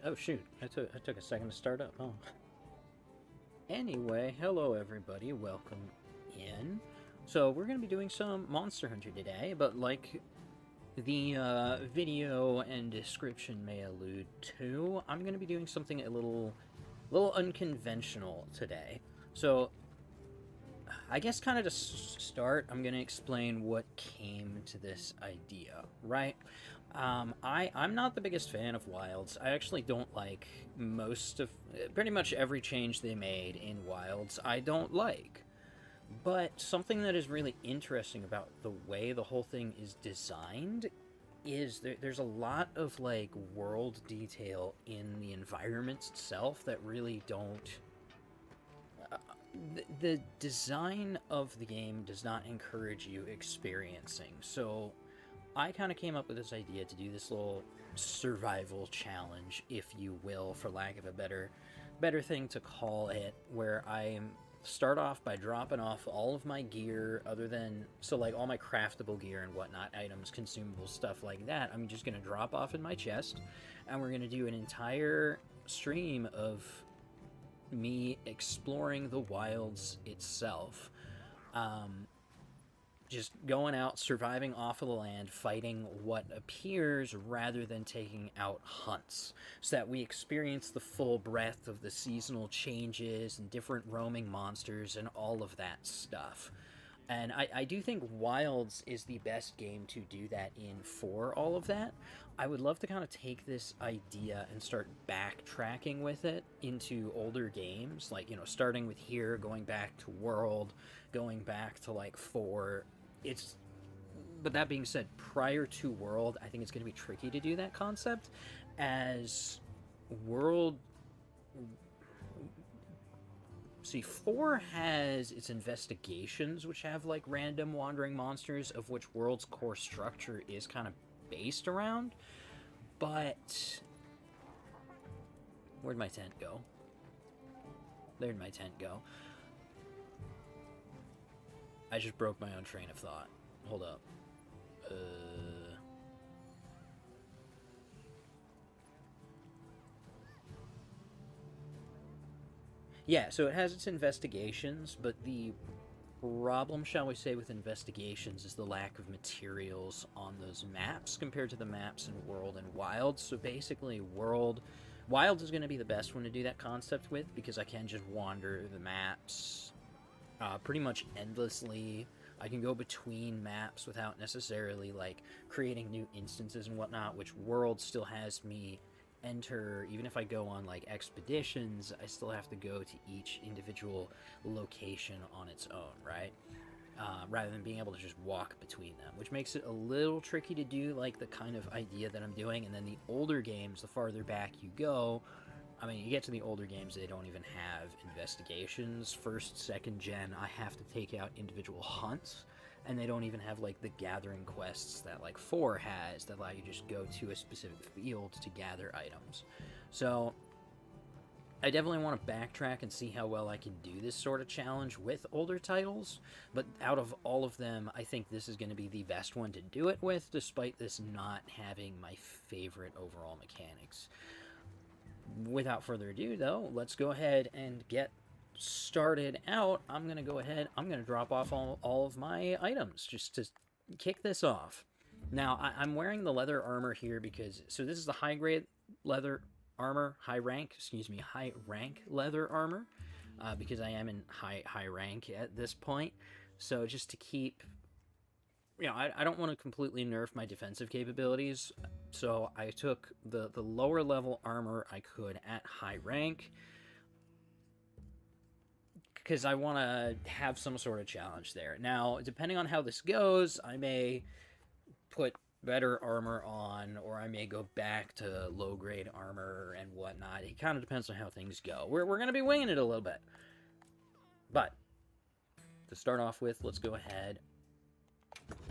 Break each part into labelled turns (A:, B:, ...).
A: Oh shoot, I took a second to start up, huh? Anyway, hello everybody, welcome in. So we're going to be doing some Monster Hunter today, but like the video and description may allude to, I'm going to be doing something a little unconventional today. So I guess kind of to start, I'm going to explain what came to this idea, right? I'm not the biggest fan of Wilds. I actually don't like pretty much every change they made in Wilds, I don't like. But something that is really interesting about the way the whole thing is designed is there's a lot of like world detail in the environments itself that really don't the design of the game does not encourage you experiencing. So I kind of came up with this idea to do this little survival challenge, if you will, for lack of a better thing to call it, where I start off by dropping off all of my gear other than like all my craftable gear and whatnot, items, consumables, stuff like that. I'm just going to drop off in my chest, and we're going to do an entire stream of me exploring the wilds itself. Just going out, surviving off of the land, fighting what appears rather than taking out hunts, so that we experience the full breadth of the seasonal changes and different roaming monsters and all of that stuff. And I do think Wilds is the best game to do that in for all of that. I would love to kind of take this idea and start backtracking with it into older games, like, starting with here, going back to World, going back to like 4. It's But that being said, prior to World, I think it's going to be tricky to do that concept, as World. See, 4 has its investigations, which have like random wandering monsters, of which World's core structure is kind of based around. But where'd my tent go? There'd my tent go. I just broke my own train of thought. Hold up. Yeah, so it has its investigations, but the problem, shall we say, with investigations is the lack of materials on those maps compared to the maps in World and Wild. So basically, Wild is going to be the best one to do that concept with, because I can just wander the maps pretty much endlessly. I can go between maps without necessarily like creating new instances and whatnot, which World still has me enter. Even if I go on like expeditions, I still have to go to each individual location on its own, right? Rather than being able to just walk between them, which makes it a little tricky to do like the kind of idea that I'm doing. And then the older games, the farther back you go, I mean, you get to the older games, they don't even have investigations. First, second gen, I have to take out individual hunts, and they don't even have like the gathering quests that like 4 has that allow you to just go to a specific field to gather items. So I definitely want to backtrack and see how well I can do this sort of challenge with older titles, but out of all of them, I think this is going to be the best one to do it with, despite this not having my favorite overall mechanics. Without further ado, though, let's go ahead and get started out. I'm going to drop off all of my items just to kick this off. Now, I'm wearing the leather armor here because, so this is the high grade leather armor, high rank leather armor, because I am in high rank at this point. So just to keep, I don't want to completely nerf my defensive capabilities, so I took the lower level armor I could at high rank, because I want to have some sort of challenge there. Now, depending on how this goes, I may put better armor on, or I may go back to low grade armor and whatnot. It kind of depends on how things go. We're going to be winging it a little bit. But to start off with, let's go ahead.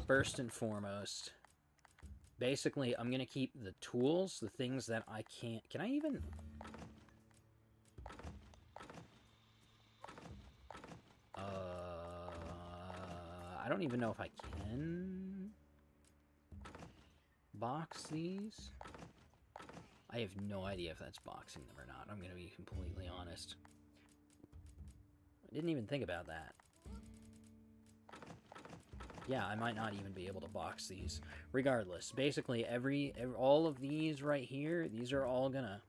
A: First and foremost, basically, I'm going to keep the tools, the things that I can't... Can I even... I don't even know if I can box these. I have no idea if that's boxing them or not. I'm going to be completely honest. I didn't even think about that. Yeah, I might not even be able to box these. Regardless, basically all of these right here, these are all gonna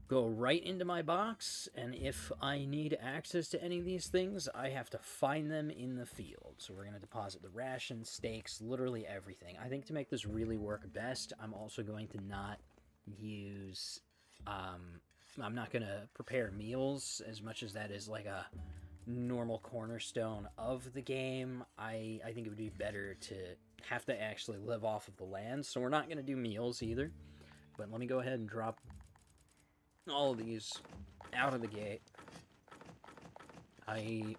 A: go right into my box, and if I need access to any of these things, I have to find them in the field. So we're gonna deposit the rations, steaks, literally everything. I think to make this really work best, I'm also going to not use, I'm not gonna prepare meals as much as that is like a normal cornerstone of the game. I think it would be better to have to actually live off of the land, so we're not going to do meals either. But let me go ahead and drop all of these out of the gate. I'm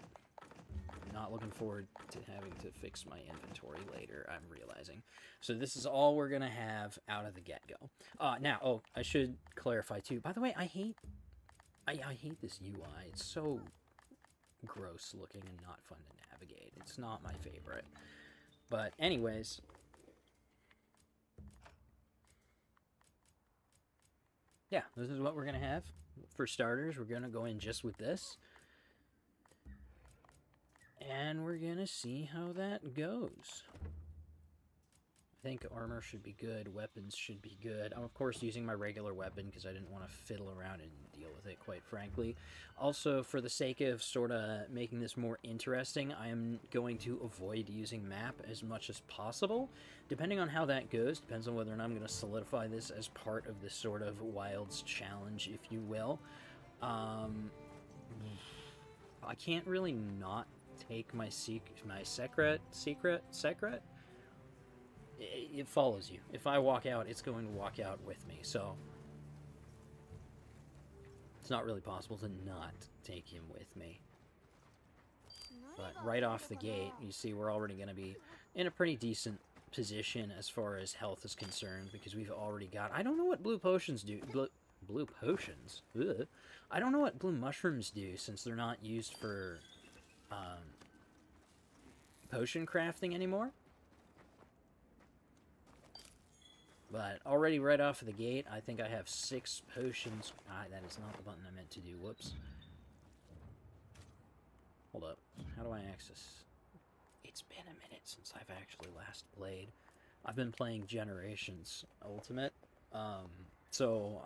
A: not looking forward to having to fix my inventory later, I'm realizing. So this is all we're going to have out of the get-go. Now, I should clarify too. By the way, I hate this UI. It's so gross looking and not fun to navigate. It's not my favorite. But anyways, yeah, this is what we're gonna have. For starters, we're gonna go in just with this, and we're gonna see how that goes. I think armor should be good, weapons should be good. I'm of course using my regular weapon because I didn't want to fiddle around and deal with it, quite frankly. Also, for the sake of sort of making this more interesting, I am going to avoid using map as much as possible. Depending on how that goes, depends on whether or not I'm going to solidify this as part of this sort of Wilds challenge, if you will. I can't really not take my secret? It follows you. If I walk out, it's going to walk out with me, so it's not really possible to not take him with me. But right off the gate, you see we're already going to be in a pretty decent position as far as health is concerned, because we've already got... I don't know what blue potions do. Blue potions? Ugh. I don't know what blue mushrooms do, since they're not used for potion crafting anymore. But already right off of the gate, I think I have 6 potions. That is not the button I meant to do. Whoops. Hold up. How do I access? It's been a minute since I've actually last played. I've been playing Generations Ultimate. So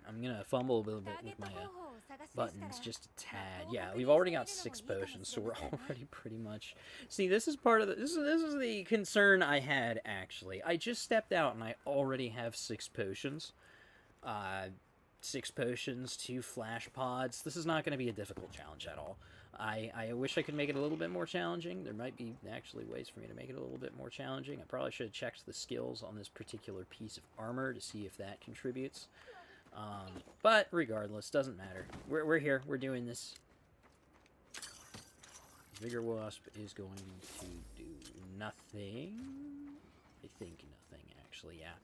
A: I'm going to fumble a little bit with my buttons, just a tad. Yeah, we've already got 6 potions, so we're already pretty much... See, this is part of the... This is the concern I had, actually. I just stepped out, and I already have 6 potions. 6 potions, 2 flash pods. This is not going to be a difficult challenge at all. I wish I could make it a little bit more challenging. There might be actually ways for me to make it a little bit more challenging. I probably should have checked the skills on this particular piece of armor to see if that contributes. But regardless, doesn't matter. We're here. We're doing this. Vigor Wasp is going to do nothing. I think nothing, actually, yeah.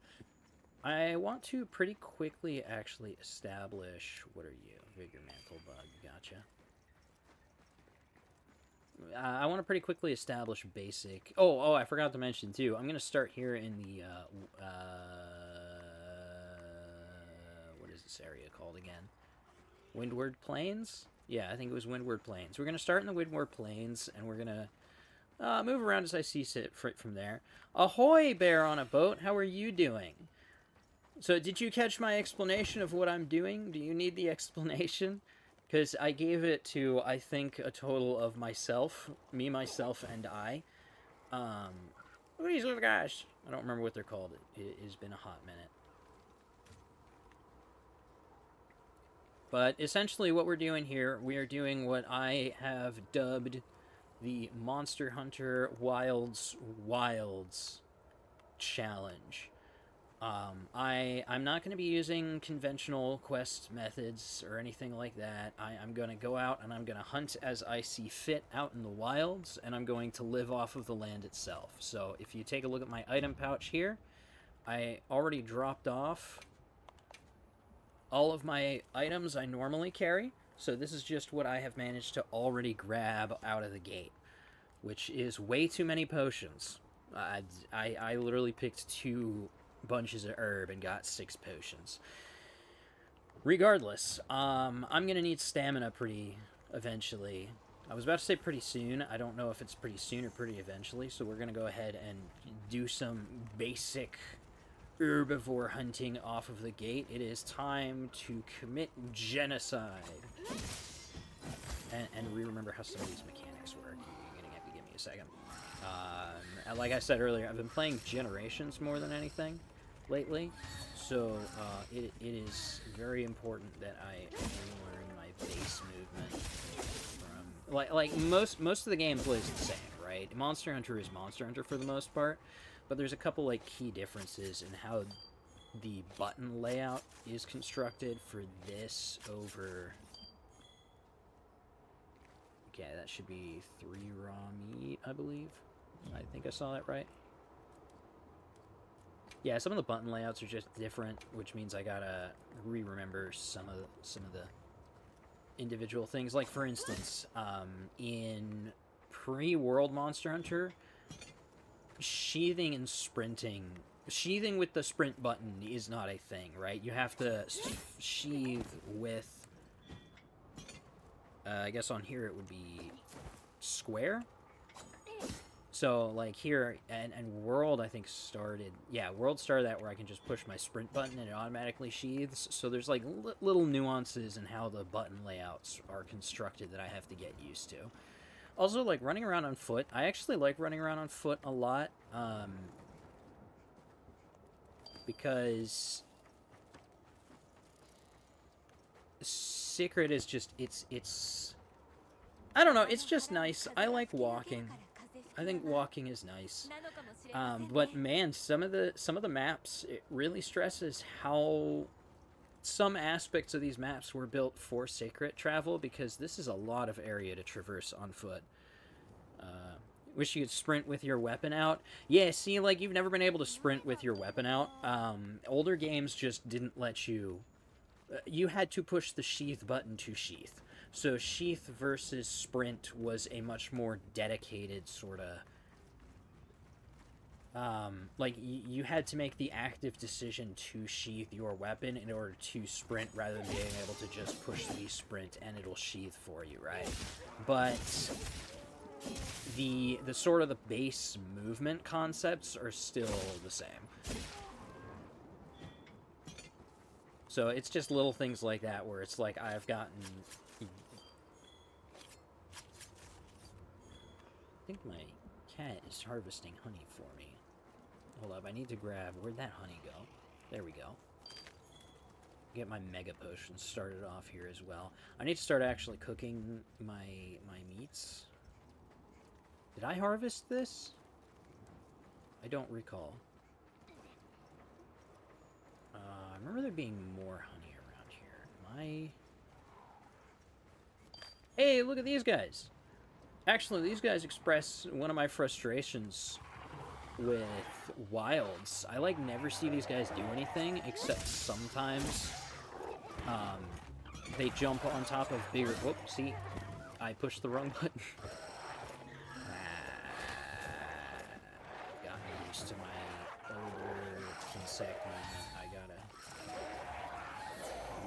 A: I want to pretty quickly actually establish... What are you? Vigor Mantle Bug. Gotcha. I want to pretty quickly establish basic... Oh, I forgot to mention, too. I'm going to start here in the... what is this area called again? Windward Plains? Yeah, I think it was Windward Plains. We're going to start in the Windward Plains, and we're going to move around as I see fit from there. Ahoy, bear on a boat! How are you doing? So, did you catch my explanation of what I'm doing? Do you need the explanation? Because I gave it to, I think, a total of myself, myself, and I. Look at these little guys. I don't remember what they're called. It has been a hot minute. But essentially what we're doing here, we are doing what I have dubbed the Monster Hunter Wilds Challenge. I'm not going to be using conventional quest methods or anything like that. I'm going to go out and I'm going to hunt as I see fit out in the wilds, and I'm going to live off of the land itself. So if you take a look at my item pouch here, I already dropped off all of my items I normally carry. So this is just what I have managed to already grab out of the gate, which is way too many potions. I literally picked 2 bunches of herb and got 6 potions. Regardless, I'm gonna need stamina pretty eventually. I was about to say pretty soon. I don't know if it's pretty soon or pretty eventually, so we're gonna go ahead and do some basic herbivore hunting off of the gate. It is time to commit genocide. And remember how some of these mechanics work. You're gonna have to give me a second. Like I said earlier, I've been playing Generations more than anything lately, so it is very important that I learn my base movement from like most of the game plays the same, right? Monster Hunter is Monster Hunter for the most part, but there's a couple like key differences in how the button layout is constructed for this over. Okay, that should be 3 raw meat, I believe. I think I saw that right. Yeah, some of the button layouts are just different, which means I gotta remember some of the individual things. Like for instance, in pre-World Monster Hunter, sheathing with the sprint button is not a thing, right? You have to sheathe with. I guess on here it would be square. So, like, here, and World, I think, started... Yeah, World started that where I can just push my sprint button and it automatically sheathes. So there's, like, little nuances in how the button layouts are constructed that I have to get used to. Also, like, running around on foot. I actually like running around on foot a lot. Because... Secret is just... It's... I don't know, it's just nice. I like walking. I think walking is nice, but man, some of the maps, it really stresses how some aspects of these maps were built for Sacred travel, because this is a lot of area to traverse on foot. Wish you could sprint with your weapon out. Yeah, see, like, you've never been able to sprint with your weapon out. Older games just didn't let you... you had to push the sheath button to sheath. So sheath versus sprint was a much more dedicated sort of... like, you had to make the active decision to sheath your weapon in order to sprint, rather than being able to just push the sprint and it'll sheath for you, right? But the sort of the base movement concepts are still the same. So it's just little things like that where it's like I've gotten... I think my cat is harvesting honey for me. Hold up, I need to grab... Where'd that honey go? There we go. Get my mega potions started off here as well. I need to start actually cooking my meats. Did I harvest this? I don't recall. I remember there being more honey around here. Am I... Hey, look at these guys! Actually, these guys express one of my frustrations with wilds. I, like, never see these guys do anything, except sometimes they jump on top of bigger... Whoop, see? I pushed the wrong button. Got used to my older insect movement. I gotta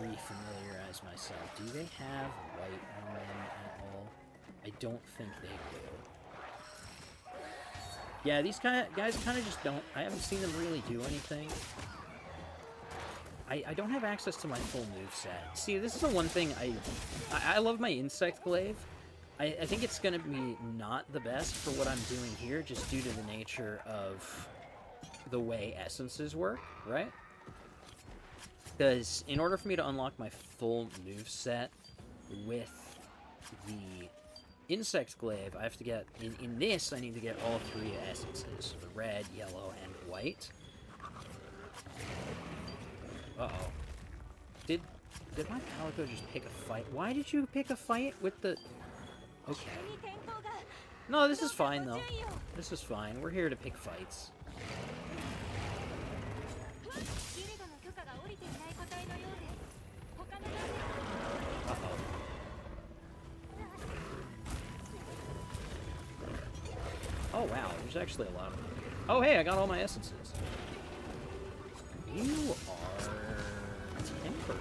A: refamiliarize myself. Do they have white on them at all? I don't think they do. Yeah, these guys kind of just don't... I haven't seen them really do anything. I don't have access to my full moveset. See, this is the one thing I love my Insect Glaive. I think it's going to be not the best for what I'm doing here, just due to the nature of the way essences work, right? Because in order for me to unlock my full moveset with the Insect Glaive, I have to get... In this, I need to get all 3 essences. The red, yellow, and white. Uh-oh. Did my Calico just pick a fight? Why did you pick a fight with the... Okay. No, this is fine, though. This is fine. We're here to pick fights. Uh-oh. Oh, wow. There's actually a lot of them. Oh, hey, I got all my essences. You are tempered.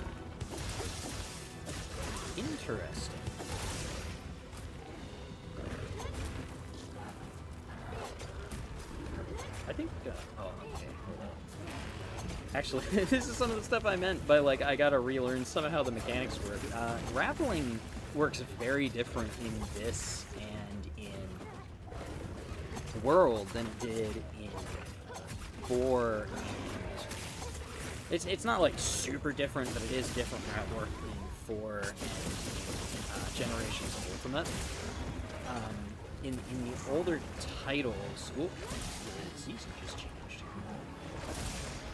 A: Interesting. I think, oh, okay. Actually, this is some of the stuff I meant by, like, I gotta relearn some of how the mechanics work. Grappling works very different in this and in World than it did in 4 and... It's not, like, super different, but it is different from how it worked in 4 and Generations of Ultimate. In the older titles... Ooh, the season just changed.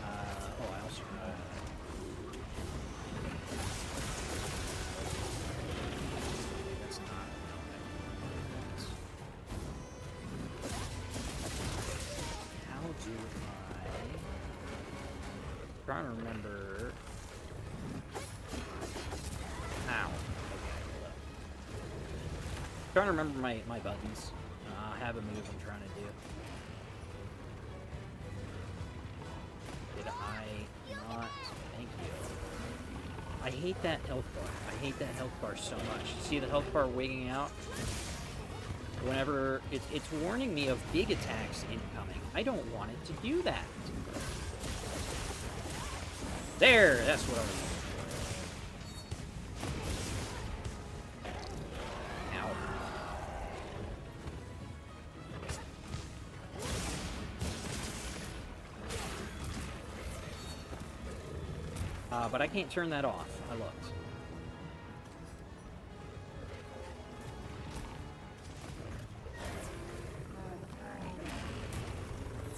A: Oh, I also... that's not... How do I... I'm trying to remember... Ow. Trying to remember my buttons. I have a move I'm trying to do. Did I not? Thank you. I hate that health bar. I hate that health bar so much. See the health bar wigging out? Whenever it's warning me of big attacks incoming. I don't want it to do that. There! That's what I was doing. But I can't turn that off. I looked.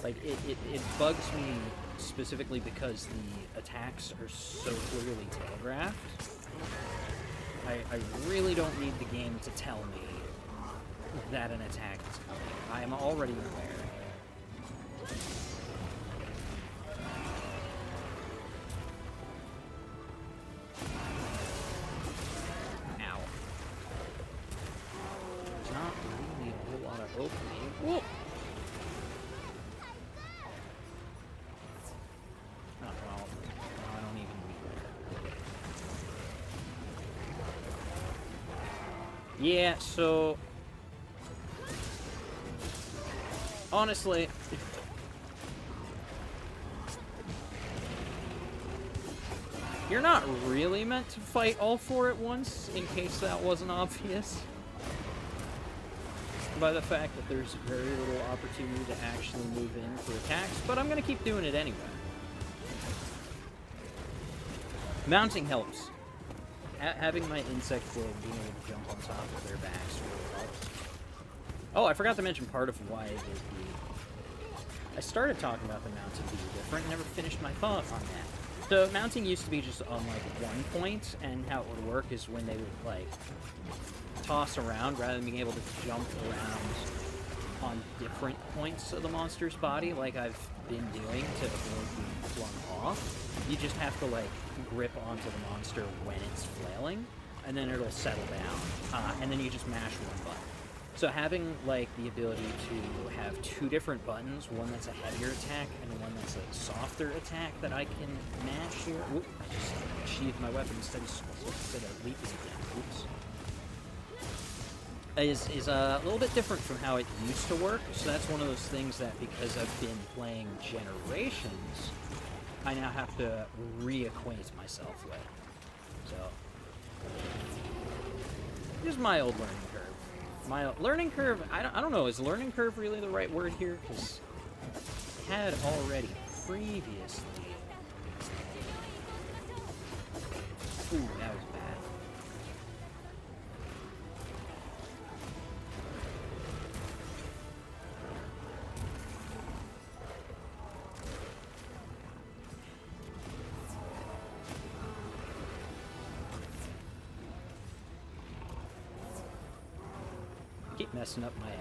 A: Like, it bugs me specifically because the attacks are so clearly telegraphed. I really don't need the game to tell me that an attack is coming. I am already aware. Yeah, so... honestly... you're not really meant to fight all 4 at once, in case that wasn't obvious. By the fact that there's very little opportunity to actually move in for attacks, but I'm gonna keep doing it anyway. Mounting helps. Having my insect blade and being able to jump on top of their backs really helps. Oh, I forgot to mention part of why I started talking about the mounting being different and never finished my thought on that. So mounting used to be just on like one point, and how it would work is when they would like toss around rather than being able to jump around on different points of the monster's body like I've been doing to avoid being flung off. You just have to like grip onto the monster when it's flailing, and then it'll settle down, and then you just mash one button. So having like the ability to have 2 different buttons, one that's a heavier attack and one that's a softer attack that I can mash here. Oop, I just sheathed my weapon instead of leaping again. Oops. Is a little bit different from how it used to work. So that's one of those things that because I've been playing Generations, I now have to reacquaint myself with. So, just my old learning curve. My learning curve, I don't know, is learning curve really the right word here? Because I had already previously... Ooh, that was bad. Keep messing up my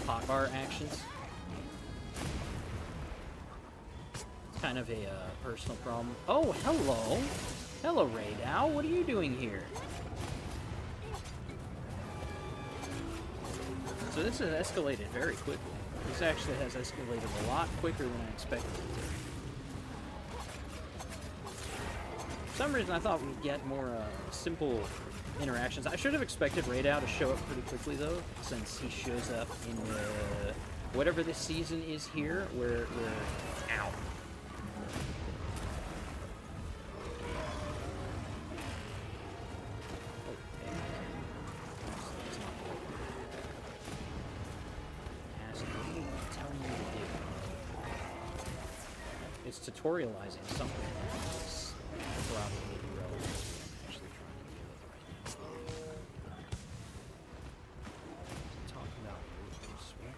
A: hotbar actions. kind of a personal problem. Oh, hello! Hello, Radow. What are you doing here? So this has escalated very quickly. This actually has escalated a lot quicker than I expected it to. For some reason, I thought we'd get more simple interactions. I should have expected Radow to show up pretty quickly, though, since he shows up in whatever this season is here, where ow. It's tutorializing something that's probably irrelevant. I'm actually trying to deal with right now. Talk about this way.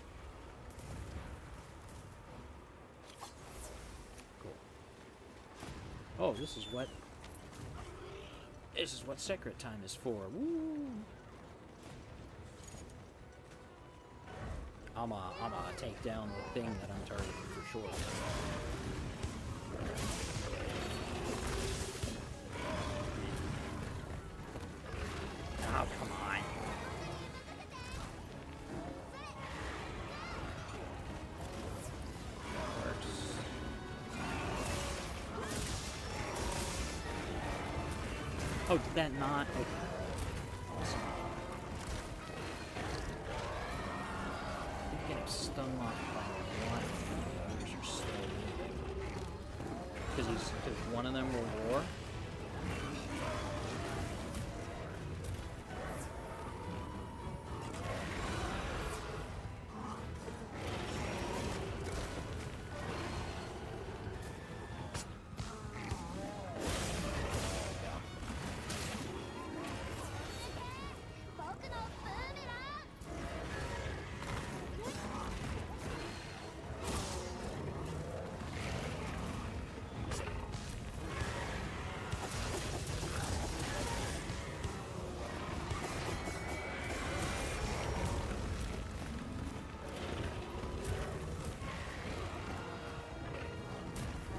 A: Cool. Oh, this is what secret time is for. Woo! I'ma take down the thing that I'm targeting for sure. Oh, come on. Works. Oh, did that not? Okay. Awesome. You're getting stun locked by one. Others are still moving. Because one of them will war.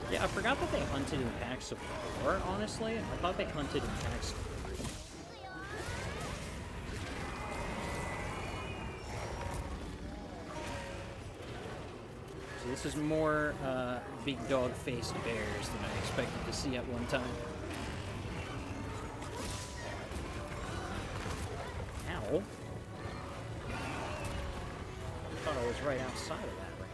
A: Yeah, I forgot that they hunted in packs of 4, honestly. I thought they hunted in packs of 3. So this is more big dog-faced bears than I expected to see at one time. Ow. I thought I was right outside of that range.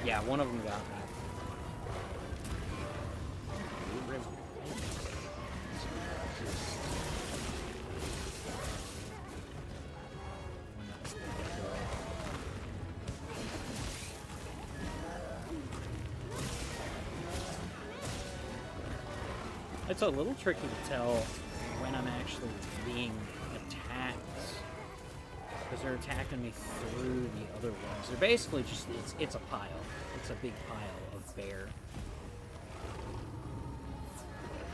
A: Yeah, one of them got me. It's a little tricky to tell when I'm actually being attacked. Because they're attacking me through the other ones. They're basically just, it's a pile. It's a big pile of bear.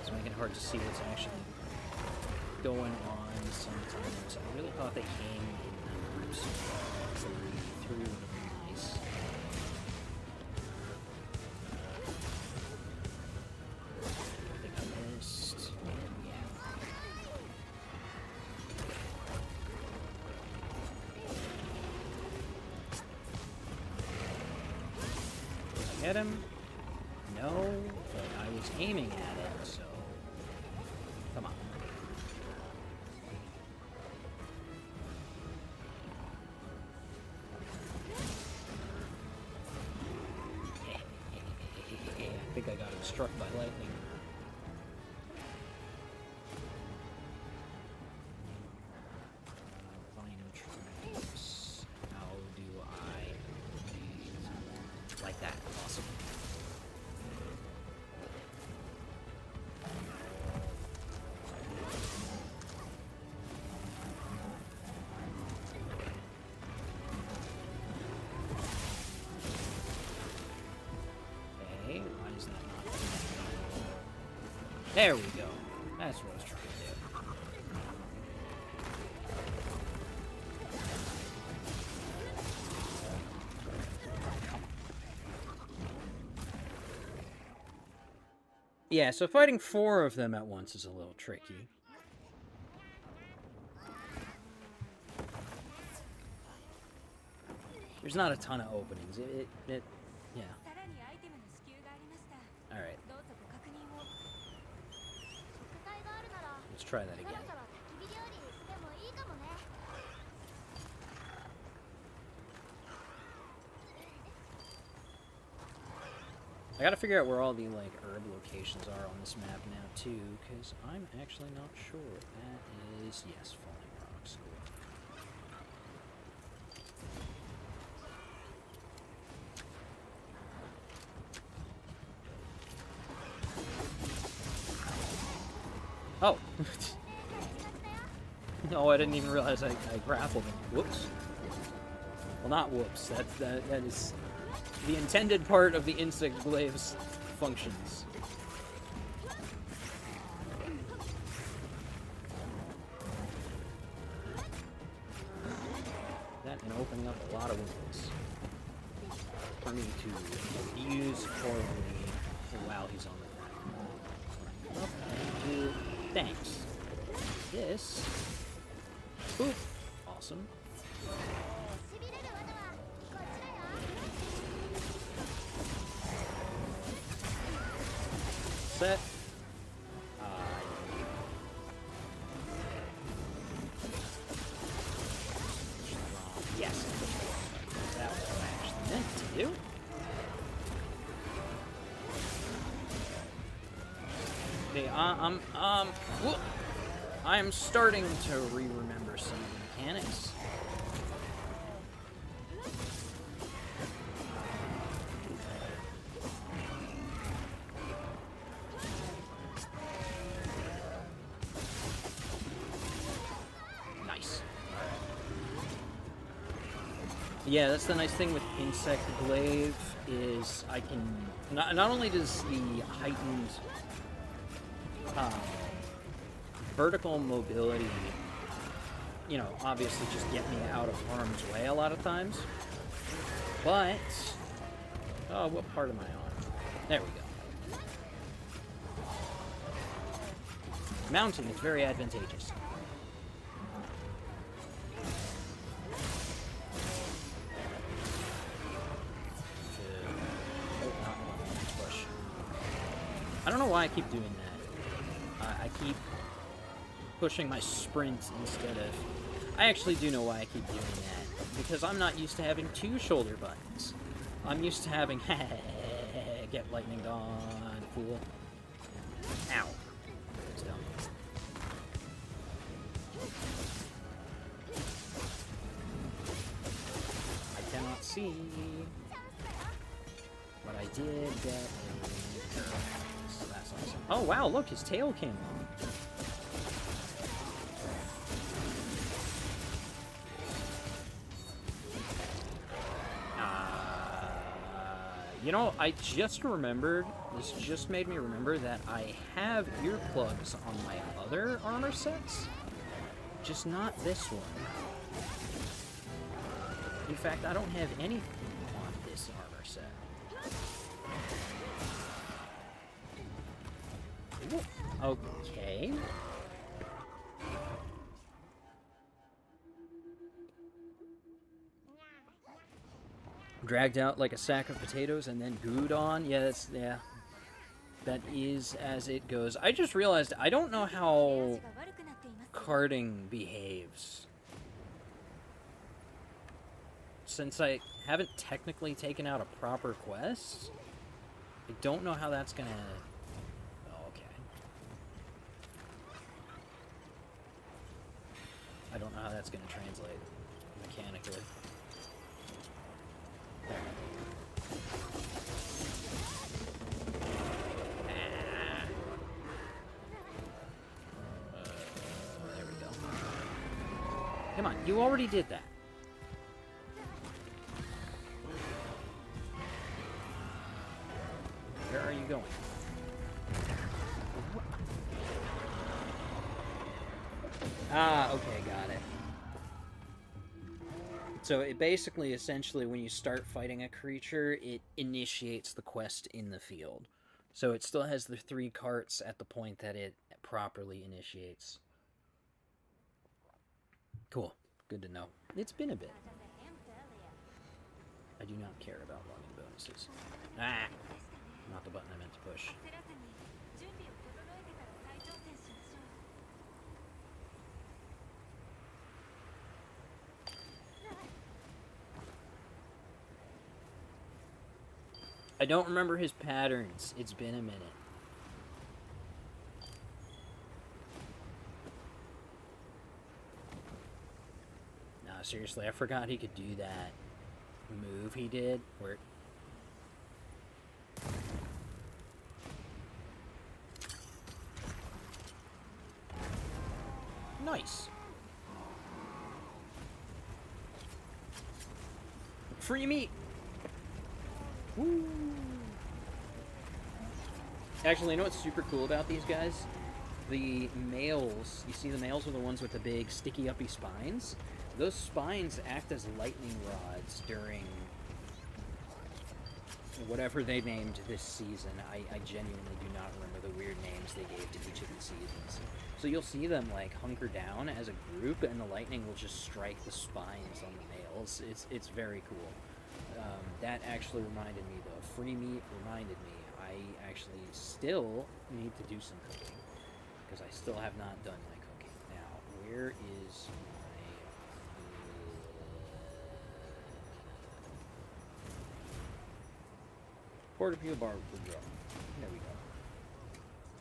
A: It's making it hard to see what's actually going on sometimes. I really thought they came in groups through nice. I think I missed. Hit him? No, but I was aiming at it, so come on. I think I got him struck by lightning. Vine traps. How do I like that? Awesome. There we go. That's what I was trying to do. Yeah, so fighting 4 of them at once is a little tricky. There's not a ton of openings. Yeah. Alright. Let's try that again. I gotta figure out where all the, like, herb locations are on this map now, too, because I'm actually not sure. That is, yes, Falling Rock School. Oh! No, I didn't even realize I grappled him. Whoops. Well, not whoops. That is the intended part of the insect glaive's functions. That and opening up a lot of windows for me to abuse horribly while he's on the ground. Oh, thanks. This. Boop. Awesome. Set. Yes. That was what I actually meant to do. Okay, I'm starting to remember some of the mechanics. Nice. Yeah, that's the nice thing with Insect Glaive is I can not only does the heightened vertical mobility, you know, obviously just get me out of harm's way a lot of times. But, oh, what part am I on? There we go. Mounting is very advantageous. I don't know why I keep doing that. I keep pushing my sprint instead of... I actually do know why I keep doing that. Because I'm not used to having 2 shoulder buttons. I'm used to having... Get lightning on, fool. Ow. Still. I cannot see. But I did get a... So that's awesome. Oh wow, look, his tail came off. You know, I just remembered, this just made me remember that I have earplugs on my other armor sets, just not this one. In fact, I don't have anything on this armor set. Ooh, okay. Dragged out like a sack of potatoes and then gooed on. Yeah, that is as it goes. I just realized I don't know how karting behaves. Since I haven't technically taken out a proper quest, I don't know how that's gonna... Oh, okay. I don't know how that's gonna translate mechanically. There we go. Come on, you already did that. Where are you going? Ah, okay, got it. So it basically, essentially, when you start fighting a creature, it initiates the quest in the field. So it still has the 3 carts at the point that it properly initiates. Cool. Good to know. It's been a bit. I do not care about logging bonuses. Ah! Not the button I meant to push. I don't remember his patterns. It's been a minute. Nah, seriously, I forgot he could do that move he did where... Nice. Free meat! Woo! Actually, you know what's super cool about these guys? The males, you see the males are the ones with the big sticky uppy spines? Those spines act as lightning rods during whatever they named this season. I genuinely do not remember the weird names they gave to each of these seasons. So you'll see them like hunker down as a group and the lightning will just strike the spines on the males. It's very cool. That actually reminded me though. Free meat reminded me I actually still need to do some cooking. Because I still have not done my cooking. Now, where is my... Quarter peel bar for grill. There we go.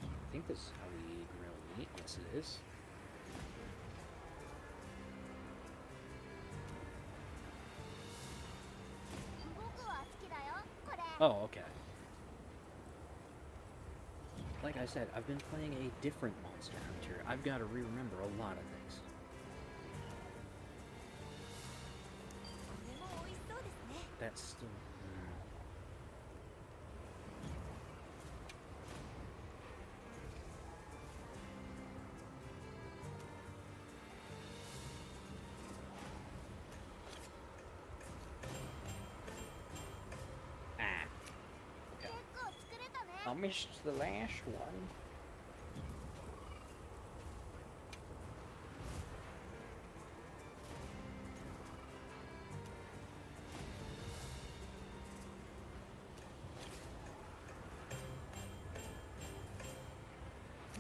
A: I think this is how we grill meat. Yes, it is. Oh, okay. Like I said, I've been playing a different Monster Hunter. I've got to re-remember a lot of things. That's still... I missed the last one.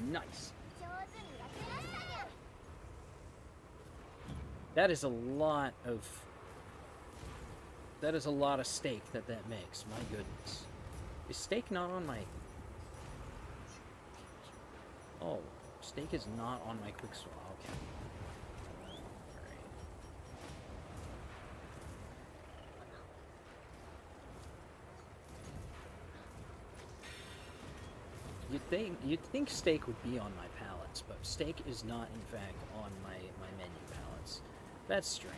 A: Nice. That is a lot of... That is a lot of steak that makes. My goodness. Is steak not on my... Oh, steak is not on my quick swap. Okay. Alright. You'd think steak would be on my palettes, but steak is not in fact on my menu palettes. That's strange.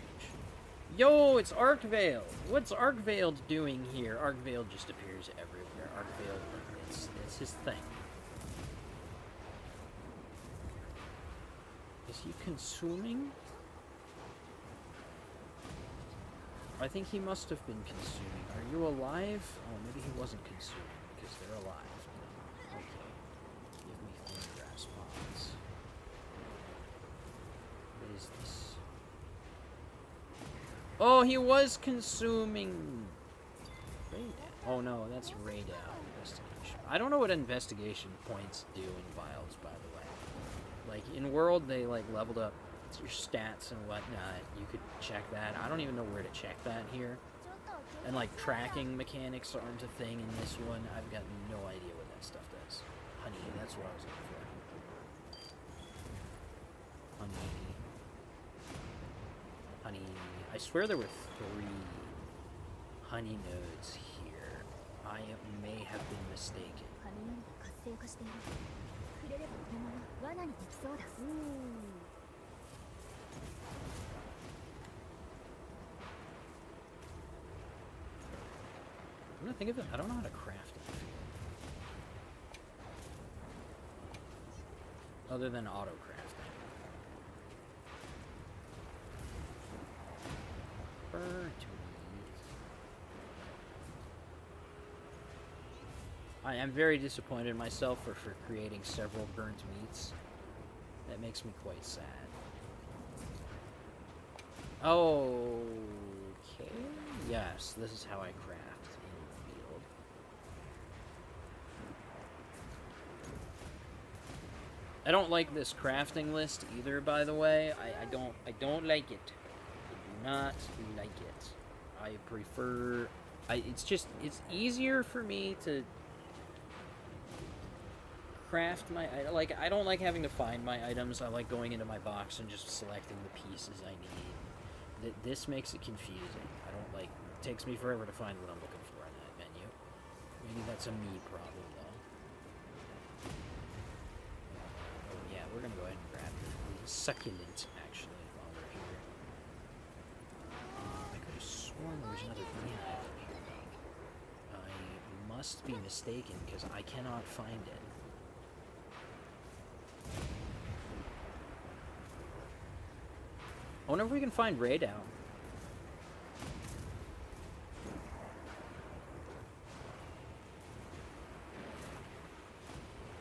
A: Yo, it's Arkvale! What's Arkvale doing here? Arkvale just appears everywhere. Arkvale, it's his thing. Is he consuming? I think he must have been consuming. Are you alive? Oh, maybe he wasn't consuming, because they're alive. Okay. Give me Thorngrass pods. What is this? Oh, he was consuming! Raydown. Oh no, that's Raydown. Investigation. I don't know what investigation points do in Wilds, by the way. Like, in World, they, like, leveled up your stats and whatnot. You could check that. I don't even know where to check that here. And, like, tracking mechanics aren't a thing in this one. I've got no idea what that stuff does. Honey, that's what I was looking for. Honey. Honey. I swear there were 3 honey nodes here. I may have been mistaken. I'm gonna think of it. I don't know how to craft it. Other than auto crafting. Burnt meat. I am very disappointed in myself for creating several burnt meats. That makes me quite sad. Okay. Yes, this is how I craft in the field. I don't like this crafting list either, by the way. I don't like it. I do not like it. I prefer... it's easier for me to craft my... I don't like having to find my items. I like going into my box and just selecting the pieces I need. This makes it confusing. I don't like... It takes me forever to find what I'm looking for in that menu. Maybe that's a me problem, though. Oh, yeah, we're gonna go ahead and grab the succulent, actually, while we're here. I could have sworn there was another beehive in here. I must be mistaken, because I cannot find it. I wonder if we can find Raydau.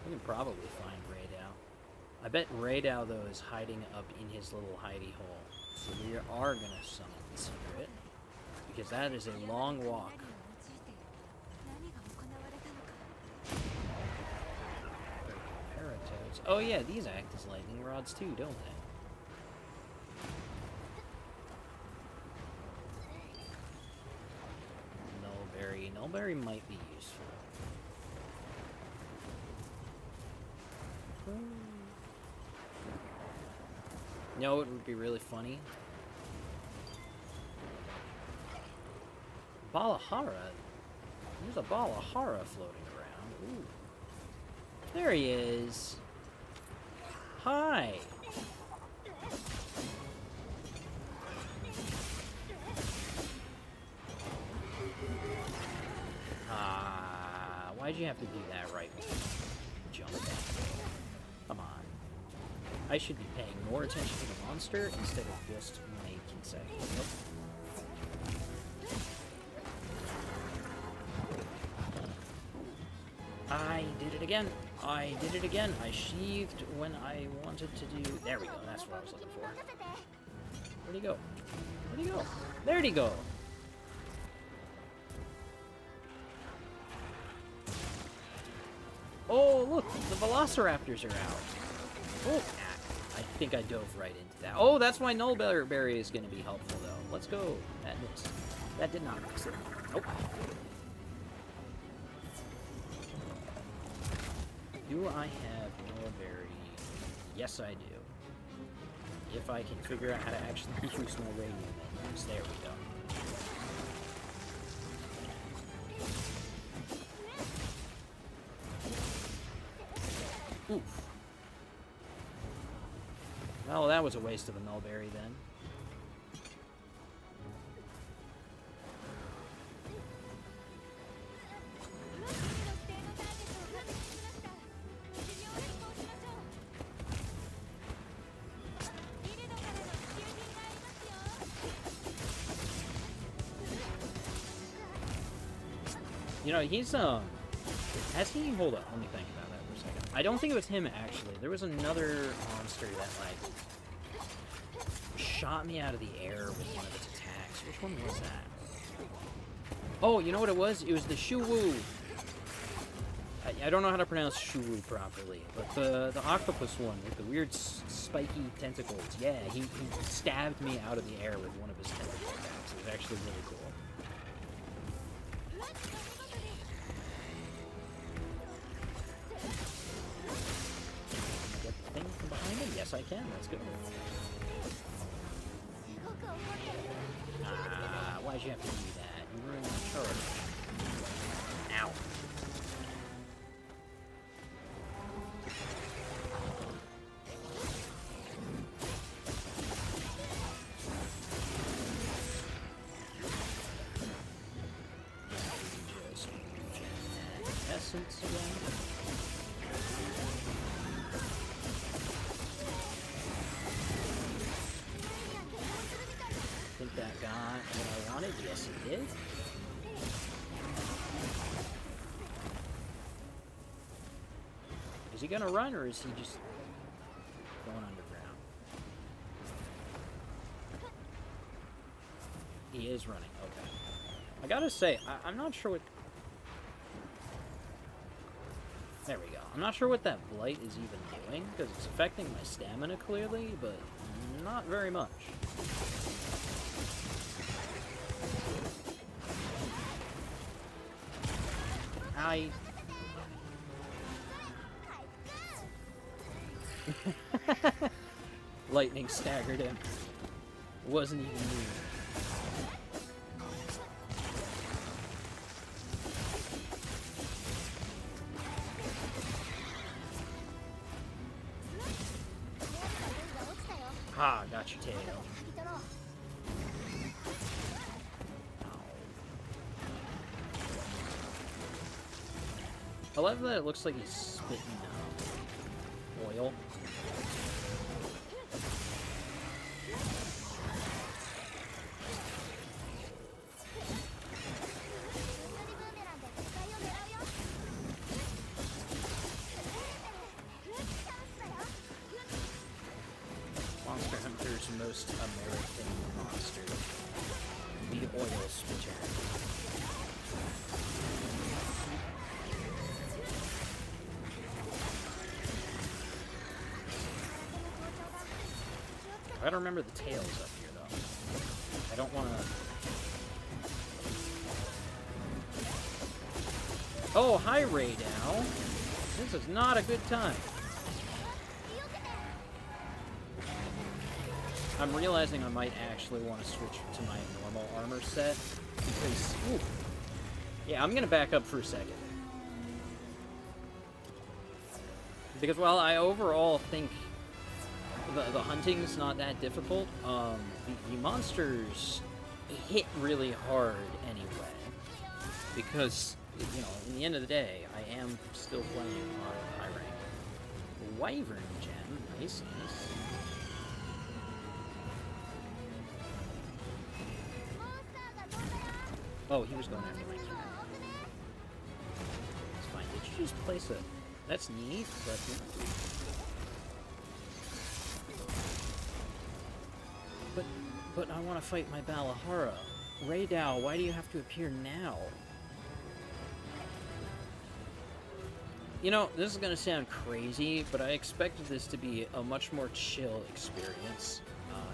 A: We can probably find Raydau. I bet Raydau, though, is hiding up in his little hidey hole. So we are going to summon the spirit, because that is a long walk. Paratoads. Oh yeah, these act as lightning rods too, don't they? Nullberry might be useful. You know what would be really funny? Balahara? There's a Balahara floating around. Ooh. There he is. Hi. Why'd you have to do that right when you jumped that? Come on. I should be paying more attention to the monster instead of just my consecutive. Nope. I did it again. I did it again. I sheathed when I wanted to do... There we go. That's what I was looking for. Where'd he go? Where'd he go? There'd he go. Oh, look, the Velociraptors are out. Oh, I think I dove right into that. Oh, that's why Nullberry is going to be helpful, though. Let's go. That missed. That did not miss it. Nope. Do I have Nullberry? Yes, I do. If I can figure out how to actually use my radio menus. There we go. Oof. Well, that was a waste of a Nullberry then. You know, he's, has he, hold up, let me think about that for a second. I don't think it was him, actually. There was another monster that, like, shot me out of the air with one of its attacks. Which one was that? Oh, you know what it was? It was the Shuwu. I don't know how to pronounce Shuwu properly, but the octopus one with the weird spiky tentacles. Yeah, he stabbed me out of the air with one of his tentacle attacks. It was actually really cool. Get the thing from behind him? Yes, I can. Let's go. Why'd you have to do that? You ruined my charge. Ow. Just essence again. I think that got what I Is he gonna run, or is he just going underground? He is running, okay. I gotta say, I'm not sure what... There we go. I'm not sure what that blight is even doing, because it's affecting my stamina clearly, but not very much. Lightning staggered him. It wasn't even me. Ha, got your tail. I love that it looks like he's spitting oil. Monster Hunter's most American monster. The oil spitter. I don't remember the tails up here, though. I don't want to... Oh, hi, Raydow. This is not a good time. I'm realizing I might actually want to switch to my normal armor set, because... Ooh. Yeah, I'm going to back up for a second. Because while I overall think the hunting's not that difficult, the monsters hit really hard anyway. Because, you know, in the end of the day, I am still playing our high rank. Wyvern gem, nice, nice. Oh, he was going after my cat. It's fine. Did you just place a... That's neat, but... But I want to fight my Balahara. Raydow, why do you have to appear now? You know, this is going to sound crazy, but I expected this to be a much more chill experience.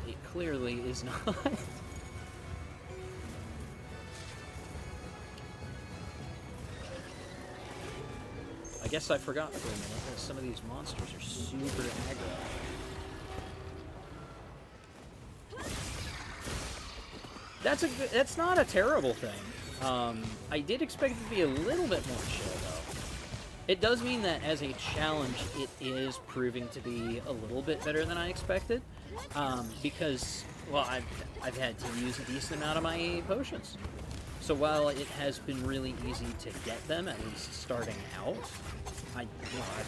A: It clearly is not. I guess I forgot for a minute that some of these monsters are super aggro. That's not a terrible thing. I did expect it to be a little bit more chill, though. It does mean that as a challenge, it is proving to be a little bit better than I expected. Because, well, I've had to use a decent amount of my potions. So while it has been really easy to get them, at least starting out, I've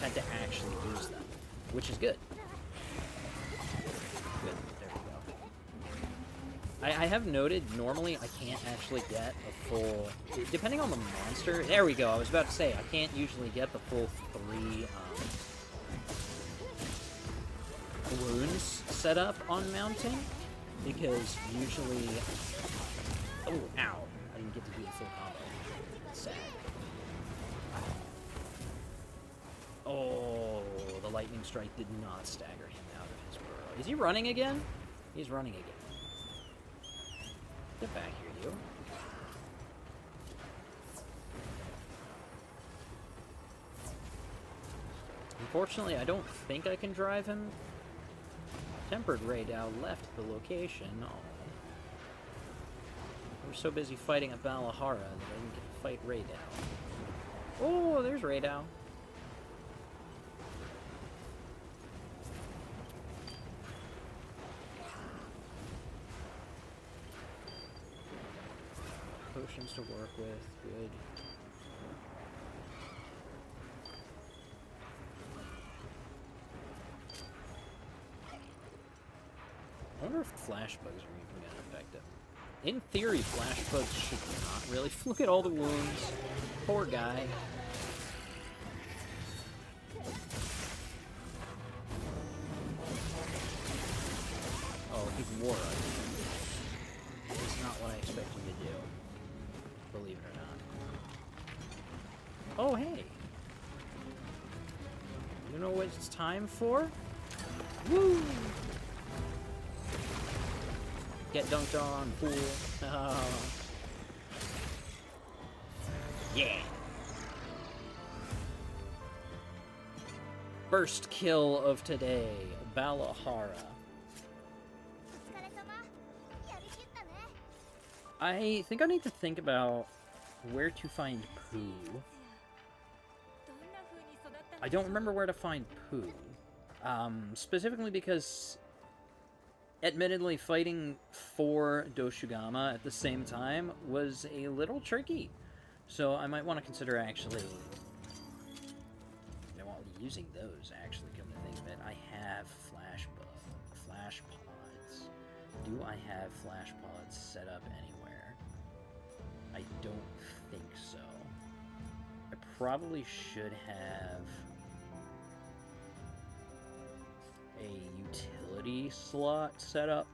A: had to actually use them, which is good. Good, there we go. I have noted, normally I can't actually get a full, depending on the monster, there we go, I was about to say, I can't usually get the full 3 wounds set up on mounting, because usually, oh, ow. I didn't get to do a full combo. That's sad. Oh, the lightning strike did not stagger him out of his burrow. Is he running again? He's running again. Get back here, you. Unfortunately, I don't think I can drive him. Tempered Raydow left the location. Oh. We're so busy fighting a Balahara that I didn't get to fight Raydow. Oh, there's Raydow. Potions to work with, good. I wonder if flash bugs are even going to affect him. In theory, flash bugs should not really. Look at all the wounds. Poor guy. with war is not what I expected to do. Believe it or not. Oh, hey! You know what it's time for? Woo! Get dunked on, fool. Yeah! First kill of today, Balahara. I think I need to think about where to find Pooh. I don't remember where to find Pooh. Specifically because, admittedly, fighting for Doshugama at the same time was a little tricky. So I might want to consider actually... using those, actually, come to think of it. I have flash pods. Do I have flash pods set up anywhere? I don't think so. I probably should have a utility slot set up.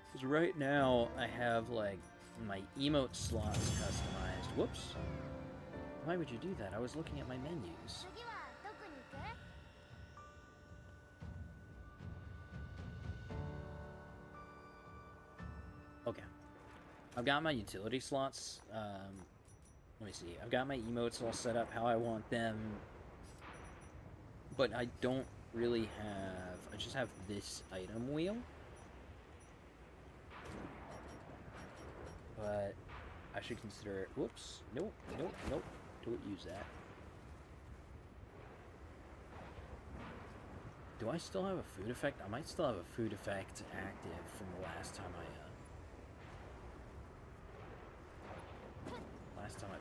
A: Because right now, I have, like, my emote slots customized. Whoops. Why would you do that? I was looking at my menus. Okay. I've got my utility slots. Let me see. I've got my emotes all set up how I want them. But I don't really have... I just have this item wheel. But I should consider... Whoops. Nope. Nope. Nope. Don't use that. Do I still have a food effect? I might still have a food effect active from the last time I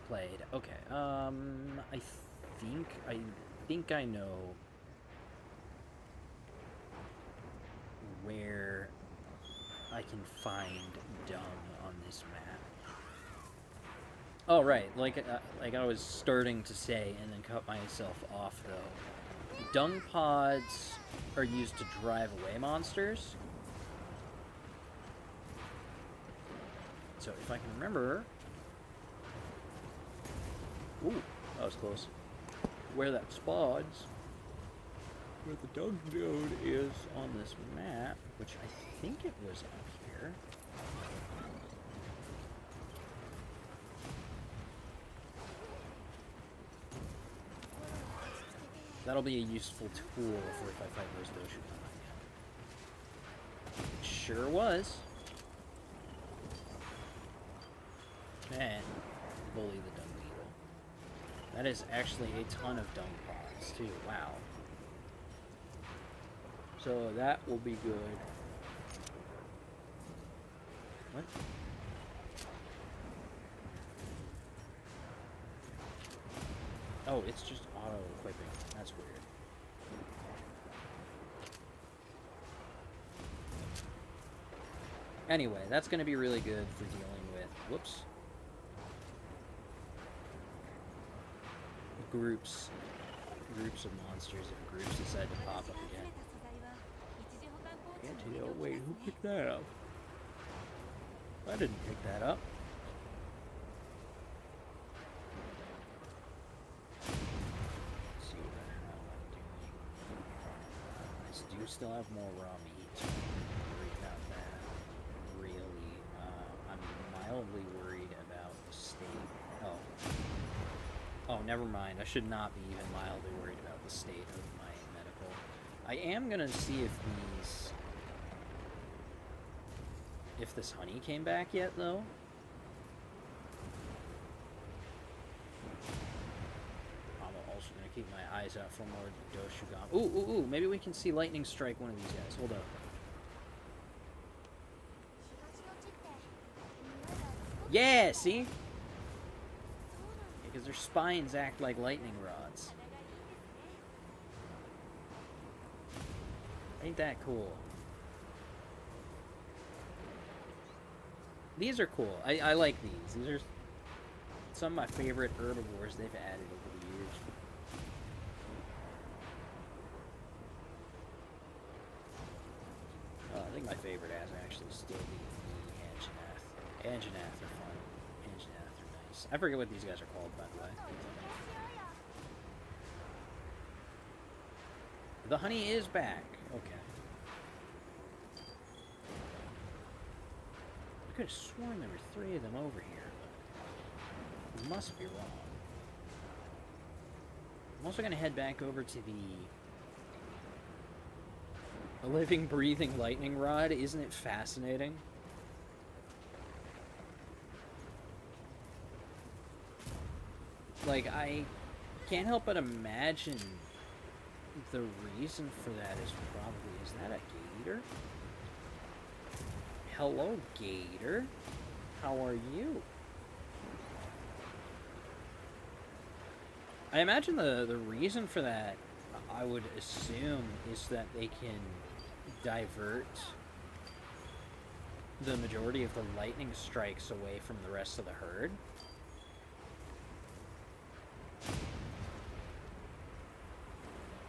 A: played. Okay, I think I know where I can find dung on this map. Oh, right, like I was starting to say and then cut myself off, though. Dung pods are used to drive away monsters. So if I can remember... Ooh, that was close. Where that spawns, where the dung node is on this map, which I think it was up here. That'll be a useful tool for if I fight those Doshugama. Sure was. Man, bully the dung beetle. That is actually a ton of dung pods, too. Wow. So that will be good. What? Oh, it's just auto-equipping. That's weird. Anyway, that's going to be really good for dealing with... Whoops. Groups of monsters if groups decide to pop up again. Antidote, wait, who picked that up? I didn't pick that up. Let's see what the hell I'm doing. I do still have more raw meat. I'm worried about that. Really, I'm mildly worried about the state. Oh, never mind. I should not be even mildly worried about the state of my medical. I am gonna see if this honey came back yet, though. I'm also gonna keep my eyes out for more Doshugama. Ooh, maybe we can see lightning strike one of these guys. Hold up. Yeah, see? Because their spines act like lightning rods. Ain't that cool? These are cool. I like these. These are some of my favorite herbivores they've added over the years. They think my favorite has actually still the Anjanath. Anjanath are fun. Anjanath are nice. I forget what these guys are called, by the way. The honey is back. Okay. I could have sworn there were 3 of them over here, but I must be wrong. I'm also going to head back over to the living, breathing lightning rod. Isn't it fascinating? Like, I can't help but imagine the reason for that is probably, is that a gator? Hello, gator. How are you? I imagine the reason for that, I would assume, is that they can divert the majority of the lightning strikes away from the rest of the herd.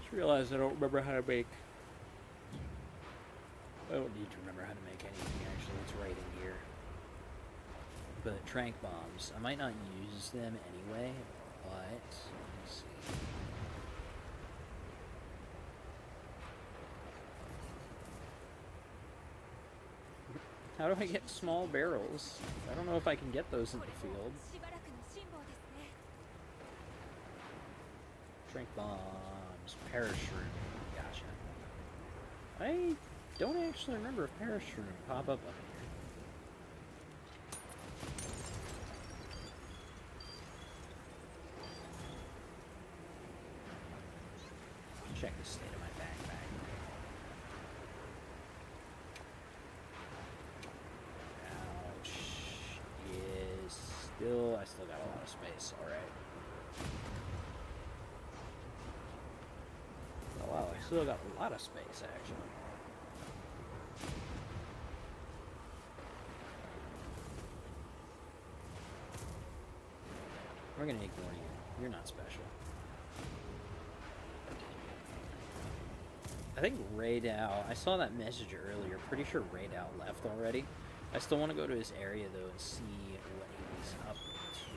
A: Just realized I don't remember how to make... I don't need to remember how to make anything, actually. It's right in here. But trank bombs. I might not use them anyway, but... let's see. How do I get small barrels? I don't know if I can get those in the field. Trank bombs. Parachute. Gotcha. I don't actually remember if parachute pop up here. Check the state of my backpack. Ouch. Is still... I still got a lot of space. Alright. Oh wow, I still got a lot of space, actually. We're gonna ignore you. You're not special. I think Raydao, I saw that message earlier. Pretty sure Raydao left already. I still want to go to his area, though, and see what he's up to,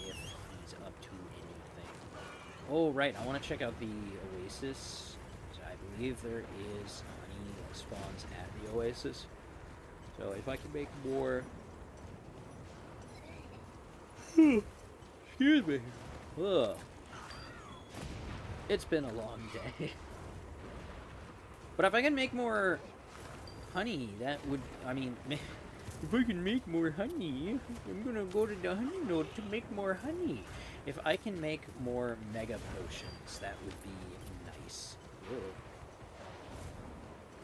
A: if he's up to anything. Oh, right, I want to check out the Oasis. I believe there is honey that spawns at the Oasis. So if I can make more... Excuse me. Ugh. It's been a long day. But if I can make more honey, that would, I mean, if I can make more honey, I'm gonna go to the honey node to make more honey. If I can make more mega potions, that would be nice. Whoa.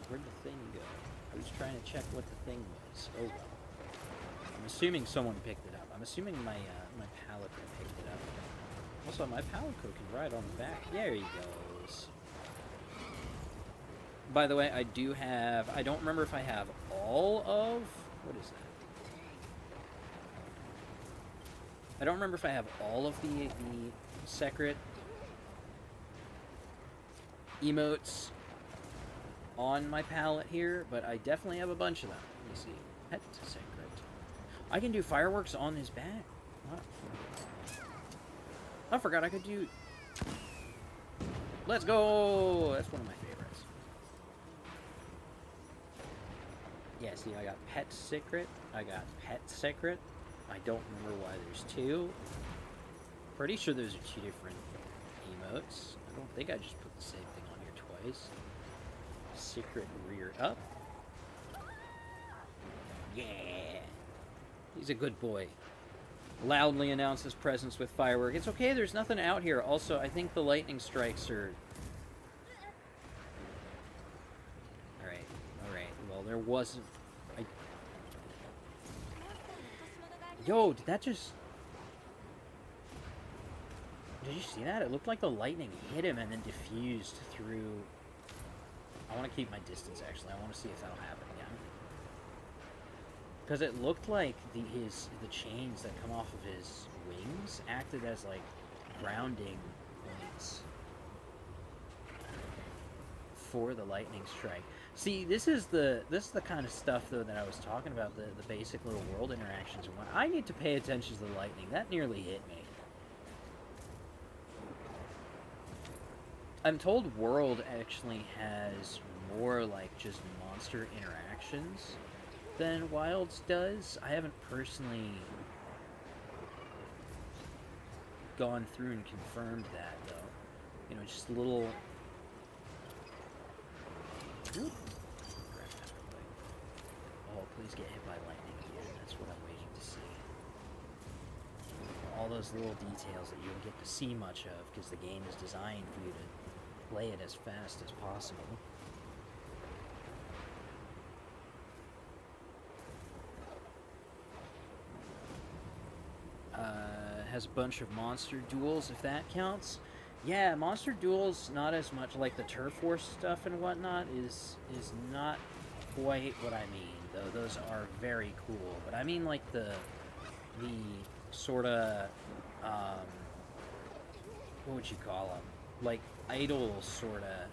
A: Where'd the thing go? I was trying to check what the thing was. Oh well. I'm assuming someone picked it up. I'm assuming my my Palico picked it up. Also, my Palico can ride on the back. There he goes. By the way, I do have... I don't remember if I have all of... What is that? I don't remember if I have all of the secret emotes on my palette here, but I definitely have a bunch of them. Let me see. Pet secret. I can do fireworks on his back. What? I forgot I could do... Let's go! That's one of my favorites. Yeah, see, I got Pet Secret, I got Pet Secret. I don't remember why there's 2. Pretty sure those are 2 different emotes. I don't think I just put the same thing on here twice. Secret rear up. Yeah! He's a good boy. Loudly announce his presence with firework. It's okay, there's nothing out here. Also, I think the lightning strikes are... Alright. Well, there wasn't... Yo, did that just... Did you see that? It looked like the lightning hit him and then diffused through... I want to keep my distance, actually. I want to see if that'll happen again. Because it looked like the chains that come off of his wings acted as, like, grounding points before the lightning strike. See, this is the kind of stuff though that I was talking about, the basic little world interactions and what. I need to pay attention to the lightning. That nearly hit me. I'm told World actually has more like just monster interactions than Wilds does. I haven't personally gone through and confirmed that though. You know, just little. Ooh. Oh, please get hit by lightning again. That's what I'm waiting to see. All those little details that you don't get to see much of because the game is designed for you to play it as fast as possible. Has a bunch of monster duels, if that counts. Yeah, monster duels, not as much like the Turf War stuff and whatnot, is not quite what I mean, though. Those are very cool. But I mean like the sort of, what would you call them? Like idle sort of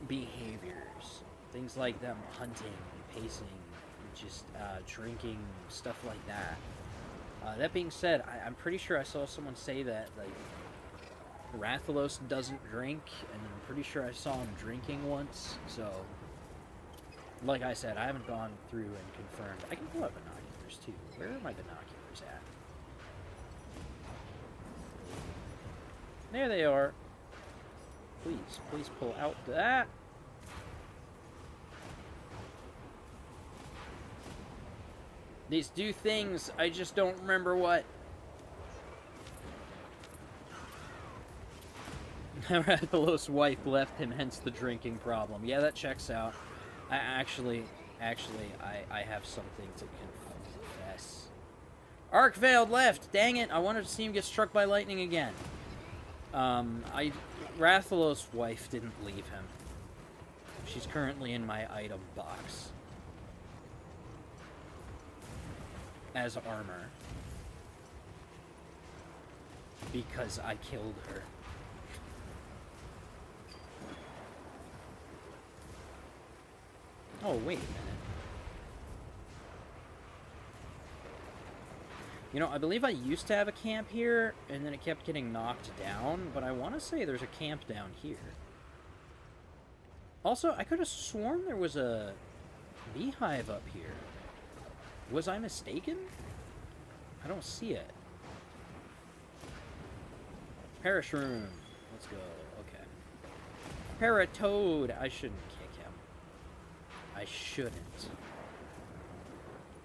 A: behaviors. Things like them hunting, pacing, just drinking, stuff like that. That being said, I'm pretty sure I saw someone say that, like, Rathalos doesn't drink, and I'm pretty sure I saw him drinking once, so, like I said, I haven't gone through and confirmed. I can pull out binoculars, too. Where are my binoculars at? There they are. Please pull out that. These do things, I just don't remember what. Rathalos' wife left him, hence the drinking problem. Yeah, that checks out. I actually, I have something to confess. Arkveld left! Dang it, I wanted to see him get struck by lightning again. Rathalos' wife didn't leave him. She's currently in my item box. As armor. Because I killed her. Oh, wait a minute. You know, I believe I used to have a camp here, and then it kept getting knocked down, but I want to say there's a camp down here. Also, I could have sworn there was a beehive up here. Was I mistaken? I don't see it. Parashroom. Let's go. Okay. Paratoad. I shouldn't kick him. I shouldn't.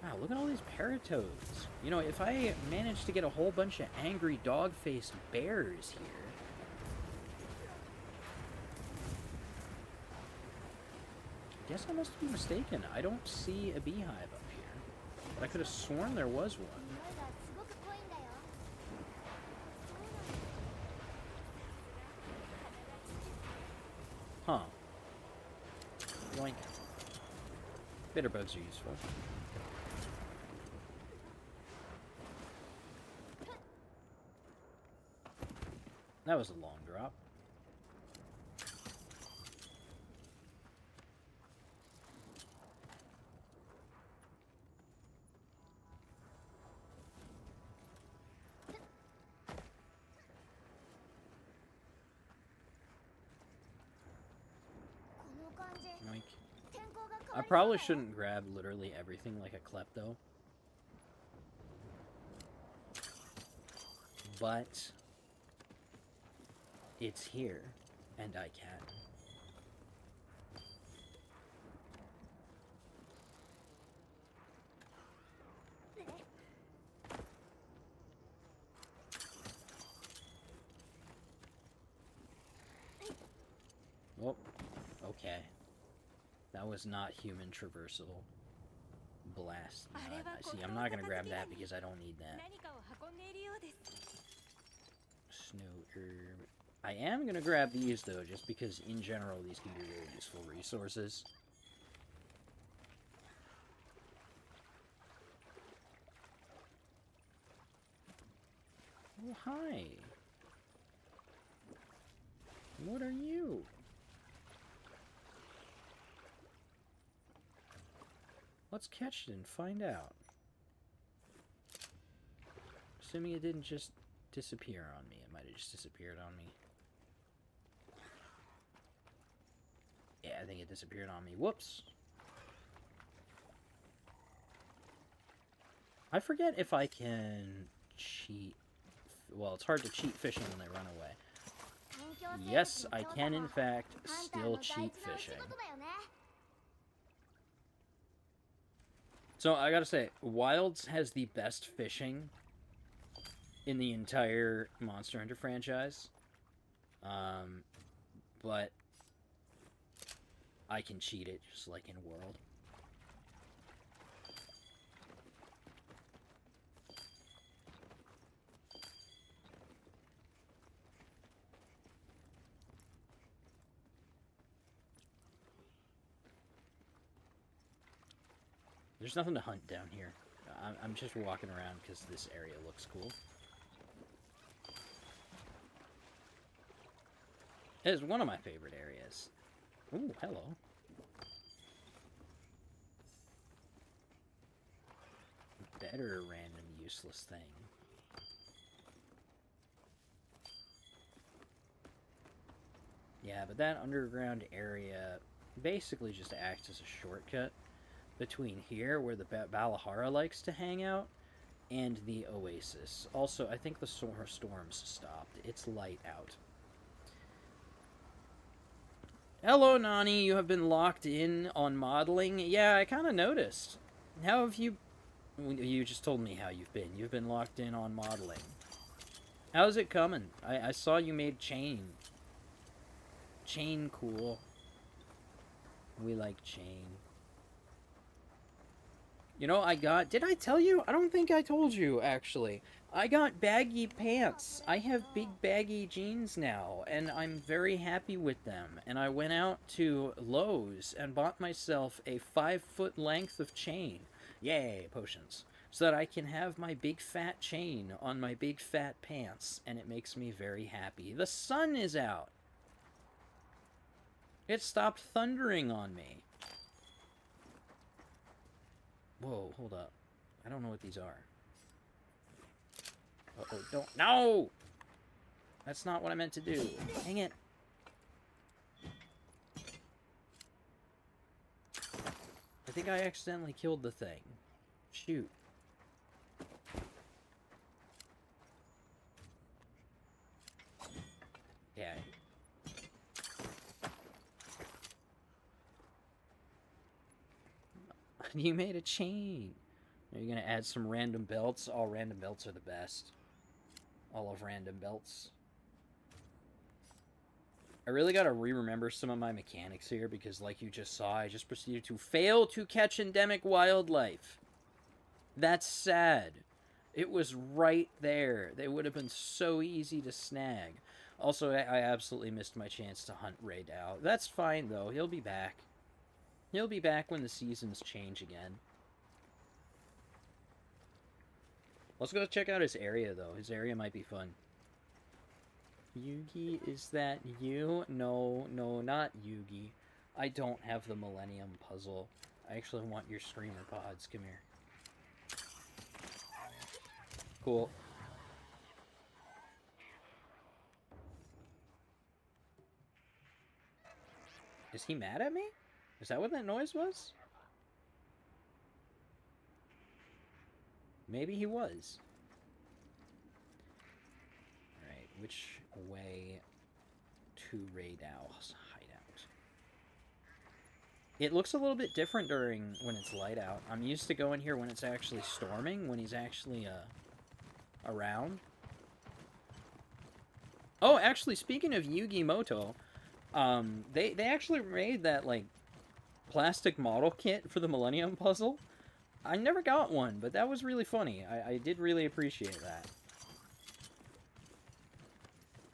A: Wow, look at all these paratoads. You know, if I managed to get a whole bunch of angry dog-faced bears here... I guess I must be mistaken. I don't see a beehive up here. But I could have sworn there was one. Huh. Yoink. Bitterbugs are useful. That was a long drop. Yoink. I probably shouldn't grab literally everything like a klepto. But it's here, and I can. Oh, okay. That was not human traversal. Blast. I see, I'm not gonna grab that because I don't need that. Snow herb. I am gonna grab these though, just because in general these can be really useful resources. Oh, hi. What are you? Let's catch it and find out. Assuming it didn't just disappear on me. It might have just disappeared on me. Yeah, I think it disappeared on me. Whoops. I forget if I can cheat. Well, it's hard to cheat fishing when they run away. Yes, I can, in fact, still cheat fishing. So, I gotta say, Wilds has the best fishing in the entire Monster Hunter franchise. But I can cheat it, just like in World. There's nothing to hunt down here. I'm just walking around because this area looks cool. It is one of my favorite areas. Ooh, hello. Better random useless thing. Yeah, but that underground area basically just acts as a shortcut between here, where the Balahara likes to hang out, and the Oasis. Also, I think the storm's stopped. It's light out. Hello, Nani. You have been locked in on modeling. Yeah, I kind of noticed. How have you... You just told me how you've been. You've been locked in on modeling. How's it coming? I saw you made Chain. Chain cool. We like Chain. You know, I got... Did I tell you? I don't think I told you, actually. I got baggy pants. I have big baggy jeans now, and I'm very happy with them. And I went out to Lowe's and bought myself a 5-foot length of chain. Yay, potions. So that I can have my big fat chain on my big fat pants, and it makes me very happy. The sun is out. It stopped thundering on me. Whoa, hold up. I don't know what these are. Uh-oh, don't... No! That's not what I meant to do. Dang it. I think I accidentally killed the thing. Shoot. Yeah. You made a chain. Are you gonna add some random belts? All random belts are the best. All of random belts. I really gotta re-remember some of my mechanics here because, like you just saw, I just proceeded to fail to catch endemic wildlife. That's sad. It was right there. They would have been so easy to snag. Also, I absolutely missed my chance to hunt Ray Dow. That's fine, though. He'll be back. He'll be back when the seasons change again. Let's go check out his area, though. His area might be fun. Yugi, is that you? No, no, not Yugi. I don't have the Millennium Puzzle. I actually want your Screamer Pods. Come here. Cool. Is he mad at me? Is that what that noise was? Maybe he was. Alright, which way to Ray Dow's hideout? It looks a little bit different when it's light out. I'm used to going here when it's actually storming, when he's actually around. Oh, actually, speaking of Yugi Moto, they actually made that, like, plastic model kit for the Millennium Puzzle. I never got one, but that was really funny. I did really appreciate that.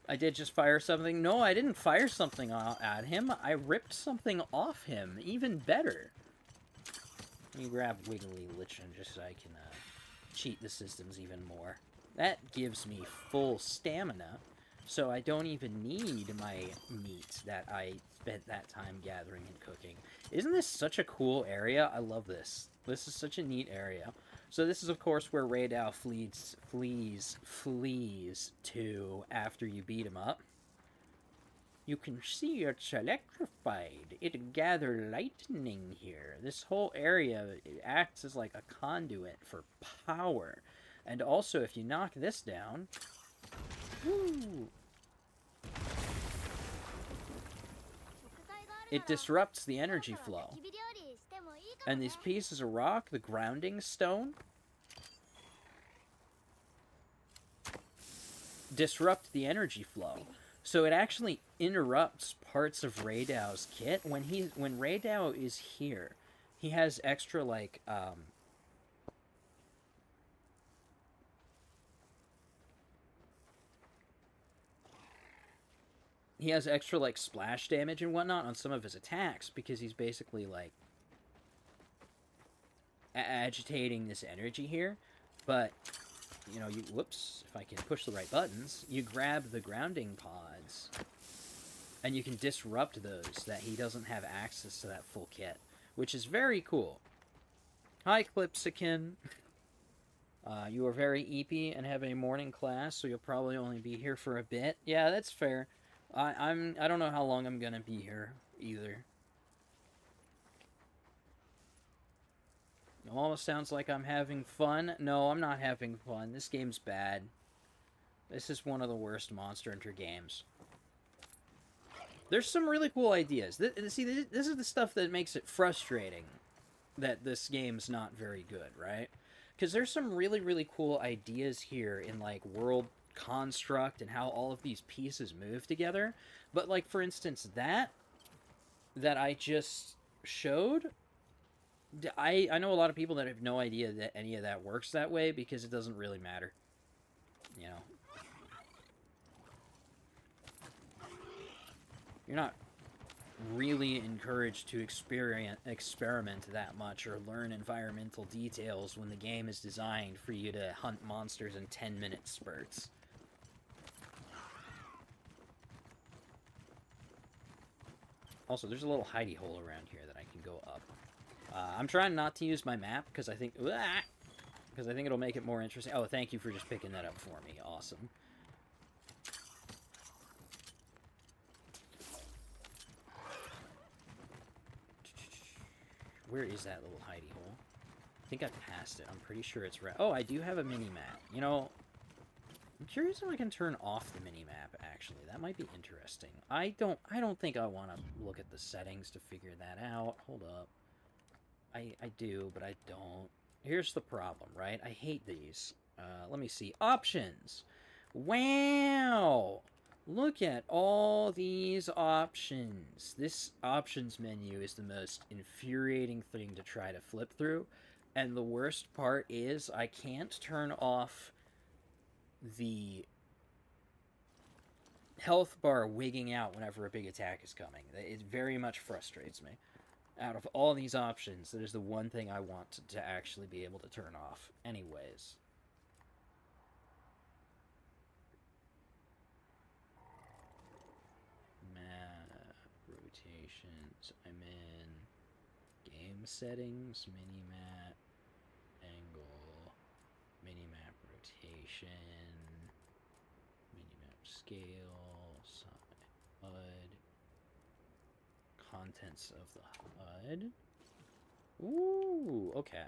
A: I did just fire something. No, I didn't fire something at him. I ripped something off him. Even better. Let me grab Wiggly Lichen just so I can cheat the systems even more. That gives me full stamina. So I don't even need my meat that I spent that time gathering and cooking. Isn't this such a cool area? I love this. This is such a neat area. So this is, of course, where Raydao flees to after you beat him up. You can see it's electrified. It gathers lightning here. This whole area, it acts as like a conduit for power. And also, if you knock this down... Woo! It disrupts the energy flow. And these pieces of rock, the grounding stone, disrupt the energy flow. So it actually interrupts parts of Raydao's kit. When Raydao is here, he has extra like he has extra like splash damage and whatnot on some of his attacks because he's basically like agitating this energy here. But you know, whoops, if I can push the right buttons, you grab the grounding pods, and you can disrupt those that he doesn't have access to that full kit, which is very cool. Hi, Clipsican. You are very eepy and have a morning class, so you'll probably only be here for a bit. Yeah, that's fair. I don't know how long I'm gonna be here, either. It almost sounds like I'm having fun. No, I'm not having fun. This game's bad. This is one of the worst Monster Hunter games. There's some really cool ideas. See, this is the stuff that makes it frustrating that this game's not very good, right? Because there's some really, really cool ideas here in, like, world construct and how all of these pieces move together. But, like, for instance, that I just showed... I know a lot of people that have no idea that any of that works that way because it doesn't really matter. You know. You're not really encouraged to experiment that much or learn environmental details when the game is designed for you to hunt monsters in 10-minute spurts. Also, there's a little hidey hole around here that I can go up. I'm trying not to use my map because I think it'll make it more interesting. Oh, thank you for just picking that up for me. Awesome. Where is that little hidey hole? I think I passed it. I'm pretty sure it's right. Oh, I do have a mini-map. You know, I'm curious if I can turn off the mini-map, actually. That might be interesting. I don't think I want to look at the settings to figure that out. Hold up. I do, but I don't. Here's the problem, right? I hate these. Let me see. Options! Wow! Look at all these options. This options menu is the most infuriating thing to try to flip through. And the worst part is I can't turn off the health bar wigging out whenever a big attack is coming. It very much frustrates me. Out of all these options, that is the one thing I want to actually be able to turn off. Anyways. Map, rotations, I'm in game settings, mini-map, angle, mini-map rotation, mini-map scale, HUD, contents of the HUD. Ooh, okay.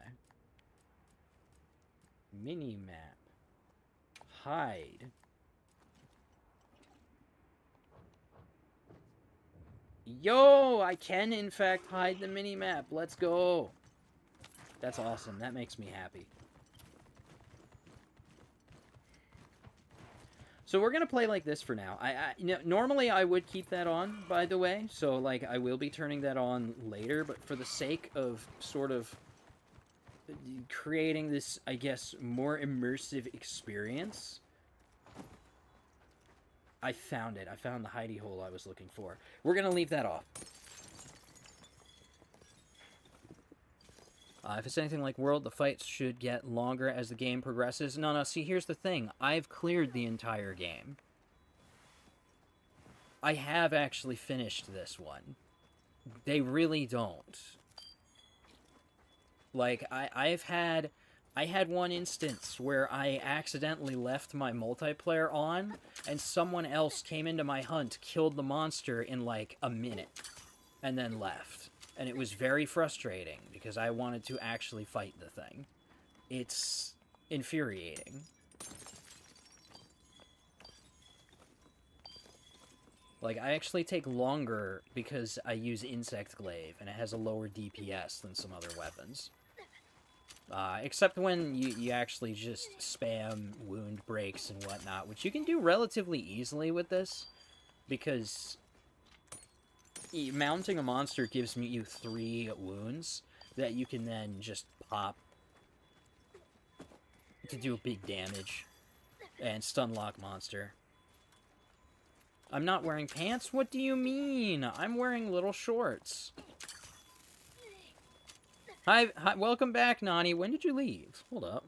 A: Mini-map. Hide. Yo, I can in fact hide the mini-map. Let's go. That's awesome. That makes me happy. So we're gonna play like this for now. Normally I would keep that on, by the way. So like I will be turning that on later, but for the sake of sort of creating this, I guess, more immersive experience, I found it. I found the hidey hole I was looking for. We're gonna leave that off. If it's anything like World, the fights should get longer as the game progresses. No, see, here's the thing. I've cleared the entire game. I have actually finished this one. They really don't. Like, I had one instance where I accidentally left my multiplayer on, and someone else came into my hunt, killed the monster in like a minute, and then left. And it was very frustrating, because I wanted to actually fight the thing. It's infuriating. Like, I actually take longer because I use Insect Glaive, and it has a lower DPS than some other weapons. Except when you actually just spam wound breaks and whatnot, which you can do relatively easily with this, because mounting a monster gives you 3 wounds that you can then just pop to do big damage and stun lock monster. I'm not wearing pants? What do you mean? I'm wearing little shorts. Hi, welcome back, Nani. When did you leave? Hold up.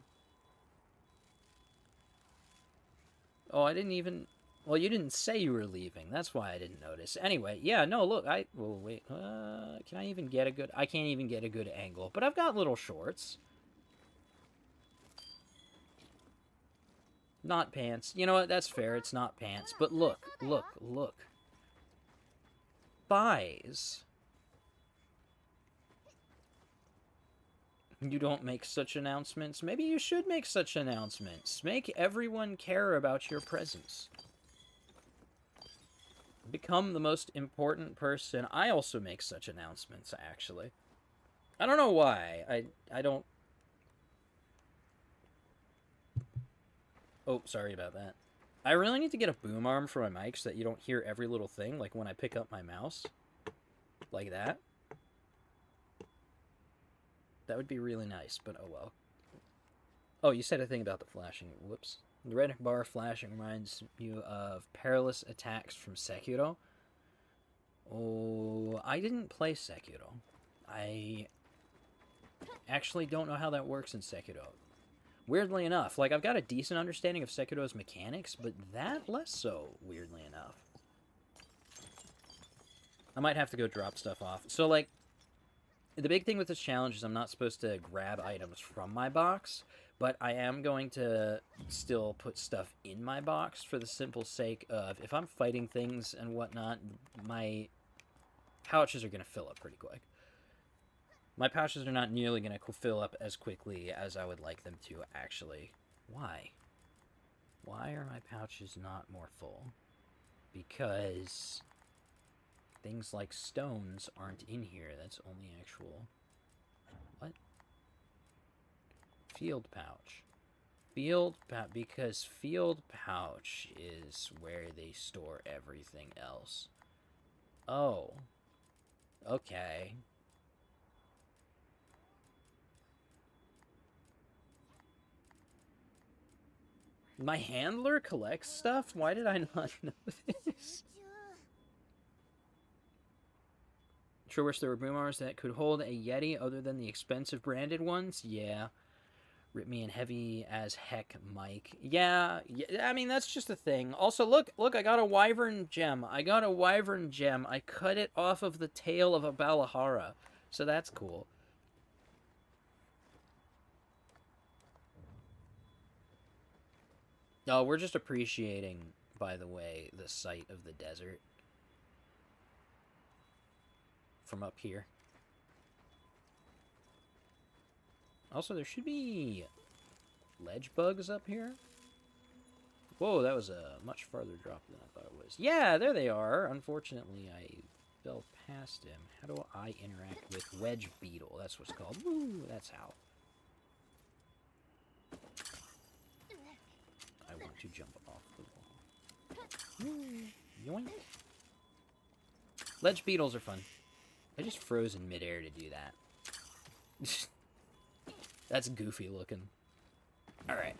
A: Oh, I didn't even... Well, you didn't say you were leaving. That's why I didn't notice. Anyway, yeah, no, look, Well, wait, can I even get a good... I can't even get a good angle, but I've got little shorts. Not pants. You know what? That's fair. It's not pants. But look, look, look. Thighs. You don't make such announcements. Maybe you should make such announcements. Make everyone care about your presence. Become the most important person. I also make such announcements, actually. I don't know why. I don't... Oh, sorry about that. I really need to get a boom arm for my mic so that you don't hear every little thing, like when I pick up my mouse. Like that. That would be really nice, but oh well. Oh, you said a thing about the flashing. Whoops. The red bar flashing reminds you of perilous attacks from Sekiro. Oh, I didn't play Sekiro. I actually don't know how that works in Sekiro. Weirdly enough, like, I've got a decent understanding of Sekiro's mechanics, but that less so, weirdly enough. I might have to go drop stuff off. So, like, the big thing with this challenge is I'm not supposed to grab items from my box, but I am going to still put stuff in my box for the simple sake of, if I'm fighting things and whatnot, my pouches are going to fill up pretty quick. My pouches are not nearly going to fill up as quickly as I would like them to, actually. Why? Why are my pouches not more full? Because things like stones aren't in here. That's only actual... What? Field pouch. Because field pouch is where they store everything else. Oh. Okay. My handler collects stuff? Why did I not know this? Sure wish there were boom arms that could hold a Yeti other than the expensive branded ones. Yeah. Rip me in heavy as heck, Mike. Yeah, I mean, that's just a thing. Also, look, I got a wyvern gem. I cut it off of the tail of a Balahara. So that's cool. Oh, we're just appreciating, by the way, the sight of the desert. From up here. Also, there should be ledge bugs up here. Whoa, that was a much farther drop than I thought it was. Yeah, there they are. Unfortunately, I fell past him. How do I interact with wedge beetle? That's what's called. Woo, that's how. I want to jump off the wall. Woo, yoink. Ledge beetles are fun. I just froze in midair to do that. That's goofy looking. Alright.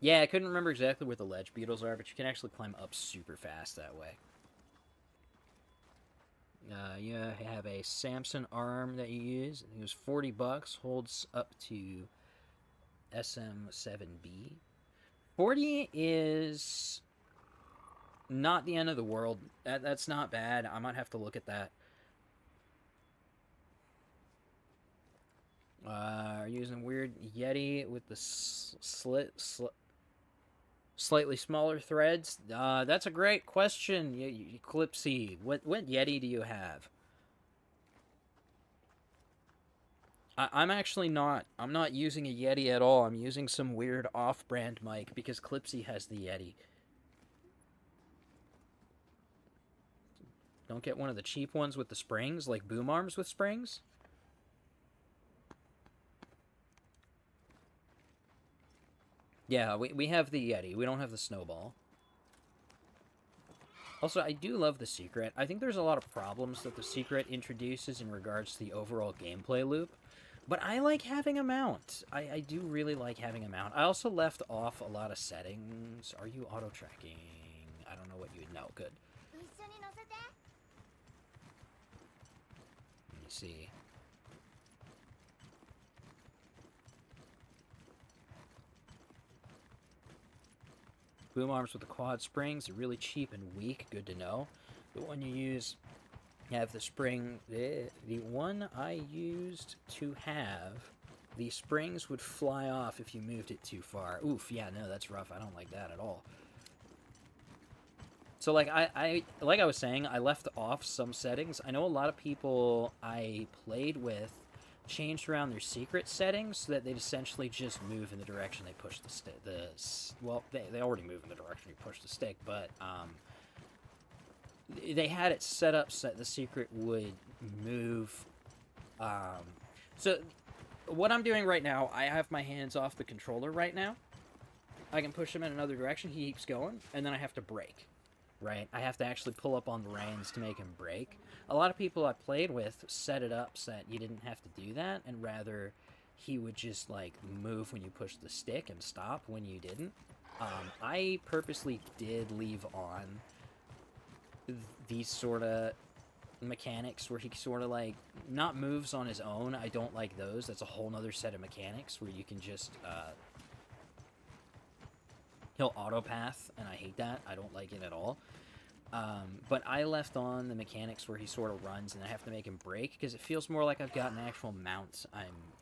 A: Yeah, I couldn't remember exactly where the ledge beetles are, but you can actually climb up super fast that way. You have a Samson arm that you use. I think it was $40. Holds up to SM7B. 40 is Not the end of the world. That's not bad. I might have to look at that. Using weird Yeti with the slightly smaller threads. That's a great question, Eclipsy. What Yeti do you have? I'm actually not. I'm not using a Yeti at all. I'm using some weird off-brand mic because Clipsy has the Yeti. Don't get one of the cheap ones with the springs, like boom arms with springs. Yeah, we have the Yeti. We don't have the Snowball. Also, I do love the Secret. I think there's a lot of problems that the Secret introduces in regards to the overall gameplay loop. But I like having a mount. I do really like having a mount. I also left off a lot of settings. Are you auto-tracking? I don't know what you would know. Good. Let me see. Boom arms with the quad springs are really cheap and weak. Good to know. The one you use have the spring. The one I used to have, the springs would fly off if you moved it too far. Oof, yeah, no, that's rough. I don't like that at all. So, like I was saying, I left off some settings. I know a lot of people I played with changed around their secret settings so that they'd essentially just move in the direction they push the stick. Well, they already move in the direction you push the stick, but they had it set up so that the secret would move. So what I'm doing right now, I have my hands off the controller right now. I can push him in another direction. He keeps going, and then I have to brake. Right? I have to actually pull up on the reins to make him brake. A lot of people I played with set it up so that you didn't have to do that, and rather he would just, like, move when you push the stick and stop when you didn't. I purposely did leave on these sort of mechanics where he sort of, like, not moves on his own. I don't like those. That's a whole nother set of mechanics where you can just, he'll autopath, and I hate that. I don't like it at all. But I left on the mechanics where he sort of runs, and I have to make him brake, because it feels more like I've got an actual mount I'm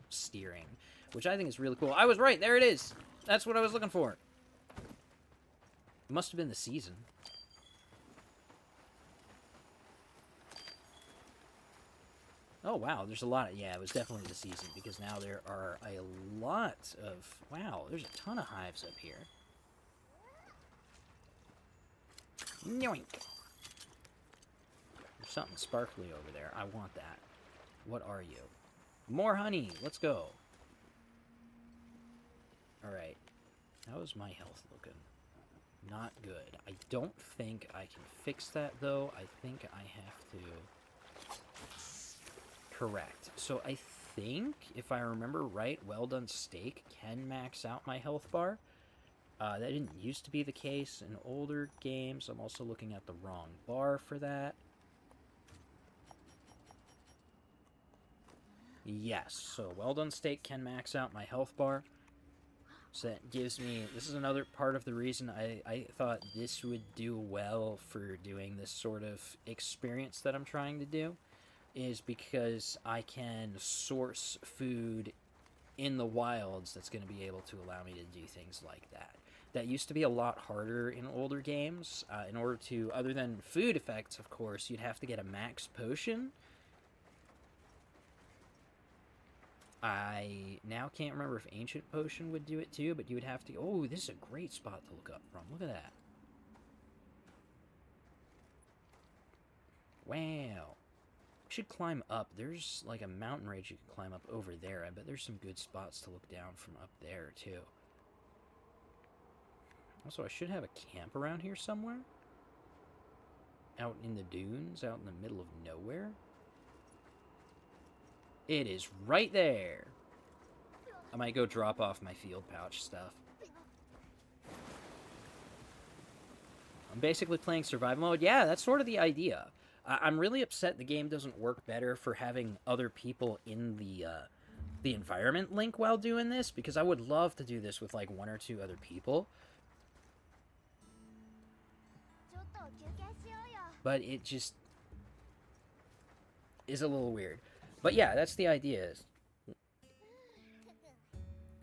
A: steering, which I think is really cool. I was right! There it is! That's what I was looking for! It must have been the season. Oh, wow, there's a lot of... Yeah, it was definitely the season, because now there are a lot of... Wow, there's a ton of hives up here. Yoink! There's something sparkly over there. I want that. What are you? More honey! Let's go! Alright. How is my health looking? Not good. I don't think I can fix that, though. I think I have to... Correct. So I think, if I remember right, Well Done Steak can max out my health bar. That didn't used to be the case in older games. I'm also looking at the wrong bar for that. Yes, so Well Done Steak can max out my health bar. So that gives me... This is another part of the reason I thought this would do well for doing this sort of experience that I'm trying to do. Is because I can source food in the wilds that's going to be able to allow me to do things like that. That used to be a lot harder in older games. In order to, other than food effects, of course, you'd have to get a max potion. I now can't remember if Ancient Potion would do it too, but you would have to... Oh, this is a great spot to look up from. Look at that. Wow. Should climb up. There's like a mountain range you can climb up over there. I bet there's some good spots to look down from up there too. Also, I should have a camp around here somewhere. Out in the dunes, out in the middle of nowhere. It is right there. I might go drop off my field pouch stuff. I'm basically playing survival mode. Yeah, that's sort of the idea. I'm really upset the game doesn't work better for having other people in the environment link while doing this, because I would love to do this with like one or two other people. But it just is a little weird. But yeah, that's the idea. Is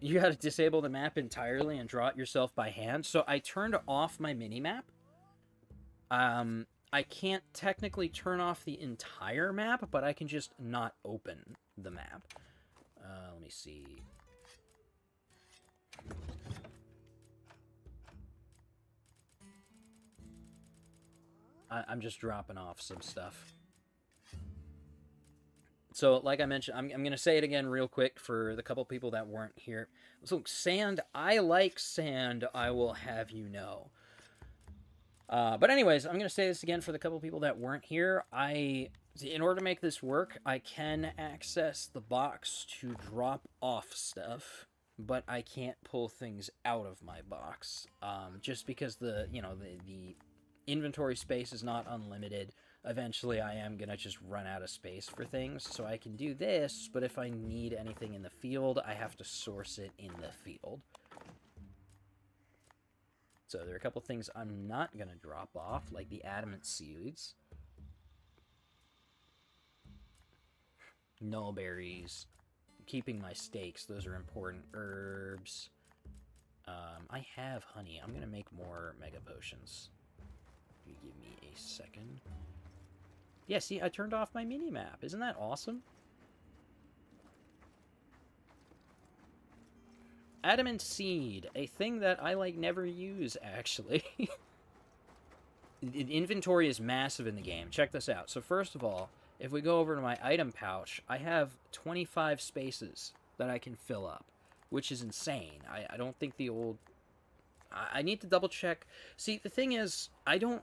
A: you got to disable the map entirely and draw it yourself by hand. So I turned off my mini-map. I can't technically turn off the entire map, but I can just not open the map. Let me see. I'm just dropping off some stuff. So, like I mentioned, I'm going to say it again real quick for the couple people that weren't here. So, sand, I like sand, I will have you know. But anyways, I'm going to say this again for the couple people that weren't here. In order to make this work, I can access the box to drop off stuff, but I can't pull things out of my box. Just because the inventory space is not unlimited. Eventually, I am going to just run out of space for things, so I can do this, but if I need anything in the field, I have to source it in the field. So there are a couple things I'm not going to drop off, like the adamant seeds. Nullberries. Keeping my steaks, those are important. Herbs. I have honey. I'm going to make more mega potions. You give me a second. Yeah, see, I turned off my mini-map. Isn't that awesome? Adamant seed, a thing that I, like, never use, actually. Inventory is massive in the game. Check this out. So first of all, if we go over to my item pouch, I have 25 spaces that I can fill up, which is insane. I don't think the old... I need to double check. See, the thing is, I don't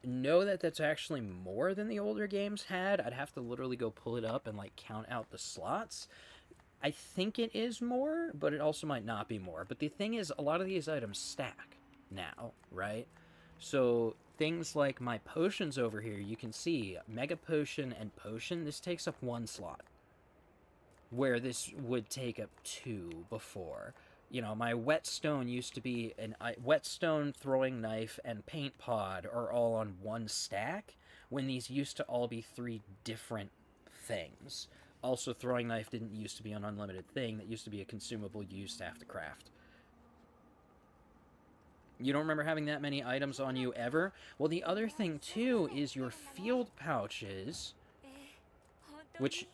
A: know that that's actually more than the older games had. I'd have to literally go pull it up and, like, count out the slots. I think it is more, but it also might not be more. But the thing is, a lot of these items stack now, right? So things like my potions over here, you can see Mega Potion and Potion, this takes up 1 slot, where this would take up 2 before. You know, my Whetstone used to be Whetstone, Throwing Knife, and Paint Pod are all on 1 stack, when these used to all be 3 different things. Also, Throwing Knife didn't used to be an unlimited thing. That used to be a consumable you used to have to craft. You don't remember having that many items on you ever? Well, the other thing, too, is your field pouches, which...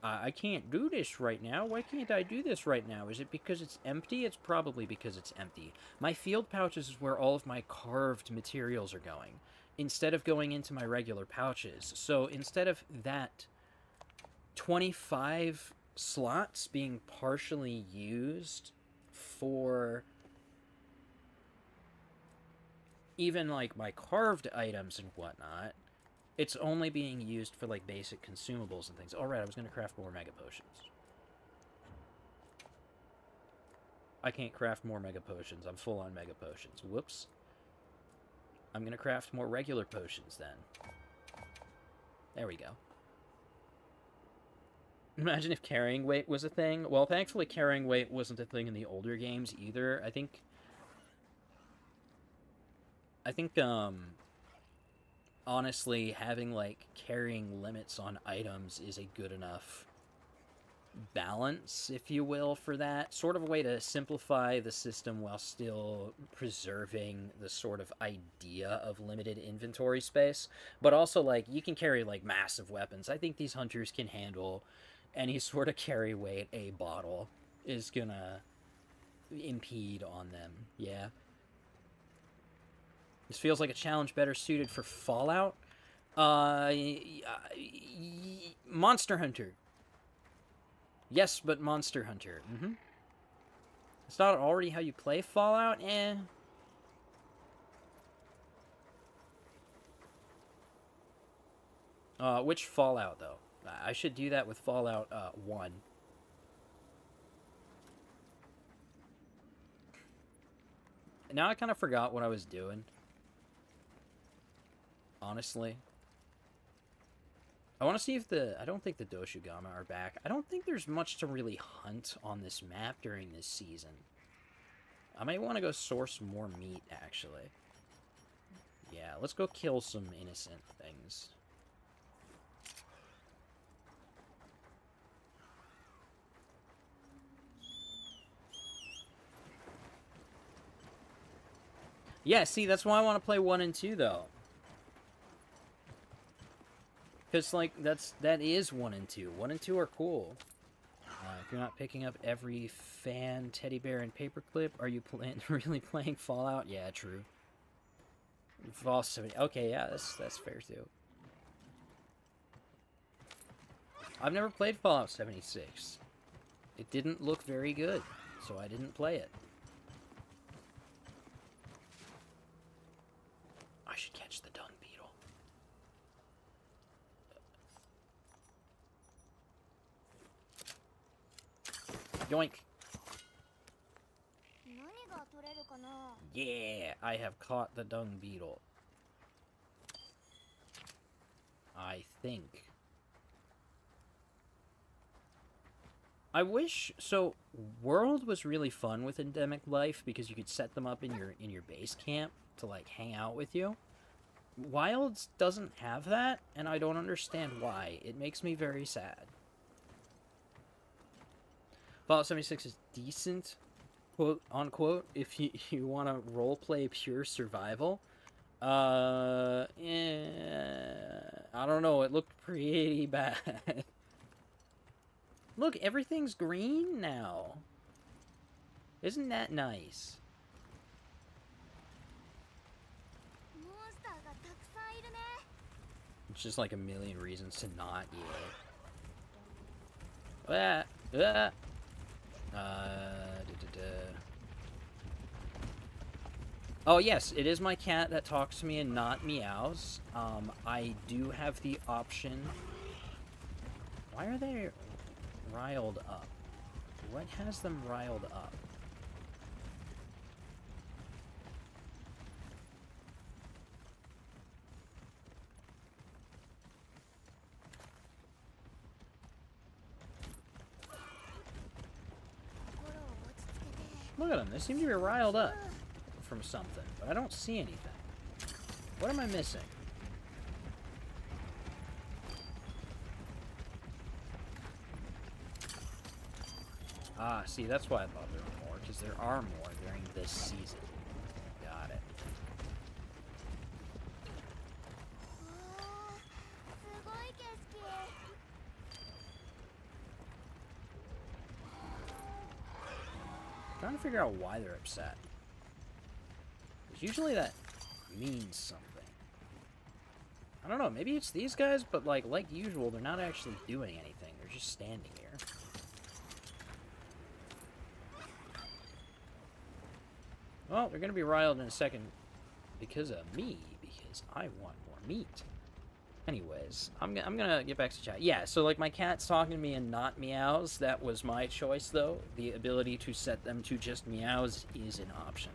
A: I can't do this right now. Why can't I do this right now? Is it because it's empty? It's probably because it's empty. My field pouches is where all of my carved materials are going, instead of going into my regular pouches. So instead of that 25 slots being partially used for even, like, my carved items and whatnot, it's only being used for, like, basic consumables and things. Alright, I was going to craft more Mega Potions. I can't craft more Mega Potions. I'm full on Mega Potions. Whoops. I'm going to craft more regular potions, then. There we go. Imagine if carrying weight was a thing. Well, thankfully, carrying weight wasn't a thing in the older games, either. I think, honestly, having, like, carrying limits on items is a good enough balance, if you will, for that. Sort of a way to simplify the system while still preserving the sort of idea of limited inventory space. But also, like, you can carry, like, massive weapons. I think these hunters can handle any sort of carry weight a bottle is gonna impede on them. Yeah. This feels like a challenge better suited for Fallout. Monster Hunter. Yes, but Monster Hunter. It's not already how you play Fallout? Eh. Which Fallout, though? I should do that with Fallout 1. Now I kind of forgot what I was doing. Honestly. I want to see if I don't think the Doshugama are back. I don't think there's much to really hunt on this map during this season. I might want to go source more meat, actually. Yeah, let's go kill some innocent things. Yeah, see, that's why I want to play 1 and 2, though. Because, like, that is 1 and 2. 1 and 2 are cool. If you're not picking up every fan, teddy bear, and paperclip, are you really playing Fallout? Yeah, true. Fallout 70. Okay, yeah, that's fair, too. I've never played Fallout 76. It didn't look very good, so I didn't play it. I should catch the dung beetle. Yoink! Yeah, I have caught the dung beetle. I think. I wish so. World was really fun with Endemic Life because you could set them up in your base camp to like hang out with you. Wilds doesn't have that, and I don't understand why. It makes me very sad. Fallout 76 is decent, quote unquote, if you want to roleplay pure survival. I don't know. It looked pretty bad. Look, everything's green now. Isn't that nice? It's just like a million reasons to not yell. Oh yes, it is my cat that talks to me and not meows. I do have the option. Why are they riled up? What has them riled up? Look at them. They seem to be riled up from something, but I don't see anything. What am I missing? Ah, see, that's why I thought there were more, because there are more during this season. Got it. Trying to figure out why they're upset. Because usually that means something. I don't know, maybe it's these guys, but like usual, they're not actually doing anything. They're just standing here. Well, they're going to be riled in a second because of me, because I want more meat. Anyways, I'm going to get back to chat. Yeah, so like my cat's talking to me and not meows. That was my choice, though. The ability to set them to just meows is an option.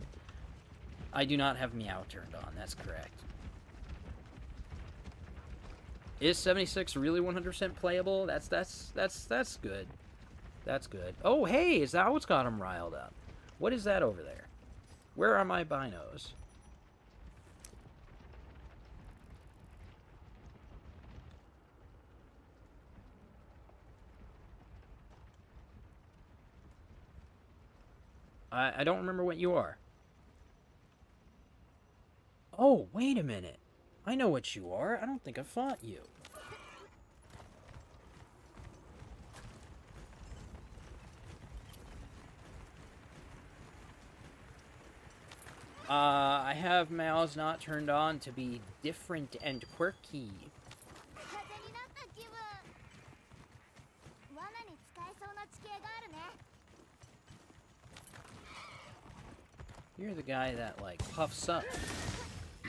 A: I do not have meow turned on, that's correct. Is 76 really 100% playable? That's good. That's good. Oh, hey, is that what's got him riled up? What is that over there? Where are my binos? I don't remember what you are. Oh, wait a minute. I know what you are. I don't think I fought you. I have mouse not turned on to be different and quirky. You're the guy that, like, puffs up.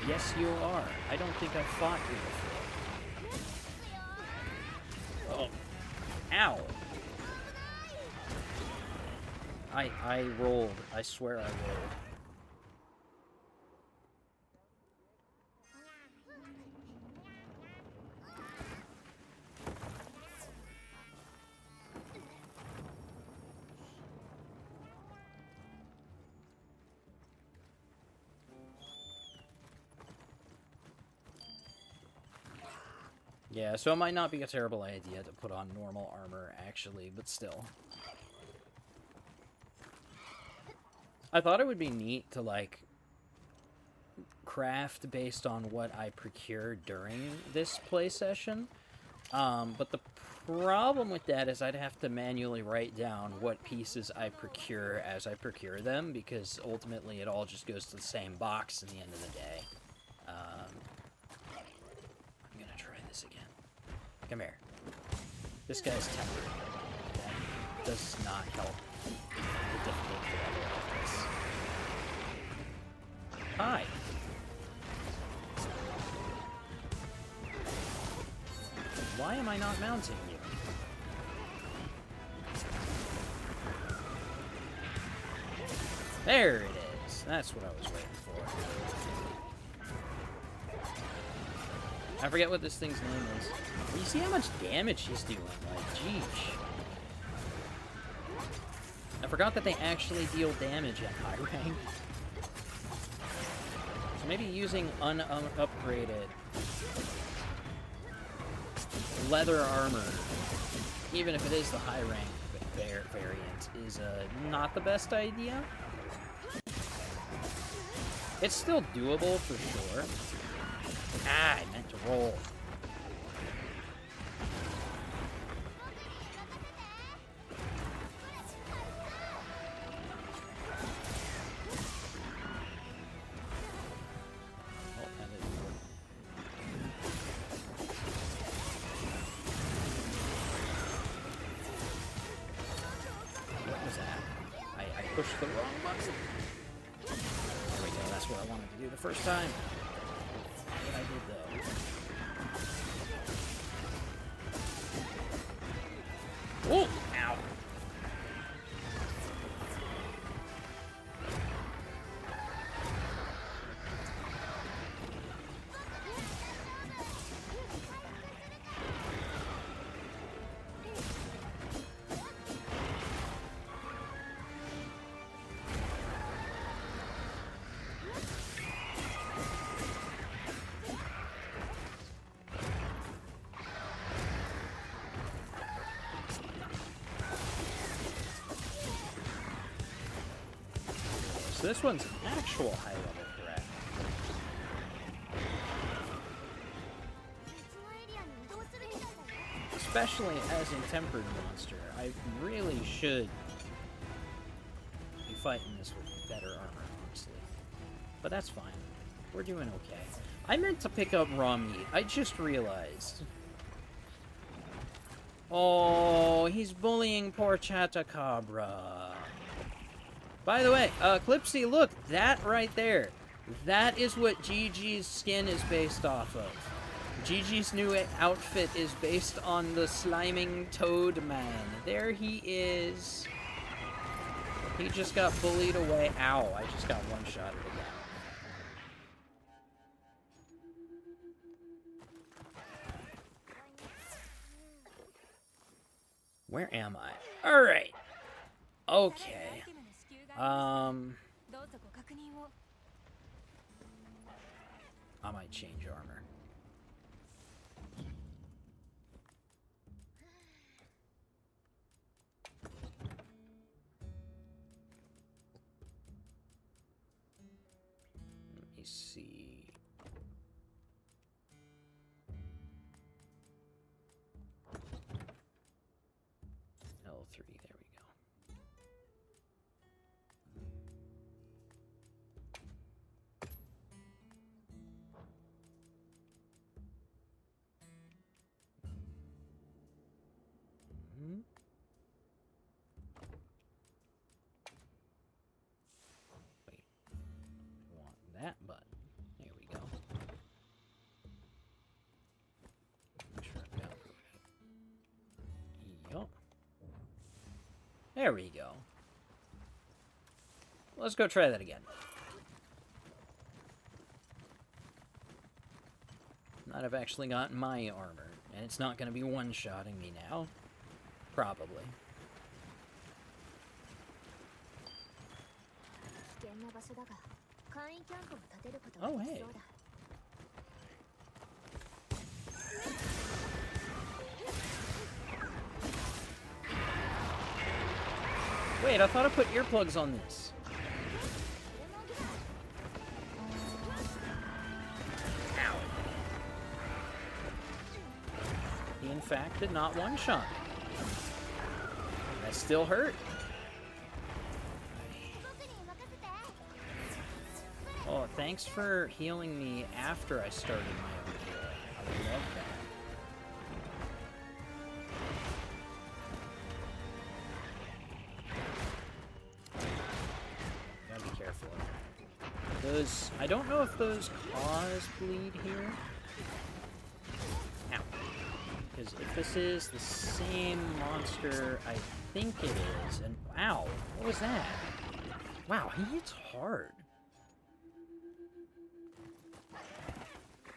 A: Yes, you are. I don't think I've fought you before. Oh. Ow. I rolled. I swear I rolled. Yeah, so it might not be a terrible idea to put on normal armor, actually, but still. I thought it would be neat to, like, craft based on what I procure during this play session. But the problem with that is I'd have to manually write down what pieces I procure as I procure them, because ultimately it all just goes to the same box in the end of the day. I'm gonna try this again. Come here. This guy's temporary. That does not help the difficulty level of this. Hi. Why am I not mounting you? There it is. That's what I was waiting for. I forget what this thing's name is. You see how much damage he's doing? Like, jeez. I forgot that they actually deal damage at high rank. So maybe using unupgraded leather armor, even if it is the high rank variant, is not the best idea. It's still doable for sure. Ah, I meant to roll. What was that? I pushed the wrong button. There we go, that's what I wanted to do the first time. What I did though. Oh! Ow! So this one's actual high level threat. Especially as a tempered monster, I really should be fighting this with better armor, honestly. But that's fine. We're doing okay. I meant to pick up raw meat. I just realized. Oh, he's bullying poor Chatacabra. By the way, Clipsy, look, that right there. That is what Gigi's skin is based off of. Gigi's new outfit is based on the sliming Toad Man. There he is. He just got bullied away. Ow, I just got one-shotted again. Where am I? Alright. Okay. I might change armor. Let me see. L3, there we go. Wait. I want that button. There we go. Make sure I've got it. Yup. There we go. Let's go try that again. Not have actually gotten my armor, and it's not going to be one-shotting me now. Probably. Oh, hey. Wait, I thought I put earplugs on this. Ow. He, in fact, did not one-shot me. That still hurt. Oh, thanks for healing me after I started my own heal. I love that. Gotta be careful. Those, I don't know if those cause bleed here. Ow. Because if this is the same monster, I think it is. And ow, what was that? Wow, he hits hard.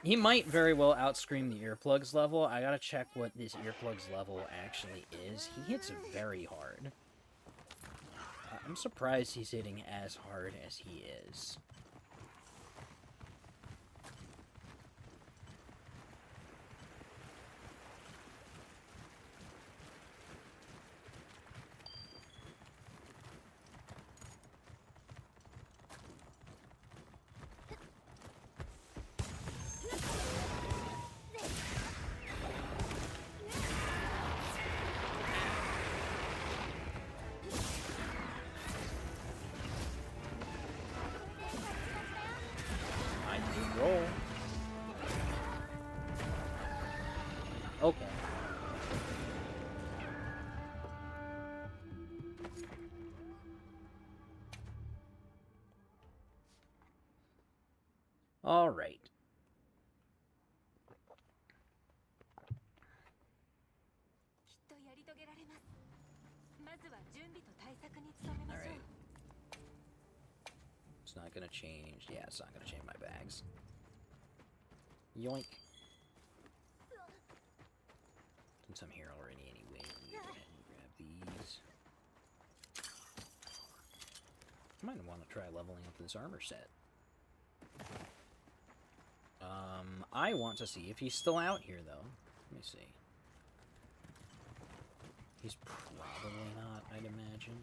A: He might very well outscream the earplugs level. I gotta check what this earplugs level actually is. He hits very hard. I'm surprised he's hitting as hard as he is. Roll. Okay. All right. All right. It's not gonna change. Yeah, it's not gonna change my bags. Yoink. Since I'm here already anyway, go ahead and grab these. I might want to try leveling up this armor set. I want to see if he's still out here, though. Let me see. He's probably not, I'd imagine.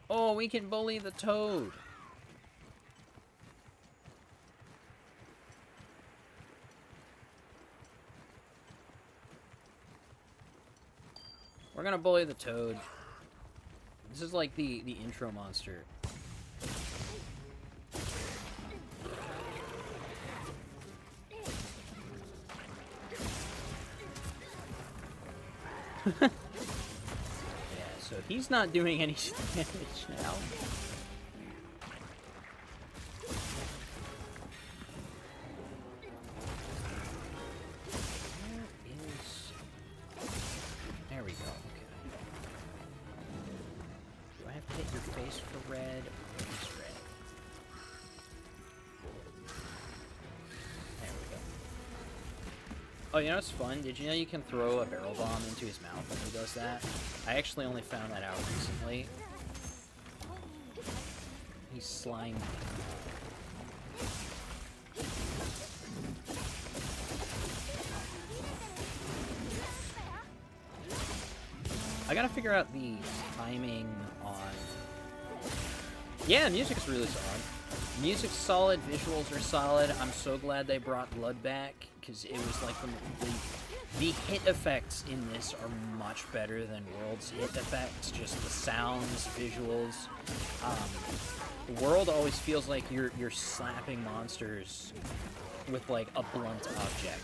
A: Oh, we can bully the toad. We're gonna bully the toad. This is like the intro monster. Yeah, so he's not doing any damage now. There we go, okay. Do I have to hit your face for red or just red? There we go. Oh, you know what's fun? Did you know you can throw a barrel bomb into his mouth when he does that? I actually only found that out recently. He's slimy. I gotta figure out the timing on... Yeah, music's really solid. Music's solid, visuals are solid. I'm so glad they brought Blood back, because it was like the hit effects in this are much better than World's hit effects. Just the sounds, visuals. World always feels like you're slapping monsters with like a blunt object.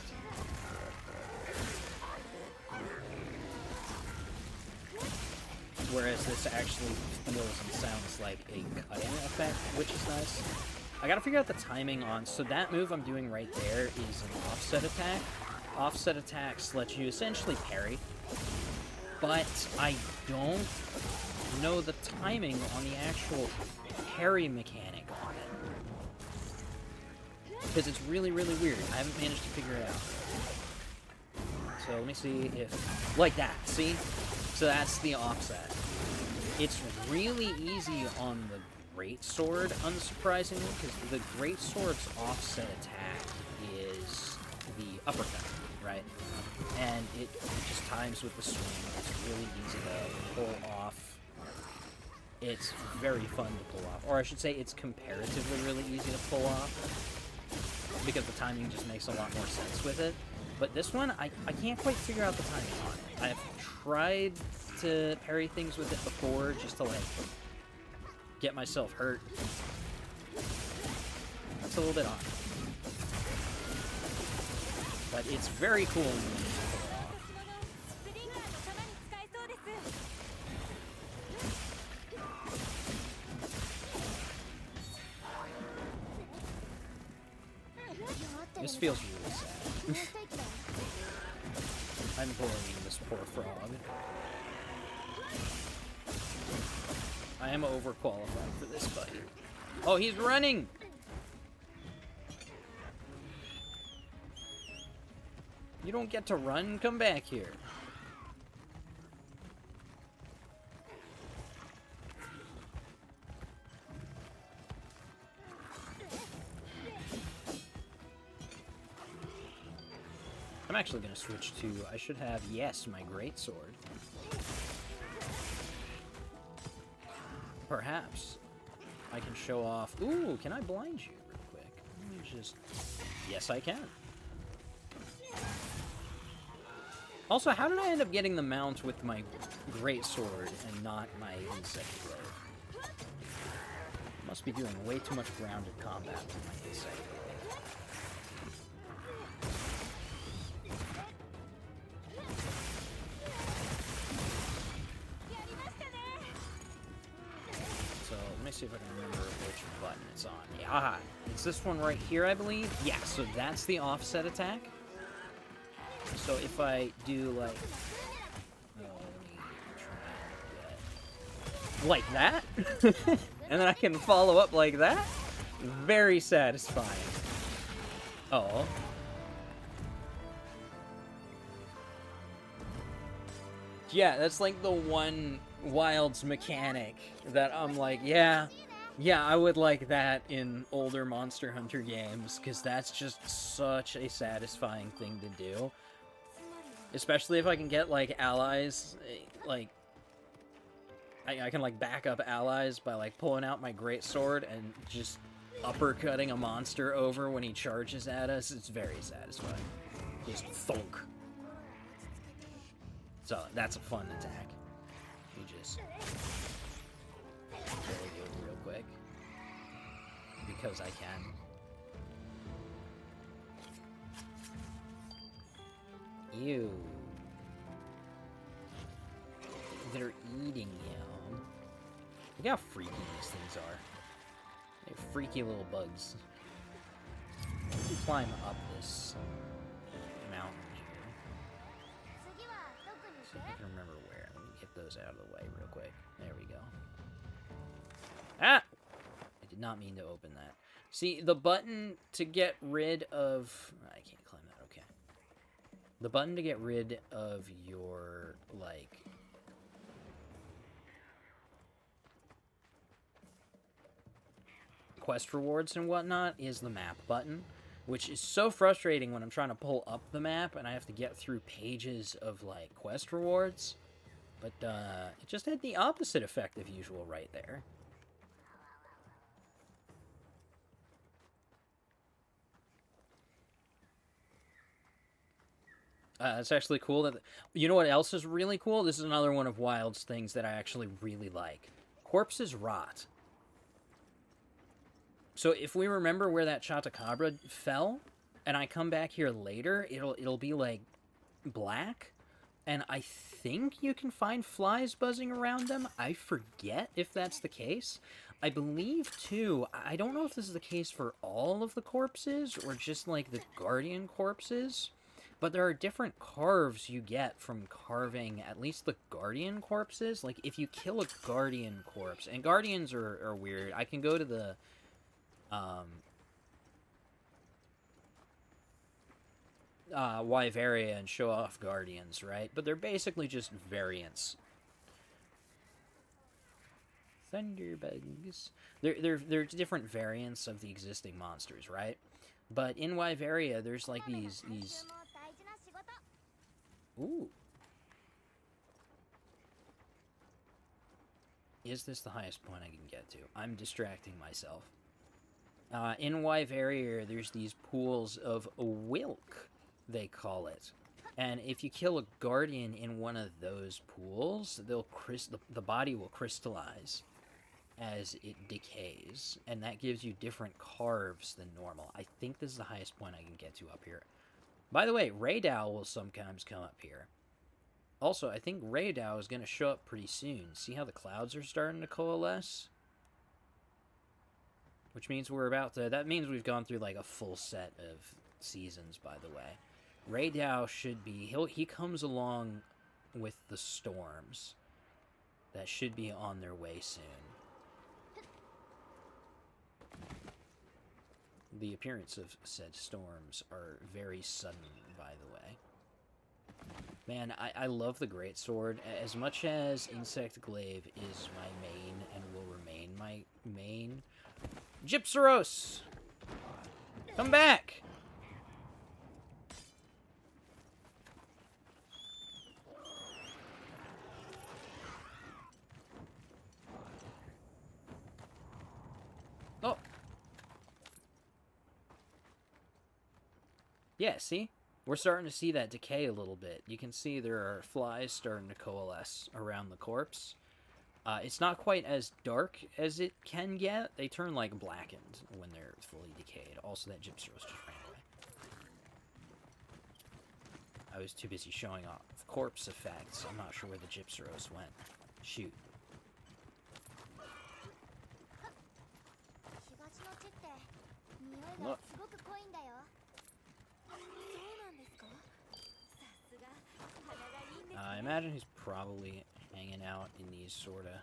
A: Whereas this actually feels and sounds like a cutting effect, which is nice. I gotta figure out the timing on... So that move I'm doing right there is an offset attack. Offset attacks let you essentially parry. But I don't know the timing on the actual parry mechanic on it. Because it's really, really weird. I haven't managed to figure it out. So let me see if... Like that, see? So that's the offset. It's really easy on the Greatsword, unsurprisingly, because the Greatsword's offset attack is the uppercut, right? And it just times with the swing. It's really easy to pull off. It's very fun to pull off. Or I should say it's comparatively really easy to pull off, because the timing just makes a lot more sense with it. But this one, I can't quite figure out the timing on it. I've tried to parry things with it before, just to, like, get myself hurt. That's a little bit off. But it's very cool when you pull it off. This feels really sad. I'm bullying this poor frog. I am overqualified for this fight. Oh, he's running! You don't get to run? Come back here. I'm actually going to switch to, I should have, yes, my greatsword. Perhaps I can show off. Ooh, can I blind you real quick? Let me just, yes, I can. Also, how did I end up getting the mount with my greatsword and not my insect blade? Must be doing way too much grounded combat with my insect blade. Let me see if I can remember which button it's on. Yeah, aha. It's this one right here, I believe. Yeah, so that's the offset attack. So if I do, like... Oh, let me try like that? And then I can follow up like that? Very satisfying. Oh. Yeah, that's like the one Wilds mechanic that I'm like, yeah, I would like that in older Monster Hunter games, because that's just such a satisfying thing to do. Especially if I can get, like, allies, like, I can, like, back up allies by, like, pulling out my greatsword and just uppercutting a monster over when he charges at us. It's very satisfying. Just thunk. So, that's a fun attack. You just really do it real quick. Because I can. Ew. They're eating you. Look how freaky these things are. They're freaky little bugs. Climb up this mountain here. See if I can remember where. Let me get those out of the way real quick. There we go. Ah! I did not mean to open that. See, the button to get rid of... I can't climb that, okay. The button to get rid of your, like... quest rewards and whatnot is the map button, which is so frustrating when I'm trying to pull up the map and I have to get through pages of, like, quest rewards. But, it just had the opposite effect of usual right there. It's actually cool that... You know what else is really cool? This is another one of Wild's things that I actually really like. Corpses rot. So if we remember where that Chatacabra fell, and I come back here later, it'll be, like, black. And I think you can find flies buzzing around them. I forget if that's the case. I believe, too, I don't know if this is the case for all of the corpses, or just, like, the Guardian corpses. But there are different carves you get from carving at least the Guardian corpses. Like, if you kill a Guardian corpse, and Guardians are weird. I can go to the... Wyveria and show off Guardians, right? But they're basically just variants. Thunderbugs. They're different variants of the existing monsters, right? But in Wyveria, there's like these Ooh. Is this the highest point I can get to? I'm distracting myself. In Wyveria, there's these pools of Wilk, they call it. And if you kill a guardian in one of those pools, the body will crystallize as it decays, and that gives you different carves than normal. I think this is the highest point I can get to up here. By the way, Raydao will sometimes come up here. Also, I think Raydao is going to show up pretty soon. See how the clouds are starting to coalesce? Which means we're about to... That means we've gone through like a full set of seasons, by the way. Raydao should be... He comes along with the storms. That should be on their way soon. The appearance of said storms are very sudden, by the way. Man, I love the Greatsword. As much as Insect Glaive is my main and will remain my main... Gypsaros! Come back! Oh! Yeah, see? We're starting to see that decay a little bit. You can see there are flies starting to coalesce around the corpse. It's not quite as dark as it can get. They turn, like, blackened when they're fully decayed. Also, that Gypsaros just ran away. I was too busy showing off corpse effects. I'm not sure where the Gypsaros went. Shoot. Look. I imagine he's probably hanging out in these sort of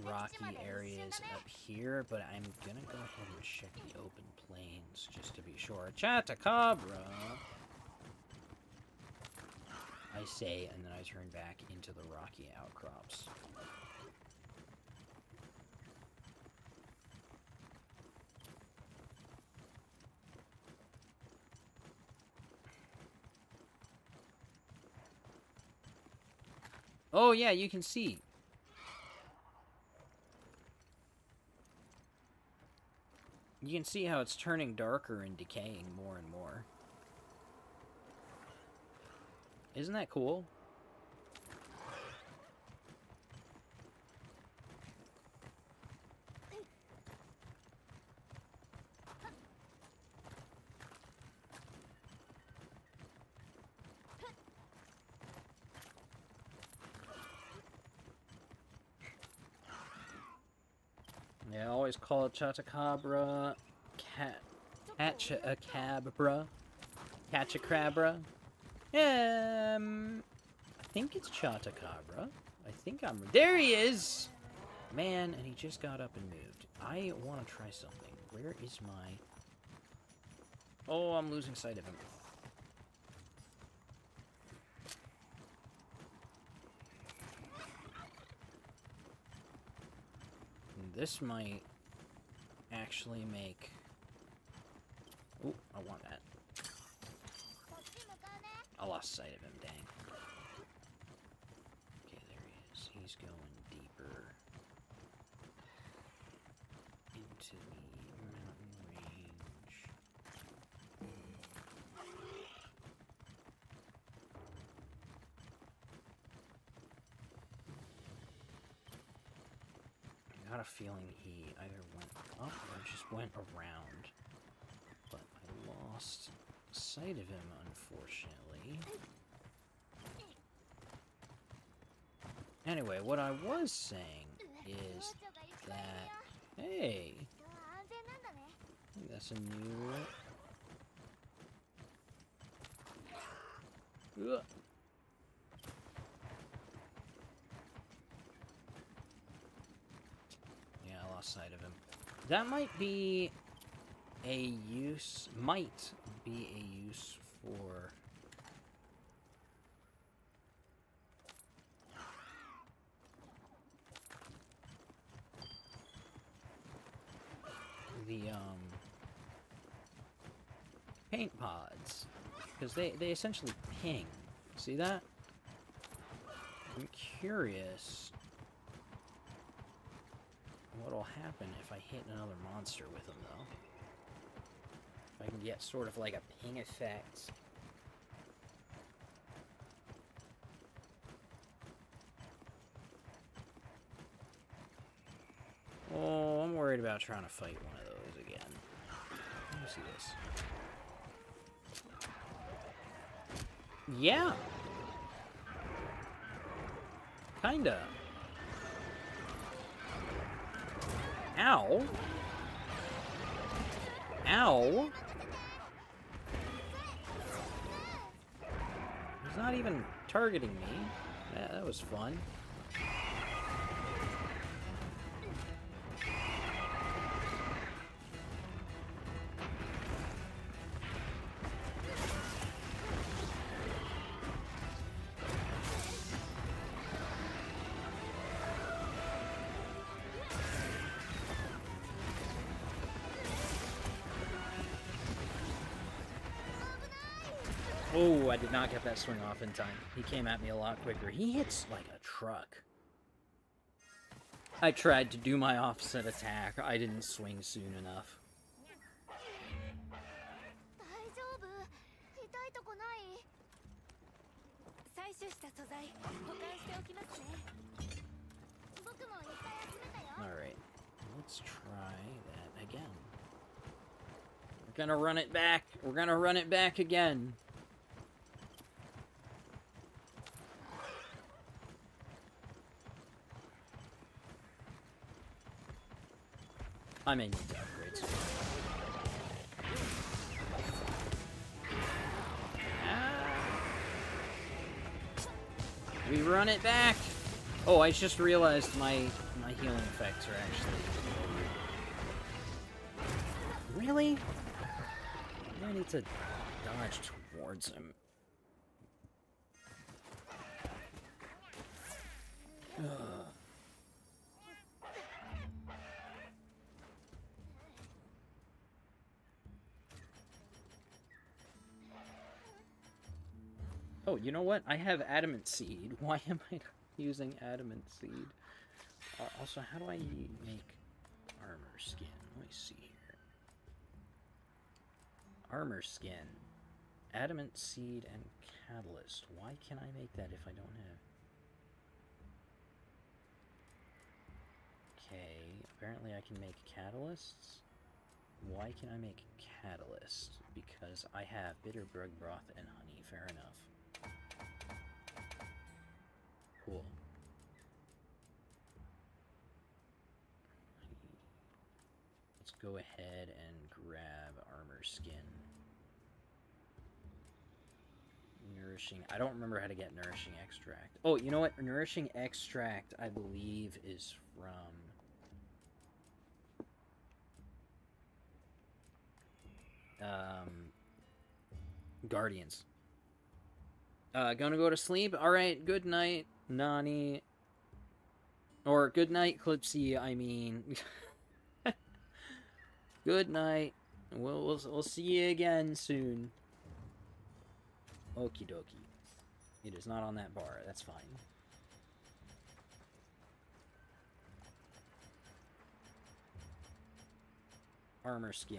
A: rocky areas up here, but I'm gonna go ahead and check the open plains just to be sure. Chatacabra! I say, and then I turn back into the rocky outcrops. Oh, yeah, you can see. You can see how it's turning darker and decaying more and more. Isn't that cool? Yeah, I always call it Chatacabra, Catchacabra, Catchacrabra. I think it's Chatacabra. I think I'm... There he is! Man, and he just got up and moved. I want to try something. Where is my... Oh, I'm losing sight of him. This might actually make... Oh, I want that. I lost sight of him, dang. Okay, there he is. He's going deeper into the mountain range. I got a feeling he either went up or just went around. But I lost sight of him, unfortunately. Anyway, what I was saying is that... Hey! I think that's a new... Ugh. Yeah, I lost sight of him. That might be a use... Might be a use for... the, paint pods. Because they essentially ping. See that? I'm curious what'll happen if I hit another monster with them, though. If I can get sort of like a ping effect. Oh, I'm worried about trying to fight one of those again. Let me see this. Yeah. Kinda. Ow. Ow. He's not even targeting me. That was fun. Oh, I did not get that swing off in time. He came at me a lot quicker. He hits like a truck. I tried to do my offset attack. I didn't swing soon enough. Alright, let's try that again. We're gonna run it back. We're gonna run it back again. I may need to upgrade soon. We run it back! Oh, I just realized my healing effects are actually... Really? I need to dodge towards him. Ugh. Oh, you know what? I have Adamant Seed. Why am I not using Adamant Seed? Also, how do I make armor skin? Let me see here. Armor skin. Adamant Seed and Catalyst. Why can't I make that if I don't have... Okay, apparently I can make catalysts. Why can I make catalyst? Because I have bitter bug broth and honey. Fair enough. Cool. Let's go ahead and grab armor skin. Nourishing. I don't remember how to get nourishing extract. Oh, you know what? Nourishing extract, I believe, is from... Guardians. Gonna go to sleep? Alright, good night, Nani. Or good night, Clipsy, I mean. Good night. We'll see you again soon. Okie dokie. It is not on that bar, that's fine. Armor skin.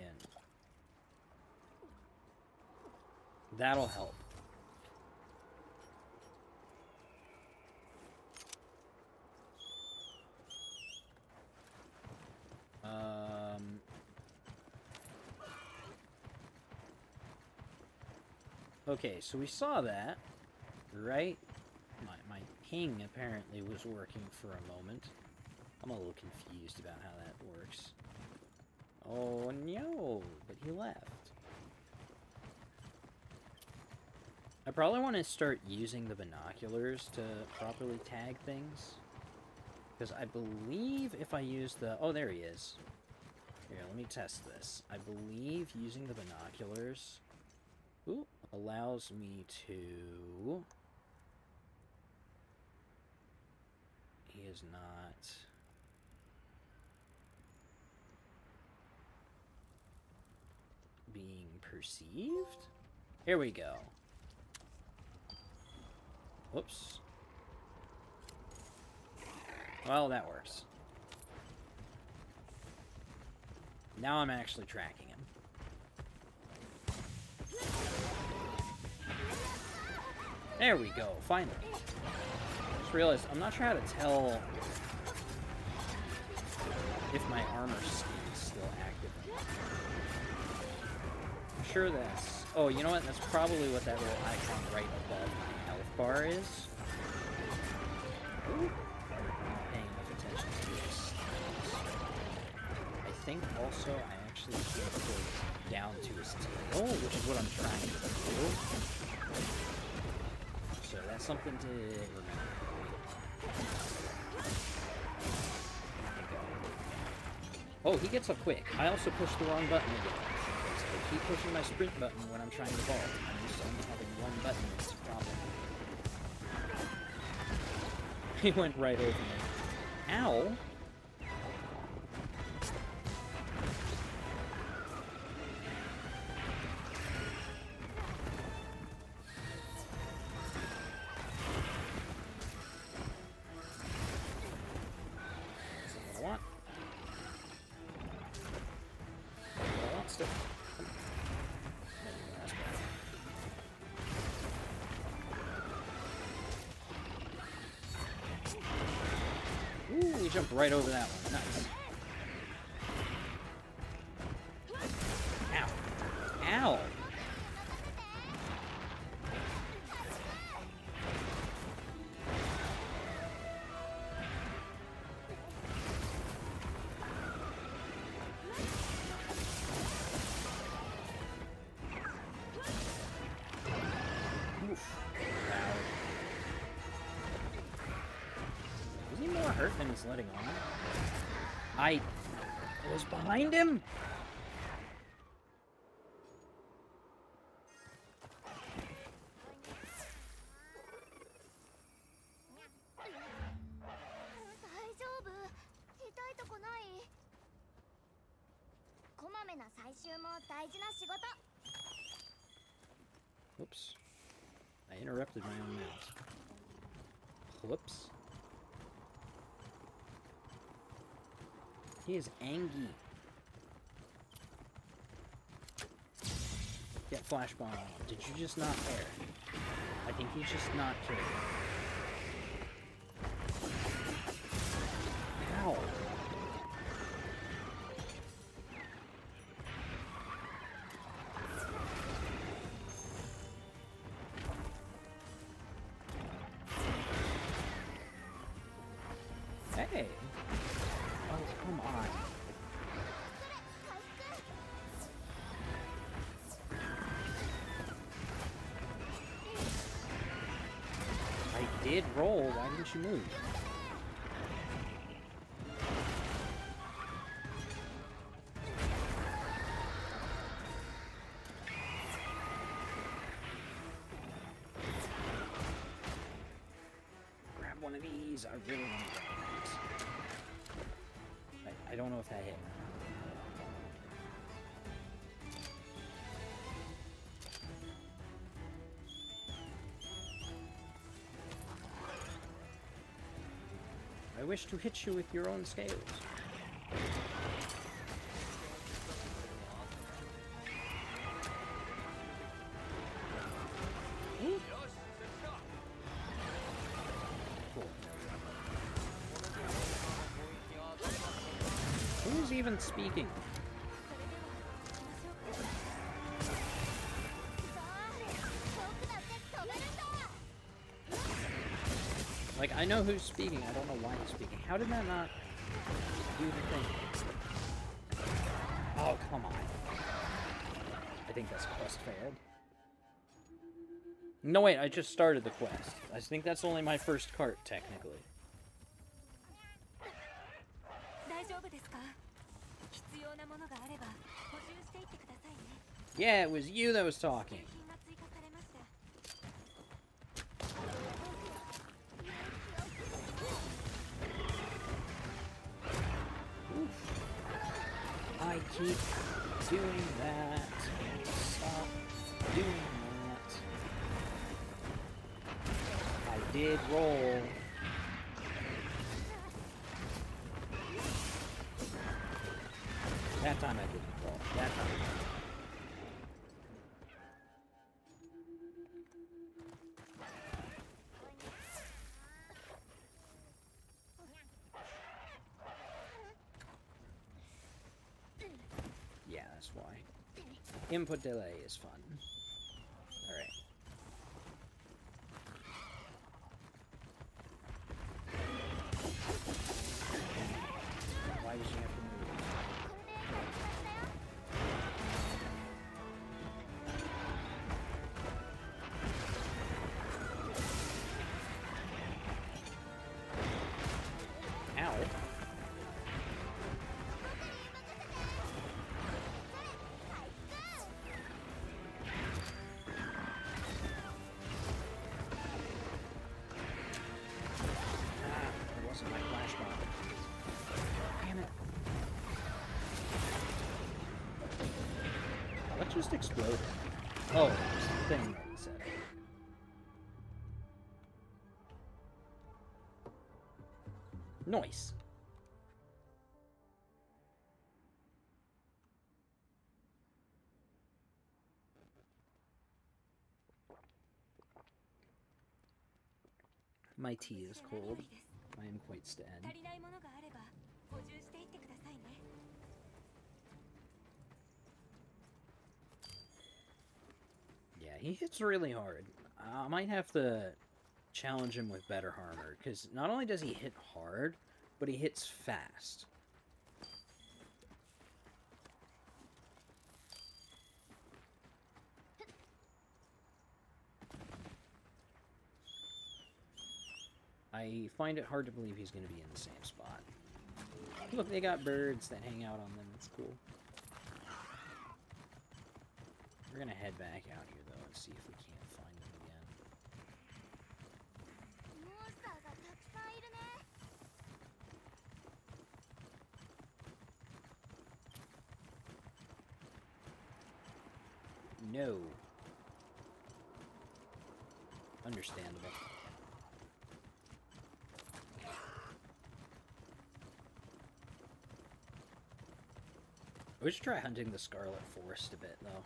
A: That'll help. Okay, so we saw that, right? My ping apparently was working for a moment. I'm a little confused about how that works. Oh no, but he left. I probably want to start using the binoculars to properly tag things. Because I believe if I use the... Oh, there he is. Here, let me test this. I believe using the binoculars allows me to... He is not... being perceived? Here we go. Whoops. Well, that works. Now I'm actually tracking him. There we go, finally. Just realized, I'm not sure how to tell if my armor skin is still active. I'm sure that's... Oh, you know what? That's probably what that little icon right above my health bar is. Ooh. I'm not paying enough attention to this. I think also I actually can't go down to his tail, which is what I'm trying to do. So that's something to remember. Oh, he gets up quick. I also pushed the wrong button again. So I keep pushing my sprint button when I'm trying to vault. I'm used to only having one button. It's a problem. He went right over me. Ow! Ooh, we jumped right over that one. Nice. Ow. Ow! Oof. Wow. Is he more hurt than he's letting on? I was behind him? Whoops. I interrupted my own mouse. Whoops. He is angry. Get flash bomb on. Did you just not care? I think he just not cared. Ow. Hey! Oh, come on. I did roll, why didn't you move? Grab one of these, I really want to grab these. I don't know if that hit. I wish to hit you with your own scales. Ooh. Cool. Who's even speaking? Like, I know who's speaking, I don't know why he's speaking. How did that not do the thing? Oh, come on. I think this quest failed. No, wait, I just started the quest. I think that's only my first cart, technically. Yeah, it was you that was talking. I keep doing that. Stop doing that. did roll. That time I didn't roll. That time. Yeah, that's why. Input delay is fun. Alright. Why did you have to move? Ow. It wasn't my flash bomb. Damn it. What just exploded? Oh, it was the thing that he said. Nice. My tea is cold. I am quite sad. Yeah, he hits really hard. I might have to challenge him with better armor, because not only does he hit hard, but he hits fast. I find it hard to believe he's going to be in the same spot. Look, they got birds that hang out on them. It's cool. We're going to head back out here, though, and see if we can't find them again. No. Understandable. We should try hunting the Scarlet Forest a bit, though.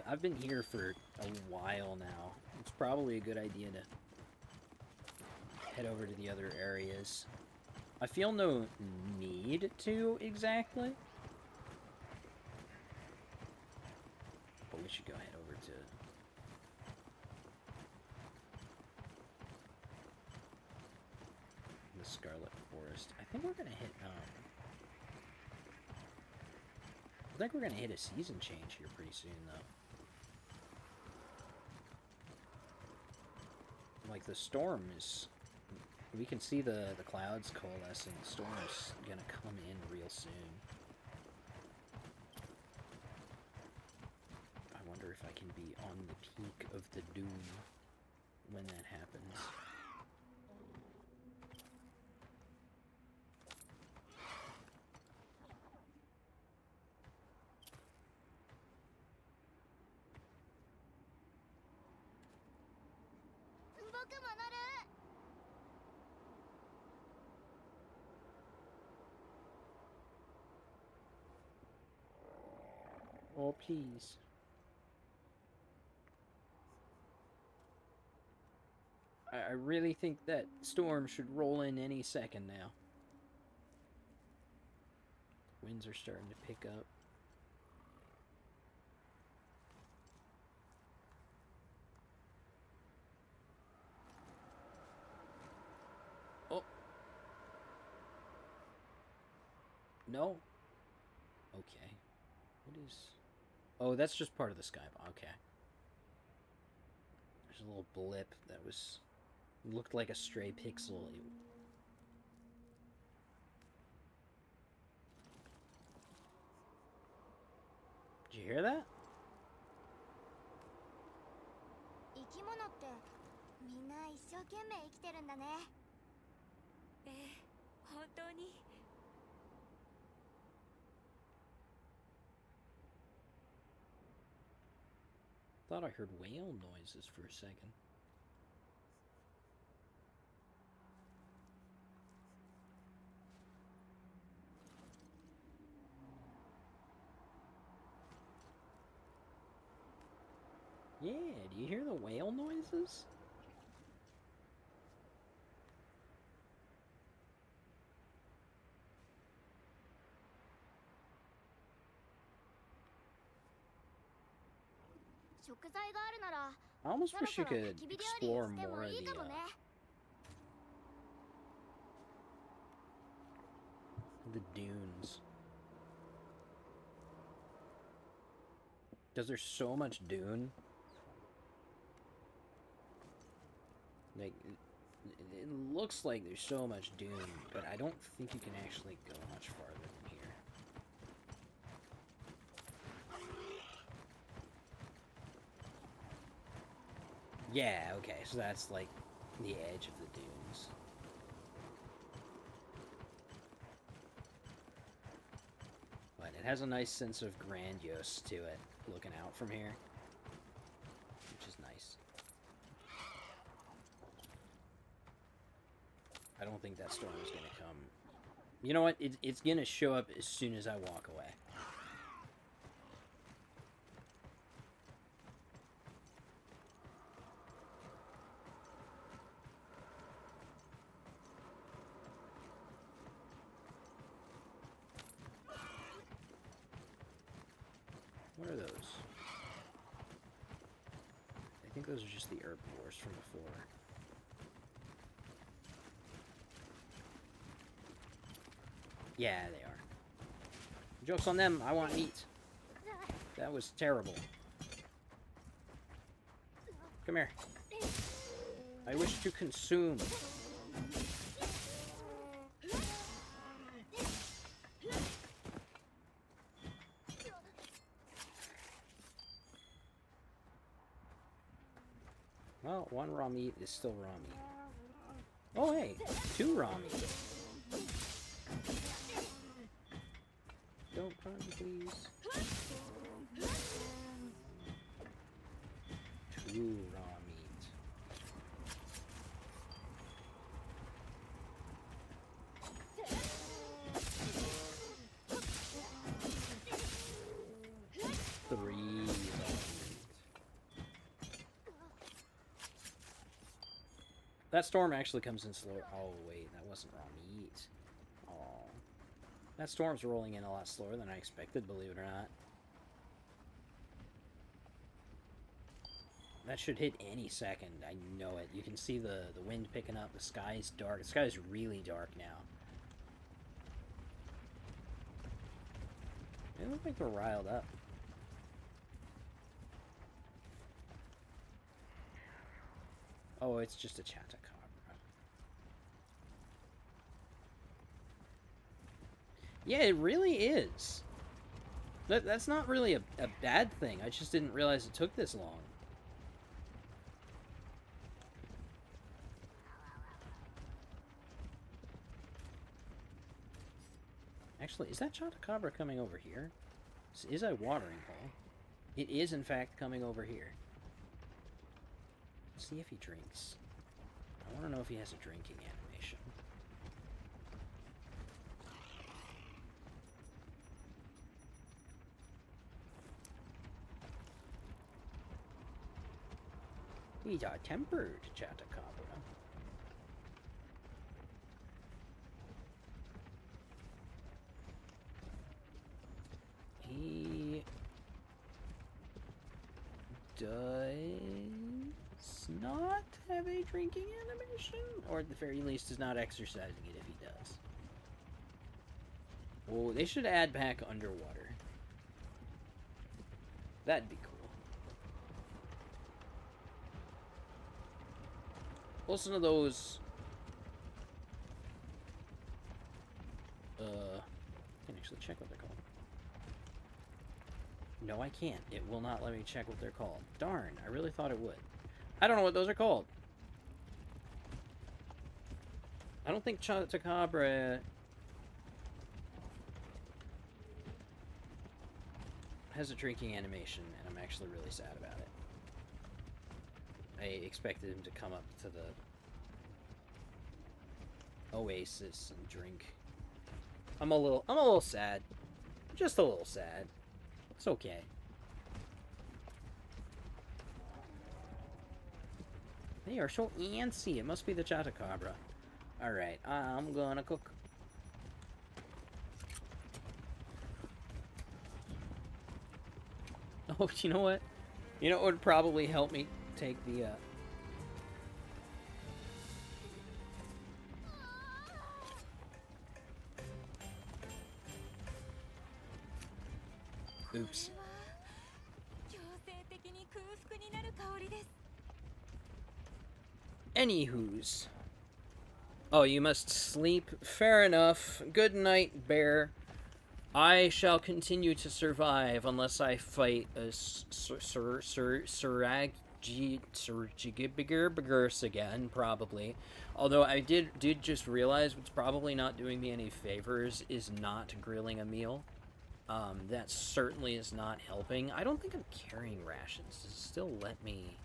A: I've been here for a while now. It's probably a good idea to head over to the other areas. I feel no need to, exactly. But we should go head over to... the Scarlet Forest. I think we're gonna hit, I think we're gonna hit a season change here pretty soon, though. Like, the storm is... we can see the clouds coalescing. The storm's gonna come in real soon. I wonder if I can be on the peak of the doom when that happens. Oh, please. I really think that storm should roll in any second now. Winds are starting to pick up. Oh. No. Okay. What is... oh, that's just part of the skybox. Okay. There's a little blip that was... looked like a stray pixel. Did you hear that? Thought I heard whale noises for a second. Yeah, do you hear the whale noises? I almost wish you could explore more of the dunes. Because there's so much dune. Like, it looks like there's so much dune, but I don't think you can actually go much farther than here. Yeah, okay, so that's like the edge of the dunes. But it has a nice sense of grandiose to it, looking out from here, which is nice. I don't think that storm is going to come. You know what? It's going to show up as soon as I walk away. What are those? I think those are just the herbivores from before. Yeah, they are. Joke's on them, I want meat. That was terrible. Come here. I wish to consume. Well, one raw meat is still raw meat. Oh, hey, 2 raw meat. Don't run, please. 2 raw meat. Three raw meat. That storm actually comes in slow. Oh, wait, that wasn't raw meat. Oh. That storm's rolling in a lot slower than I expected, believe it or not. That should hit any second. I know it. You can see the wind picking up. The sky's dark. The sky's really dark now. They look like they're riled up. Oh, it's just a Chatacabra. Yeah, it really is. That's not really a bad thing. I just didn't realize it took this long. Actually, is that Chatacabra coming over here? This is a watering hole. It is, in fact, coming over here. Let's see if he drinks. I want to know if he has a drinking animation. He's a tempered Chatacabra. He does not have a drinking animation, or at the very least is not exercising it if he does. Oh, they should add back underwater. That'd be cool. Listen to those. I can actually check what they're called. No, I can't. It will not let me check what they're called. Darn, I really thought it would. I don't know what those are called. I don't think Chatacabra has a drinking animation, and I'm actually really sad about it. I expected him to come up to the oasis and drink. I'm a little sad. Just a little sad. It's okay. They are so antsy. It must be the Chatacabra. Alright, I'm gonna cook. Oh, you know what? You know what would probably help me take the, Oops. Anywho's. Oh, you must sleep. Fair enough. Good night, bear. I shall continue to survive unless I fight a Suragigibigur's again, probably. Although I did just realize what's probably not doing me any favors is not grilling a meal. That certainly is not helping. I don't think I'm carrying rations. Does it still let me...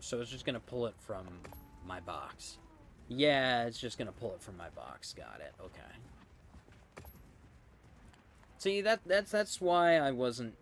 A: So it's just gonna pull it from my box. Yeah, it's just gonna pull it from my box. Got it. Okay. See, that's why I wasn't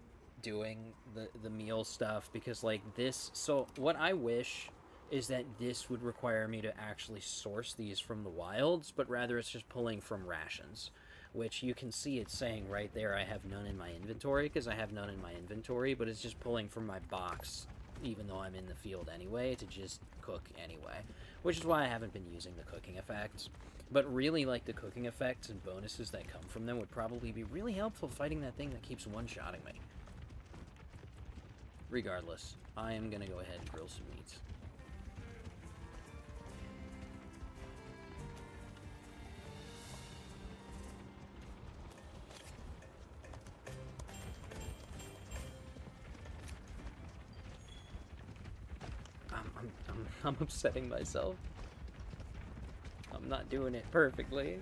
A: doing the meal stuff, because like this. So what I wish is that this would require me to actually source these from the wilds, but rather it's just pulling from rations, which you can see it's saying right there I have none in my inventory, because I have none in my inventory, but it's just pulling from my box, even though I'm in the field anyway, to just cook anyway, which is why I haven't been using the cooking effects. But really, like, the cooking effects and bonuses that come from them would probably be really helpful fighting that thing that keeps one-shotting me. Regardless, I am gonna go ahead and grill some meats. I'm upsetting myself. I'm not doing it perfectly.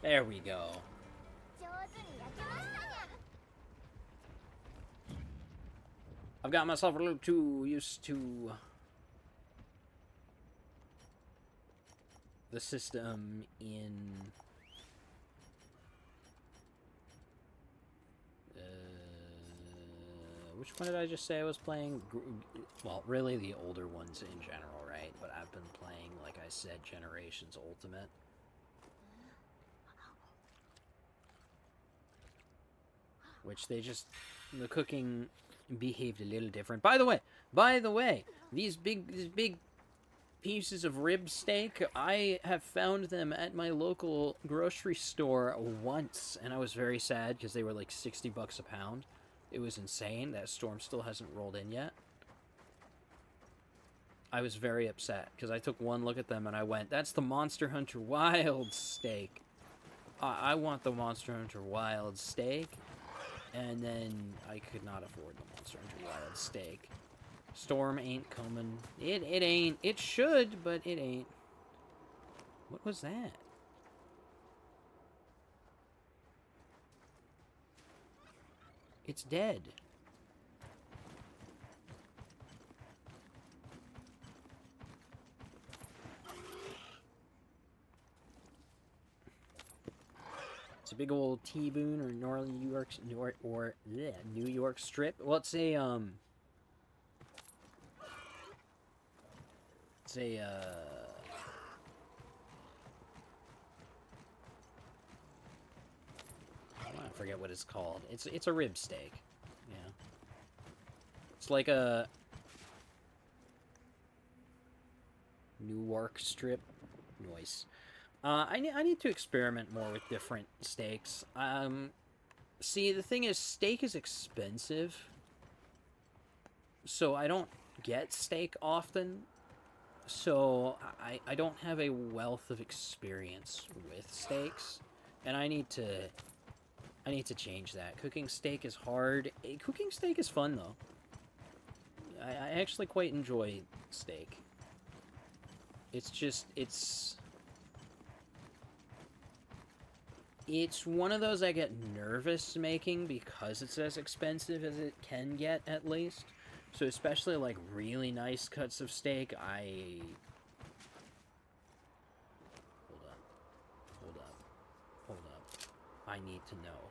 A: There we go. I've got myself a little too used to the system in which one did I just say I was playing? Well, really the older ones in general, right? But I've been playing, like I said, Generations Ultimate. Which they just... the cooking behaved a little different. By the way, these big pieces of rib steak, I have found them at my local grocery store once, and I was very sad because they were like 60 bucks a pound. It was insane. That storm still hasn't rolled in yet. I was very upset because I took one look at them and I went, that's the Monster Hunter Wild steak. I want the Monster Hunter Wild steak. And then I could not afford the Monster Hunter Wild steak. Storm ain't coming. It ain't. It should, but it ain't. What was that? It's dead. It's a big old T-Boone or New York strip. Well, it's a I forget what it's called. It's a rib steak. Yeah. It's like a Newark strip. Noise. I need to experiment more with different steaks. See, the thing is, steak is expensive, so I don't get steak often. So I don't have a wealth of experience with steaks, and I need to change that. Cooking steak is hard. Cooking steak is fun though. I actually quite enjoy steak. It's just It's one of those I get nervous making because it's as expensive as it can get, at least. So especially like really nice cuts of steak, I... Hold up. I need to know.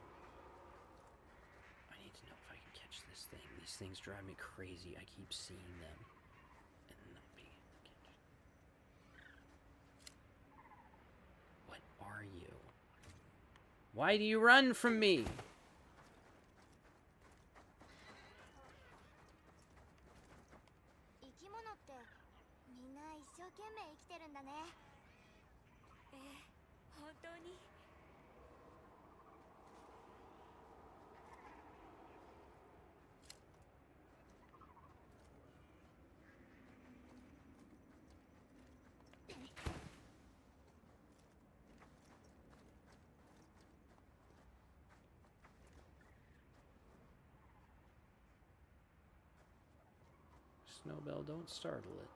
A: I need to know if I can catch this thing. These things drive me crazy. I keep seeing them and not being able to catch them. What are you? Why do you run from me?
B: 生き物ってみんな一生懸命生きてるんだね。ええ、本当に。
A: Snowbell, don't startle it.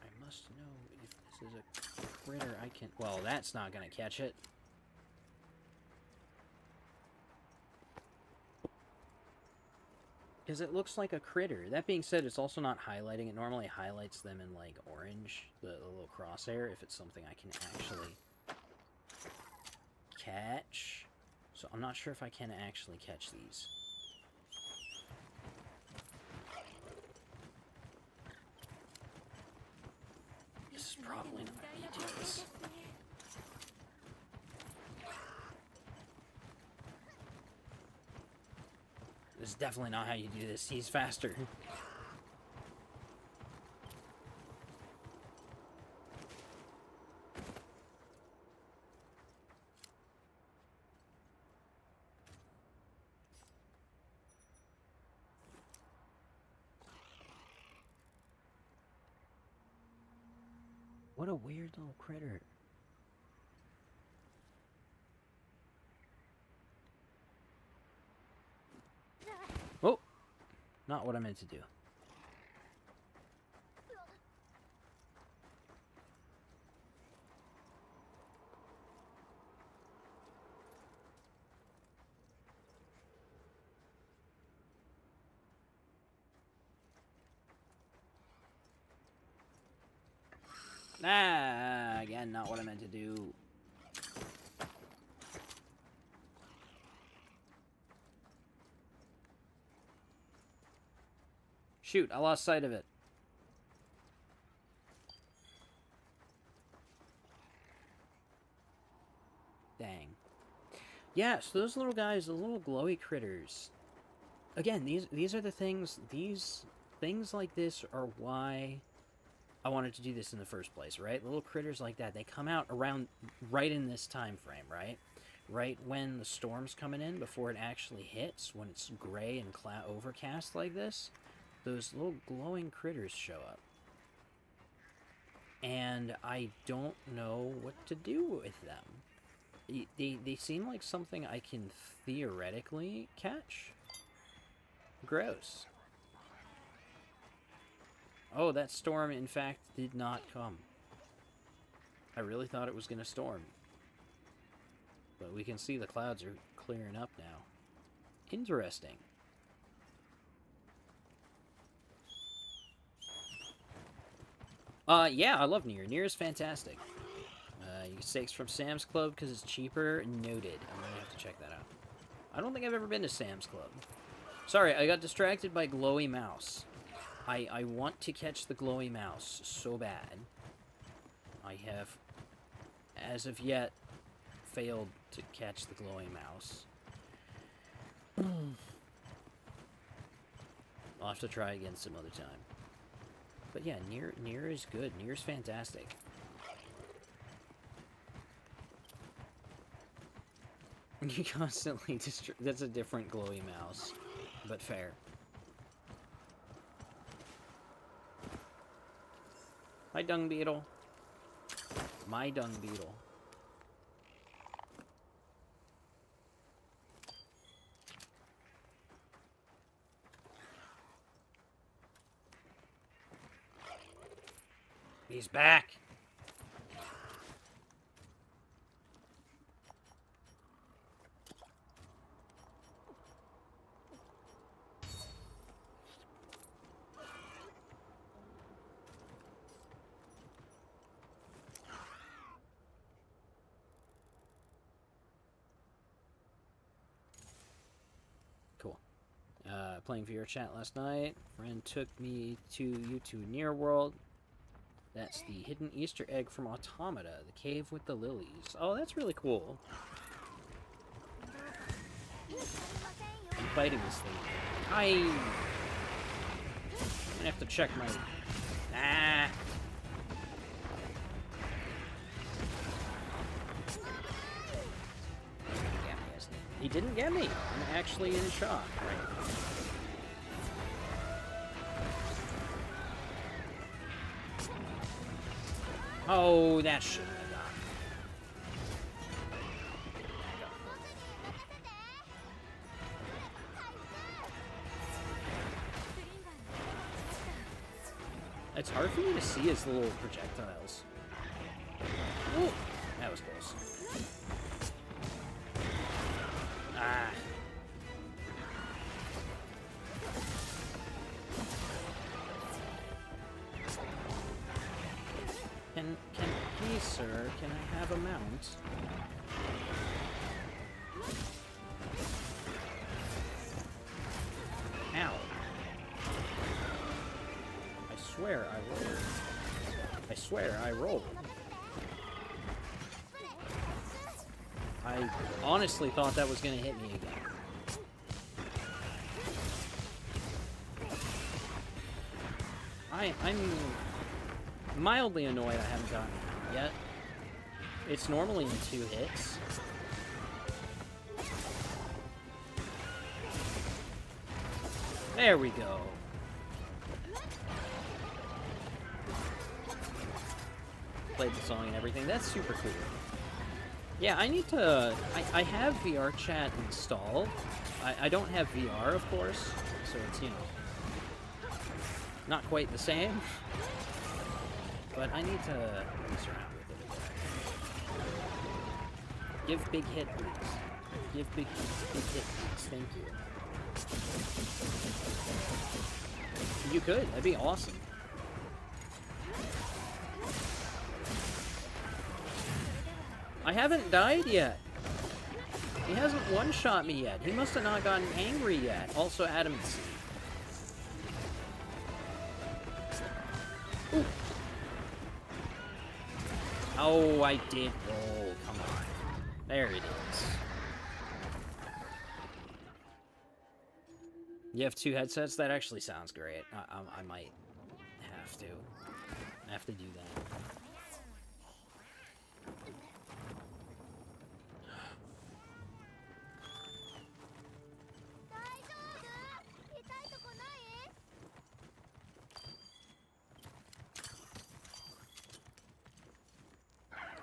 A: I must know if this is a critter I can... Well, that's not gonna catch it. Because it looks like a critter. That being said, it's also not highlighting. It normally highlights them in, like, orange, the little crosshair, if it's something I can actually catch. So I'm not sure if I can actually catch these. This is probably not how you do this. This is definitely not how you do this. He's faster. What a weird little critter. Oh! Not what I meant to do. Ah, again, not what I meant to do. Shoot, I lost sight of it. Dang. Yeah, so those little guys, the little glowy critters. Again, these are the things, these things like this are why I wanted to do this in the first place, right? Little critters like that, they come out around right in this time frame, right? Right when the storm's coming in, before it actually hits, when it's gray and overcast like this, those little glowing critters show up. And I don't know what to do with them. They seem like something I can theoretically catch. Gross. Oh, that storm, in fact, did not come. I really thought it was going to storm. But we can see the clouds are clearing up now. Interesting. Yeah, I love Nier. Nier is fantastic. You get steaks from Sam's Club because it's cheaper. Noted. I'm going to have to check that out. I don't think I've ever been to Sam's Club. Sorry, I got distracted by Glowy Mouse. I want to catch the Glowy Mouse so bad. I have, as of yet, failed to catch the Glowy Mouse. I'll have to try again some other time. But yeah, Nier is good. Nier's fantastic. You constantly that's a different Glowy Mouse, but fair. Hi, Dung Beetle. My Dung Beetle. He's back. Cool. Playing VR chat last night. Friend took me to U2 Near World. That's the hidden Easter egg from Automata, the cave with the lilies. Oh, that's really cool. I'm fighting this thing. I'm gonna have to check my... Ah! He didn't get me. I'm actually in shock. Oh, that shouldn't have got me. It's hard for me to see his little projectiles. Ooh, that was close. Ah. Please, sir, can I have a mount? Ow. I swear I rolled. I swear I rolled. I honestly thought that was gonna hit me again. I'm mildly annoyed I haven't gotten it yet. It's normally in 2 hits. There we go. Played the song and everything. That's super cool. Yeah, I need to... I have VR chat installed. I don't have VR, of course, so it's, you know, not quite the same. But I need to mess around with it a bit. Give big hit, please. Give big hit, please. Thank you. You could. That'd be awesome. I haven't died yet. He hasn't one-shot me yet. He must have not gotten angry yet. Also, Adamancy. Ooh. Oh, I did roll. Come on. There it is. You have 2 headsets? That actually sounds great. I might have to do that.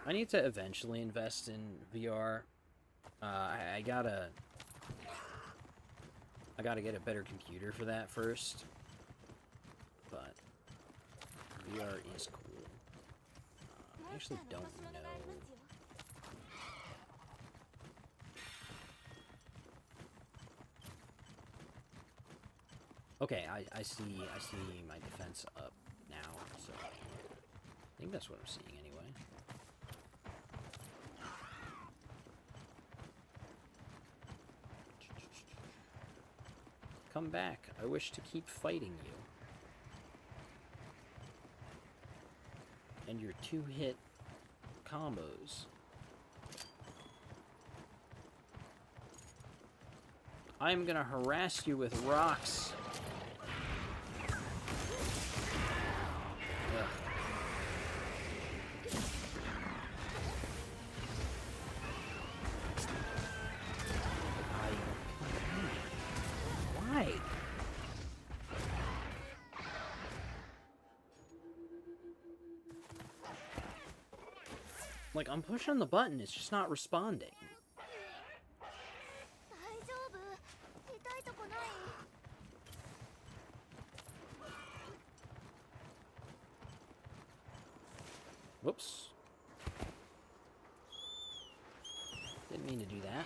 A: I need to eventually invest in VR. I gotta get a better computer for that first. But VR is cool. I actually don't know. Okay, I see my defense up now, so I think that's what I'm seeing anyway. Come back. I wish to keep fighting you. And your 2-hit combos. I'm gonna harass you with rocks. Ugh. Why? Like, I'm pushing the button, it's just not responding. Whoops. Didn't mean to do that.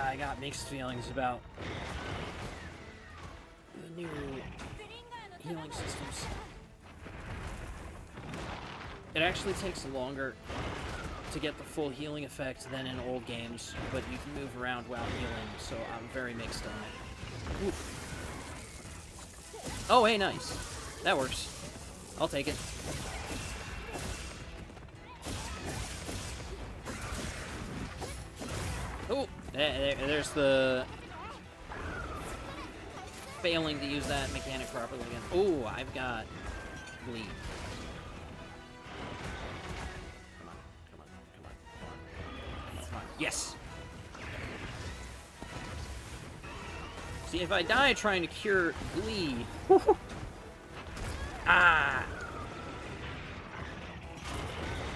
A: I got mixed feelings about the new healing systems. It actually takes longer to get the full healing effect than in old games, but you can move around while healing, so I'm very mixed on it. Oof. Oh, hey, nice. That works. I'll take it. Oh, there's the failing to use that mechanic properly again. Oh, I've got bleed. Come on, come on, come on, come on, come on. Yes! See, if I die trying to cure bleed... Ah!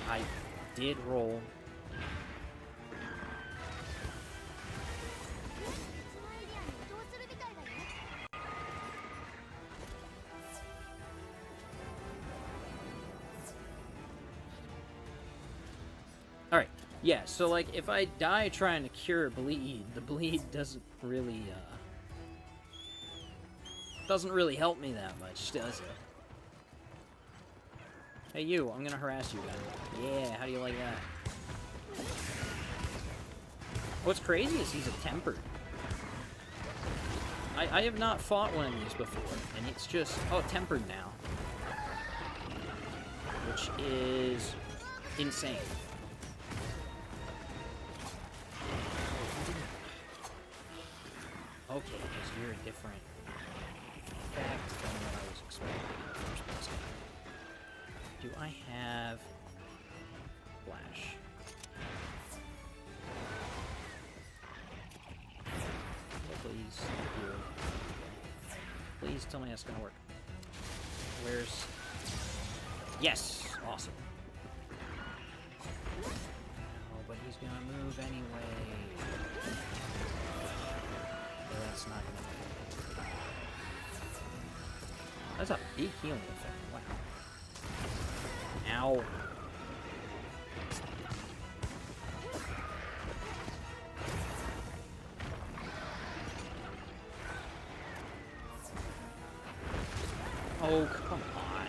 A: I did roll. Alright, yeah, so, like, if I die trying to cure bleed, the bleed doesn't really help me that much, does it? Hey, you, I'm gonna harass you again. Yeah, how do you like that? What's crazy is he's a tempered. I have not fought one of these before, and it's just, oh, tempered now. Which is insane. Okay, because you're a different fact than what I was expecting in the first place. Do I have Flash? Please, please tell me that's gonna work. Where's... Yes! Awesome. Oh, but he's gonna move anyway. That's not gonna happen. That's a big healing effect. Wow. Ow. Oh, come on.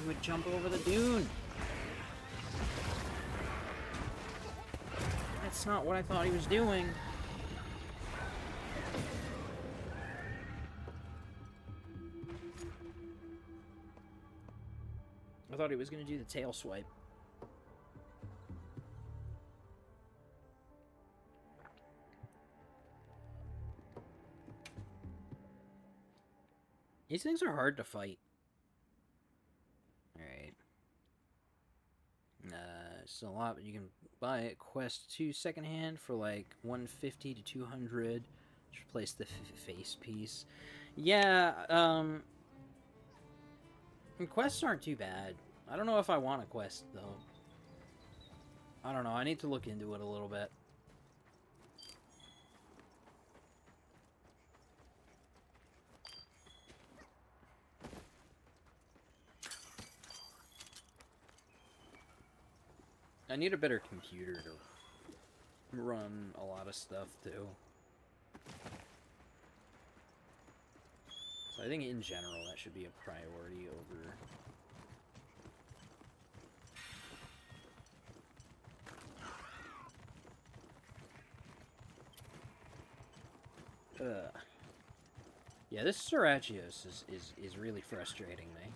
A: He would jump over the dune. That's not what I thought he was doing. I thought he was going to do the tail swipe. These things are hard to fight. Alright. costs a lot, but you can buy it Quest 2 secondhand for like 150 to 200 to replace the face piece. Yeah, quests aren't too bad. I don't know if I want a quest though. I don't know. I need to look into it a little bit. I need a better computer to run a lot of stuff too. So I think in general that should be a priority over... Yeah, this Serachios is really frustrating me.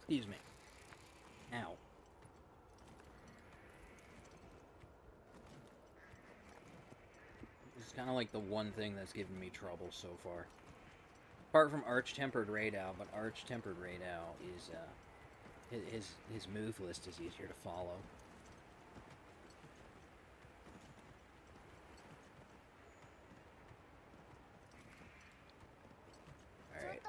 A: Excuse me. Ow. This is kind of like the one thing that's given me trouble so far. Apart from Arch-Tempered Raidao, but Arch-Tempered Raidao is, his move list is easier to follow. Alright.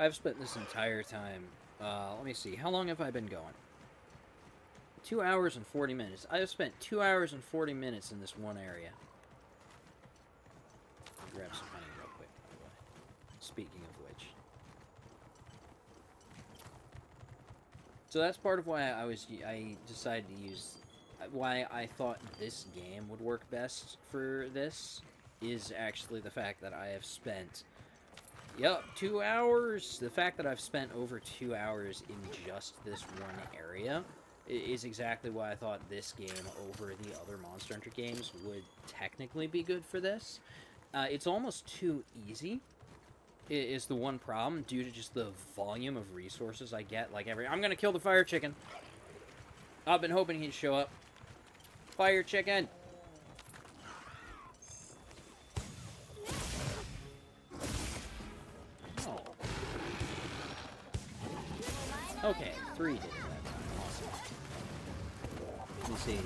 A: I've spent this entire time, let me see, how long have I been going? 2 hours and 40 minutes. I have spent 2 hours and 40 minutes in this one area. I'll grab some honey real quick, by the way. Speaking of which. So that's part of why I decided to use, why I thought this game would work best for this, is actually the fact that I have spent... Yup, 2 hours! The fact that I've spent over 2 hours in just this one area is exactly why I thought this game over the other Monster Hunter games would technically be good for this. It's almost too easy, is the one problem, due to just the volume of resources I get. Like I'm gonna kill the fire chicken! I've been hoping he'd show up. Fire chicken! Okay, 3 did it that time. Awesome. Let me see.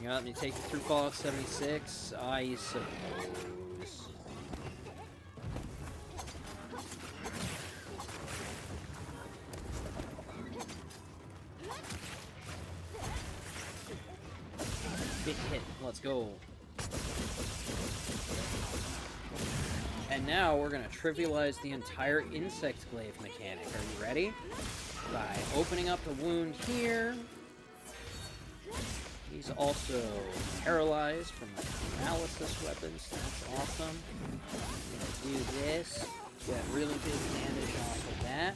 A: You want me to take you through Fallout 76? I suppose. Big hit. Let's go. And now we're going to trivialize the entire insect glaive mechanic. Are you ready? By opening up the wound here. He's also paralyzed from my analysis weapons. That's awesome. I'm going to do this. Get really big damage off of that.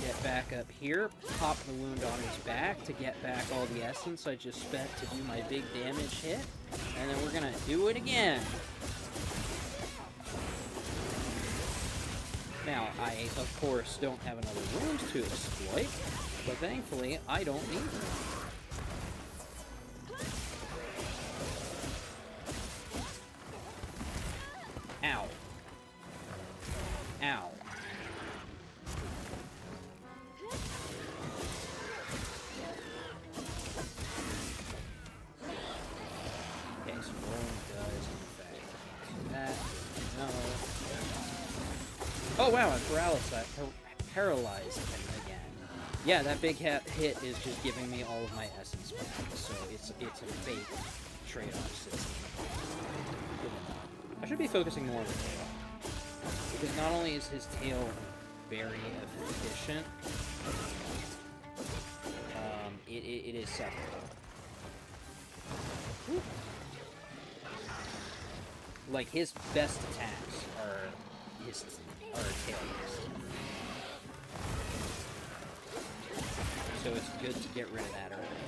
A: Get back up here. Pop the wound on his back to get back all the essence I just spent to do my big damage hit. And then we're going to do it again. Now, I, of course, don't have another wound to exploit, but thankfully, I don't need one. Ow. Ow. Okay, so rolling does, in fact, do that. No. Oh wow, I paralyzed him again. Yeah, that big hit is just giving me all of my essence back, so it's a fake trade-off system. I should be focusing more on the tail, because not only is his tail very efficient, it is separate. Woo. Like, his best attacks are tail based. So it's good to get rid of that early.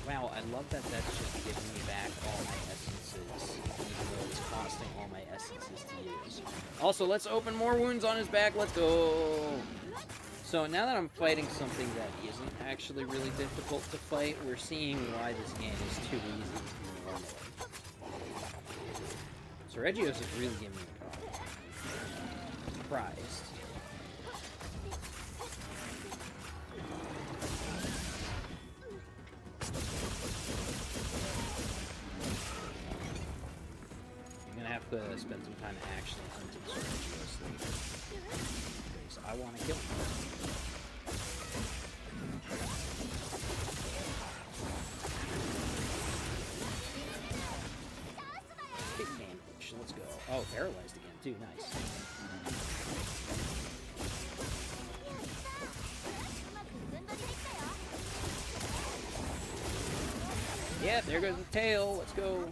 A: Wow, I love that that's just giving me back all my essences exhausting all my essences to use. Also, let's open more wounds on his back. Let's go. So now that I'm fighting something that isn't actually really difficult to fight, we're seeing why this game is too easy normally. So Regios is really giving me a problem. I'm surprised. Have to spend some time actually hunting Regios later. Because I want to kill him. Big damage. Let's go. Oh, paralyzed again, too. Nice. Yeah, there goes the tail. Let's go.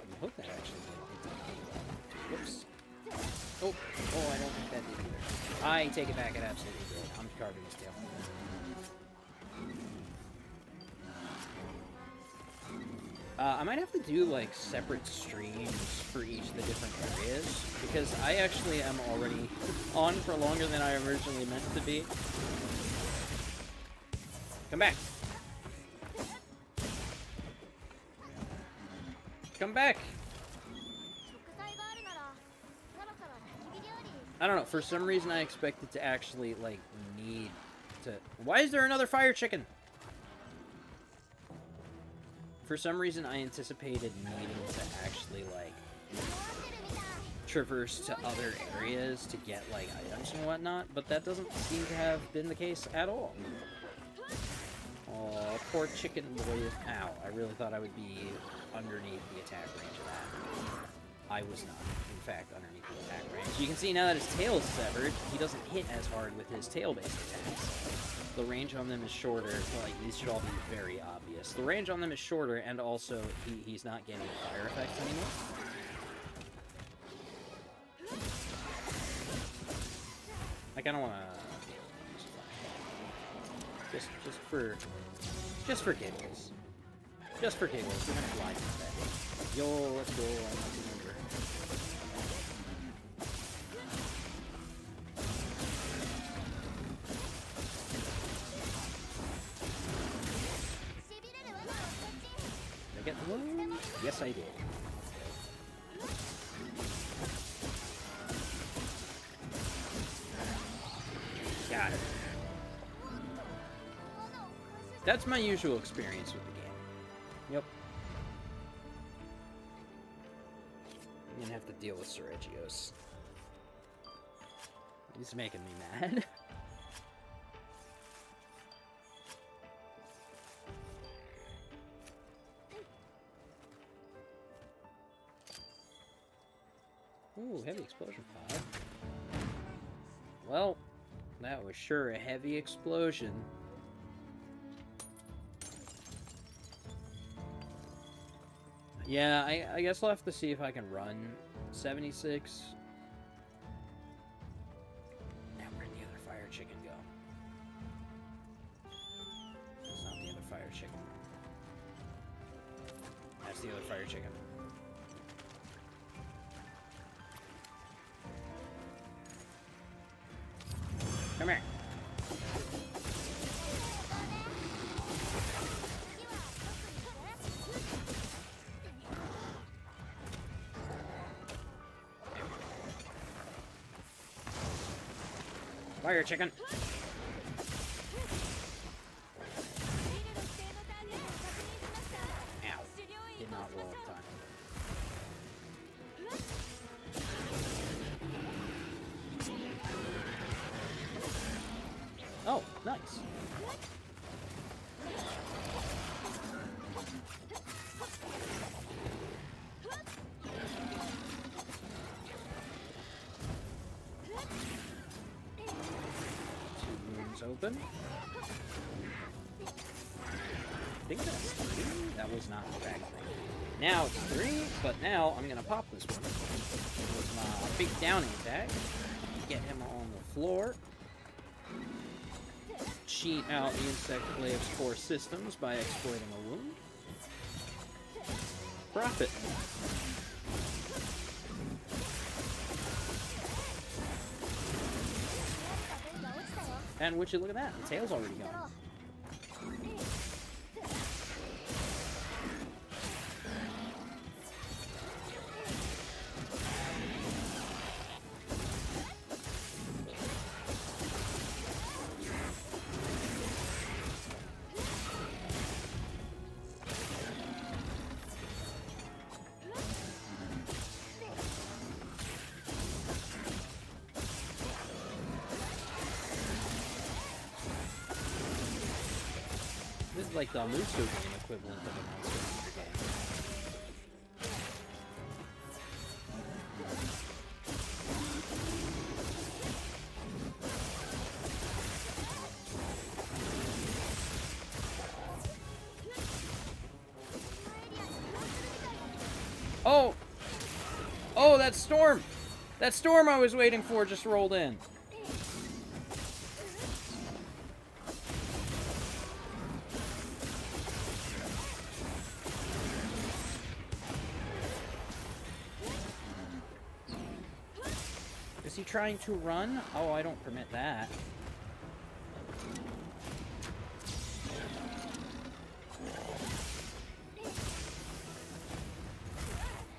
A: I hope that actually did. Whoops. Oh, I don't think that did either. I take it back, it absolutely did. I'm carving his tail. I might have to do, like, separate streams for each of the different areas, because I actually am already on for longer than I originally meant to be. Come back! Come back! I don't know, for some reason I expected to actually, like, need to... Why is there another fire chicken? For some reason I anticipated needing to actually, like, traverse to other areas to get, like, items and whatnot, but that doesn't seem to have been the case at all. Oh, poor chicken boy. Ow, I really thought I would be underneath the attack range of that. I was not, in fact, underneath the attack range. You can see now that his tail is severed, he doesn't hit as hard with his tail-based attacks. The range on them is shorter. Like, these should all be very obvious. The range on them is shorter, and also, he's not getting fire effects anymore. Like, I don't want to... Just for giggles. Just for giggles, we're gonna fly instead. Yo, let's go, I'm not remember. Did I get the one? Yes, I did. Got it. That's my usual experience with the game. Yep. I'm gonna have to deal with Regios. He's making me mad. Ooh, heavy explosion pod. Well, that was sure a heavy explosion. Yeah, I guess I'll have to see if I can run 76. Now, where'd the other fire chicken go? That's not the other fire chicken. That's the other fire chicken. Come here. Fire chicken. Ow. Did not roll up time. Oh, nice. Open. I think that's 3. That was not in fact 3. Now it's 3, but now I'm gonna pop this one with my big downing attack. Get him on the floor. Cheat out the Insect Glaive's 4 systems by exploiting a wound. profit. And would you look at that? The tail's already gone. This is like the Musou game equivalent of a Monster Hunter game. Oh! Oh, that storm! That storm I was waiting for just rolled in. Is he trying to run? Oh, I don't permit that.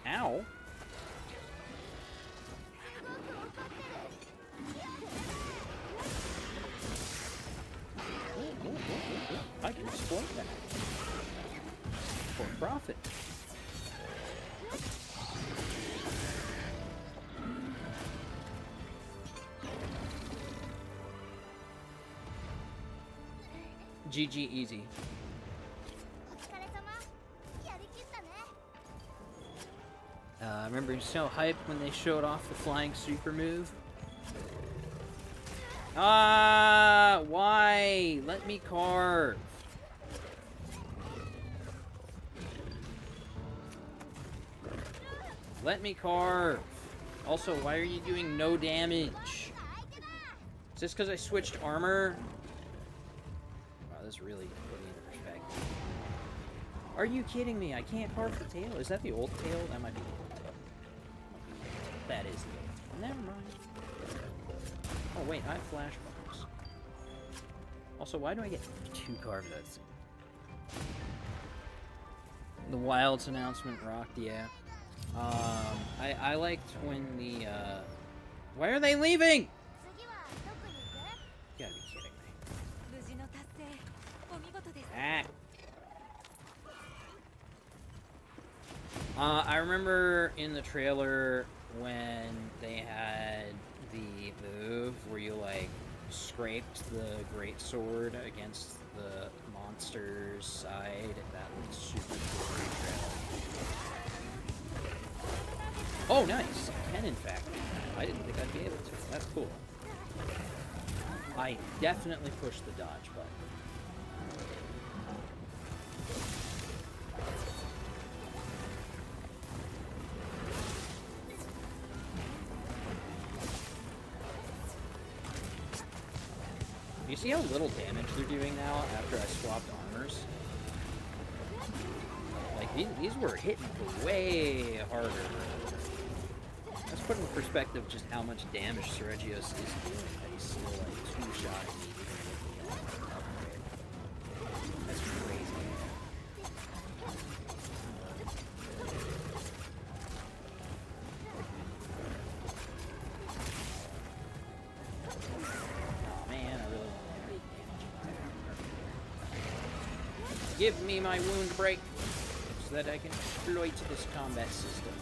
A: Ow. I can exploit that. For profit. GG easy. I remember being so hyped when they showed off the flying super move. Ah, why? Let me carve. Let me carve. Also, why are you doing no damage? Is this because I switched armor? Wow, this really put me into perspective. Are you kidding me? I can't carve the tail. Is that the old tail? That might be the old tail. That is the old tail. Never mind. Oh wait, I have flash bombs. Also, why do I get 2 carved outs? The Wilds announcement rocked, yeah. I liked when the, why are they leaving? You gotta be kidding me. Ah. I remember in the trailer when they had the move where you, like, scraped the greatsword against the monster's side. That was super cool. Oh, nice! I can, in fact, do that. I didn't think I'd be able to. That's cool. I definitely pushed the dodge button. You see how little damage they're doing now after I swapped armors? Like, these were hitting way harder. Let's put in perspective just how much damage Seregios is doing, that he's still, like, 2-shotting me even with the upgrade. That's crazy. Oh man, I really want to make damage. Give me my wound break so that I can exploit this combat system.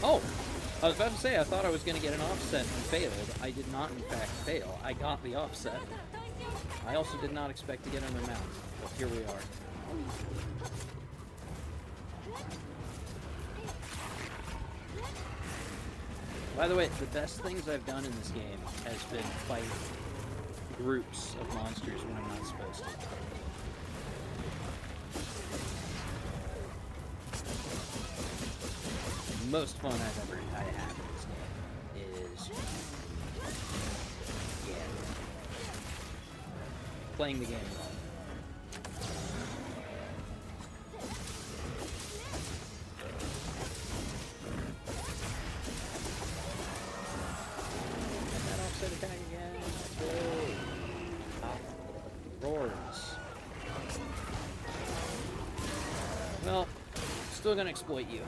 A: Oh! I was about to say, I thought I was going to get an offset and failed. I did not, in fact, fail. I got the offset. I also did not expect to get an amount, but here we are. By the way, the best things I've done in this game has been fight groups of monsters when I'm not supposed to. Most fun I've ever had in this game is playing the game wrong. Get that offset attack again. Let's go. Roars. Well, still gonna exploit you.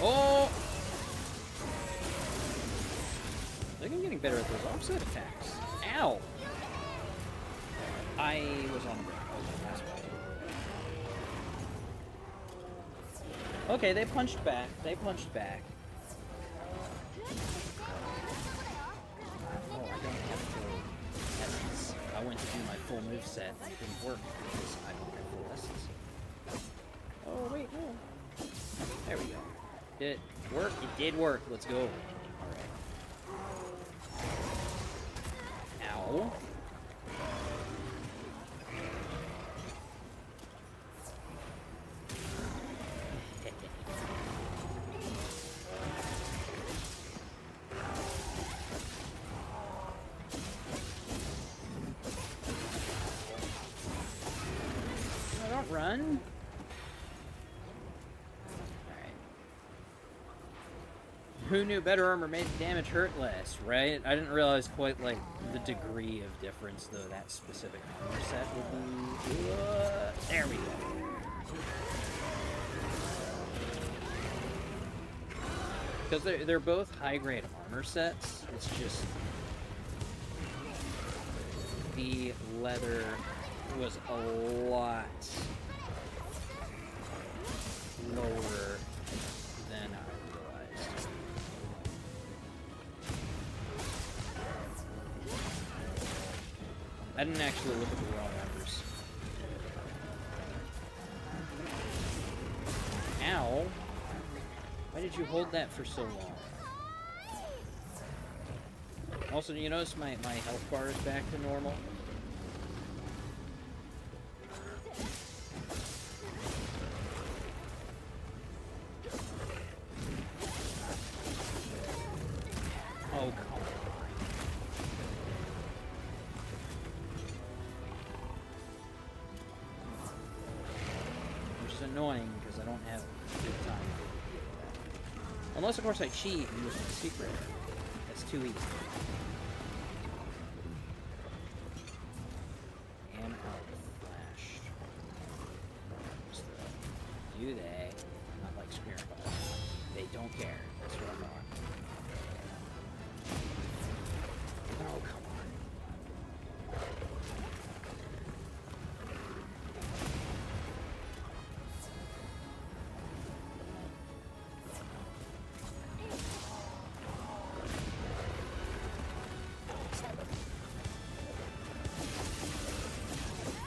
A: Oh! I think I'm getting better at those offset attacks. Ow! I was on the break. Okay, they punched back. They punched back. Oh, I don't have full essence. I went to do my full moveset. It didn't work because I don't have full essence. Oh, wait, no. There we go. Did it work? It did work. Let's go. Alright. Ow. Don't run. Alright. Who knew better armor made the damage hurt less, right? I didn't realize quite, like, the degree of difference, though, that specific armor set would be. There we go. Because they're both high-grade armor sets. It's just the leather was a lot lower than I realized. I didn't actually look at the raw numbers. Ow! Why did you hold that for so long? Also, do you notice my health bar is back to normal? Oh, come on. Which is annoying because I don't have good time to deal with that. Unless, of course, I cheat and use my secret. That's too easy. Am out flashed. Do they? Not like Spirit Ball. They don't care. That's what I'm on. Oh, come on.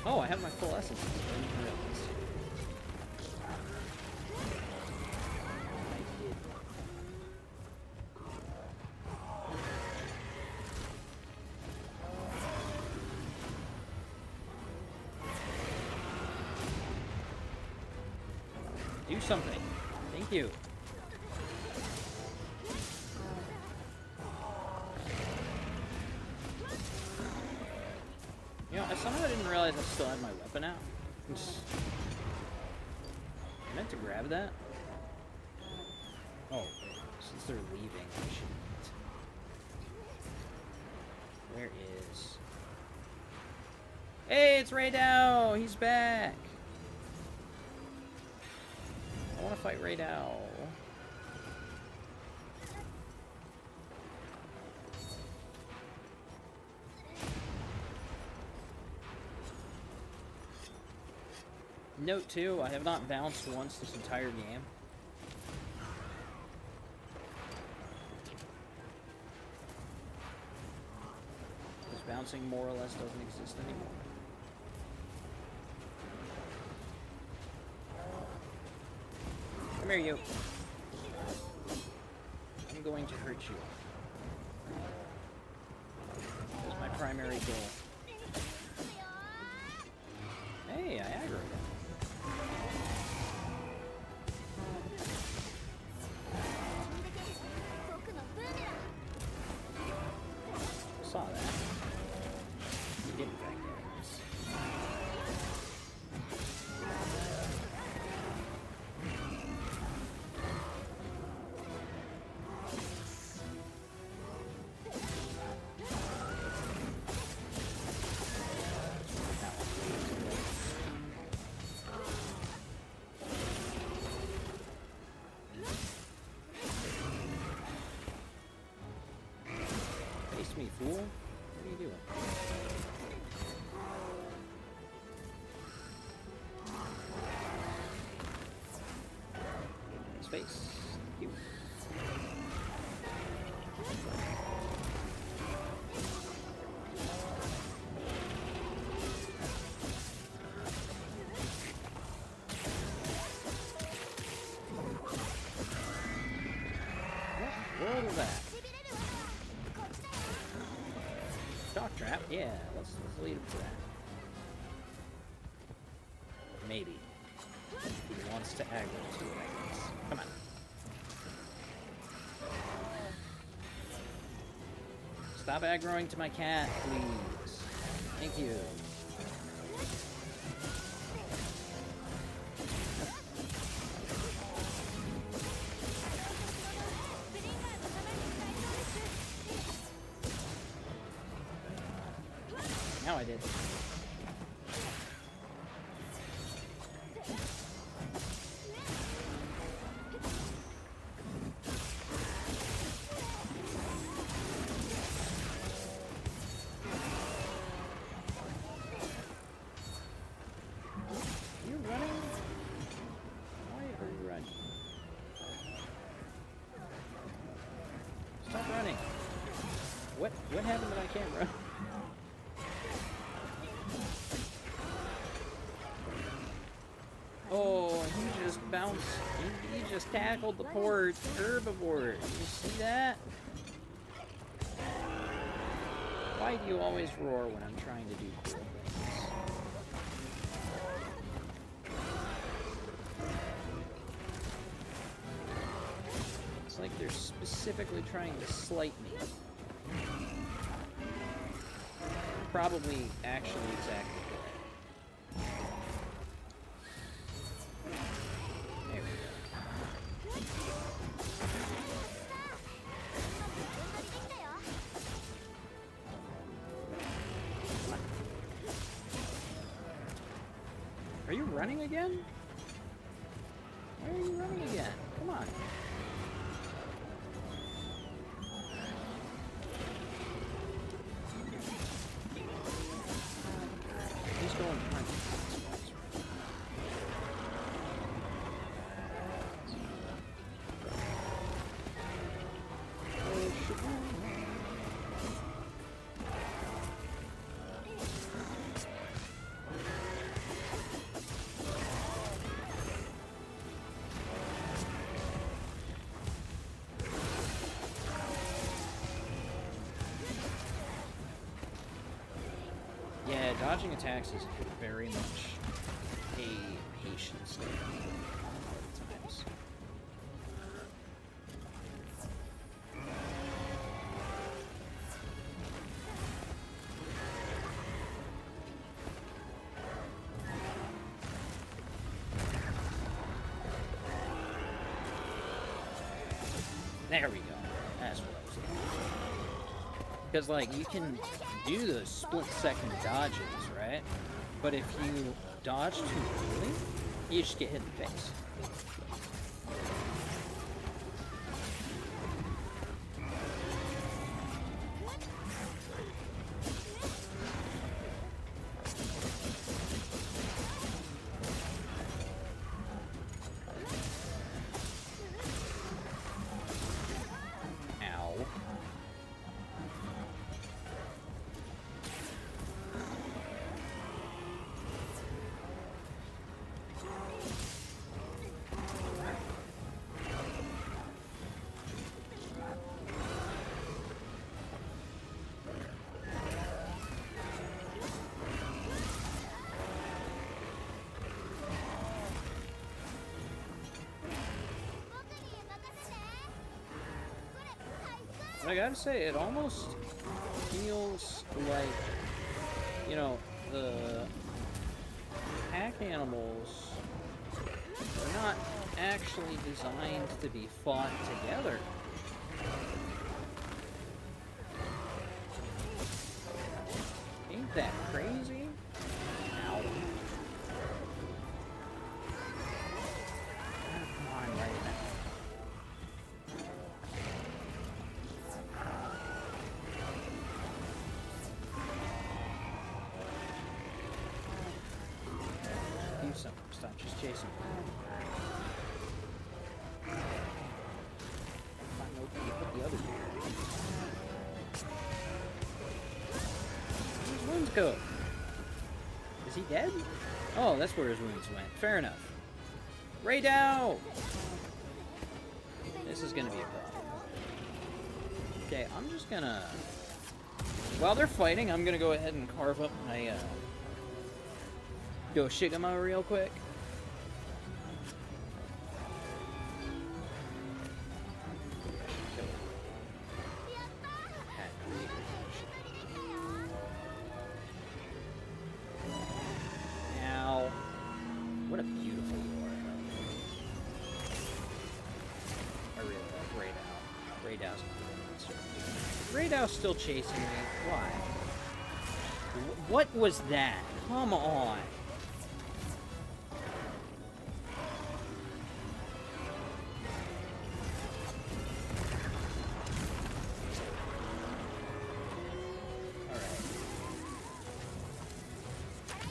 A: Oh, I have my full essence. I didn't realize. Do something. Thank you. You know, I somehow didn't realize I still had my weapon out. I meant to grab that. Oh, since they're leaving, I shouldn't. Where is... Hey, it's Raydao! He's back! I want to fight Raydao. Note 2, I have not bounced once this entire game. Because bouncing more or less doesn't exist anymore. Come here, you. I'm going to hurt you. That's my primary goal. saw that. You did in fact get it. Face me, fool. What are you doing? His face. Cute. What was that? Shock trap? Yeah, let's lead him to that. Maybe. He wants to aggro to it, I guess. Come on. Stop aggroing to my cat, please. Thank you. Now I did. You running? Why are you running? Stop running. What happened that I can't run? Oh, he just bounced. He just tackled the poor herbivore. You see that? Why do you always roar when I'm trying to do cool things? It's like they're specifically trying to slight me. Probably actually exactly correct. There we go. Are you running again? Why are you running again? Come on. He's going behind. Yeah, dodging attacks is very much a patience thing a lot of the times. There we go. That's what I was looking for. Because, like, you can do those split-second dodges, right? But if you dodge too early, you just get hit in the face. Ow. But I gotta say, it almost feels feels like, you know, the pack animals are not actually designed to be fought together. Ain't that crazy? Ow. Come on, right now. Do something. Stop just chasing me. Find no key to put the other here. Where's his wounds go? Is he dead? Oh, that's where his wounds went. Fair enough. Raydow! This is gonna be a problem. Okay, I'm just gonna... While they're fighting, I'm gonna go ahead and carve up my, Doshigama real quick. Now, what a beautiful roar. I really like Raydow. Raydow's a good monster. Raydow's still chasing me. Why? What was that? Come on.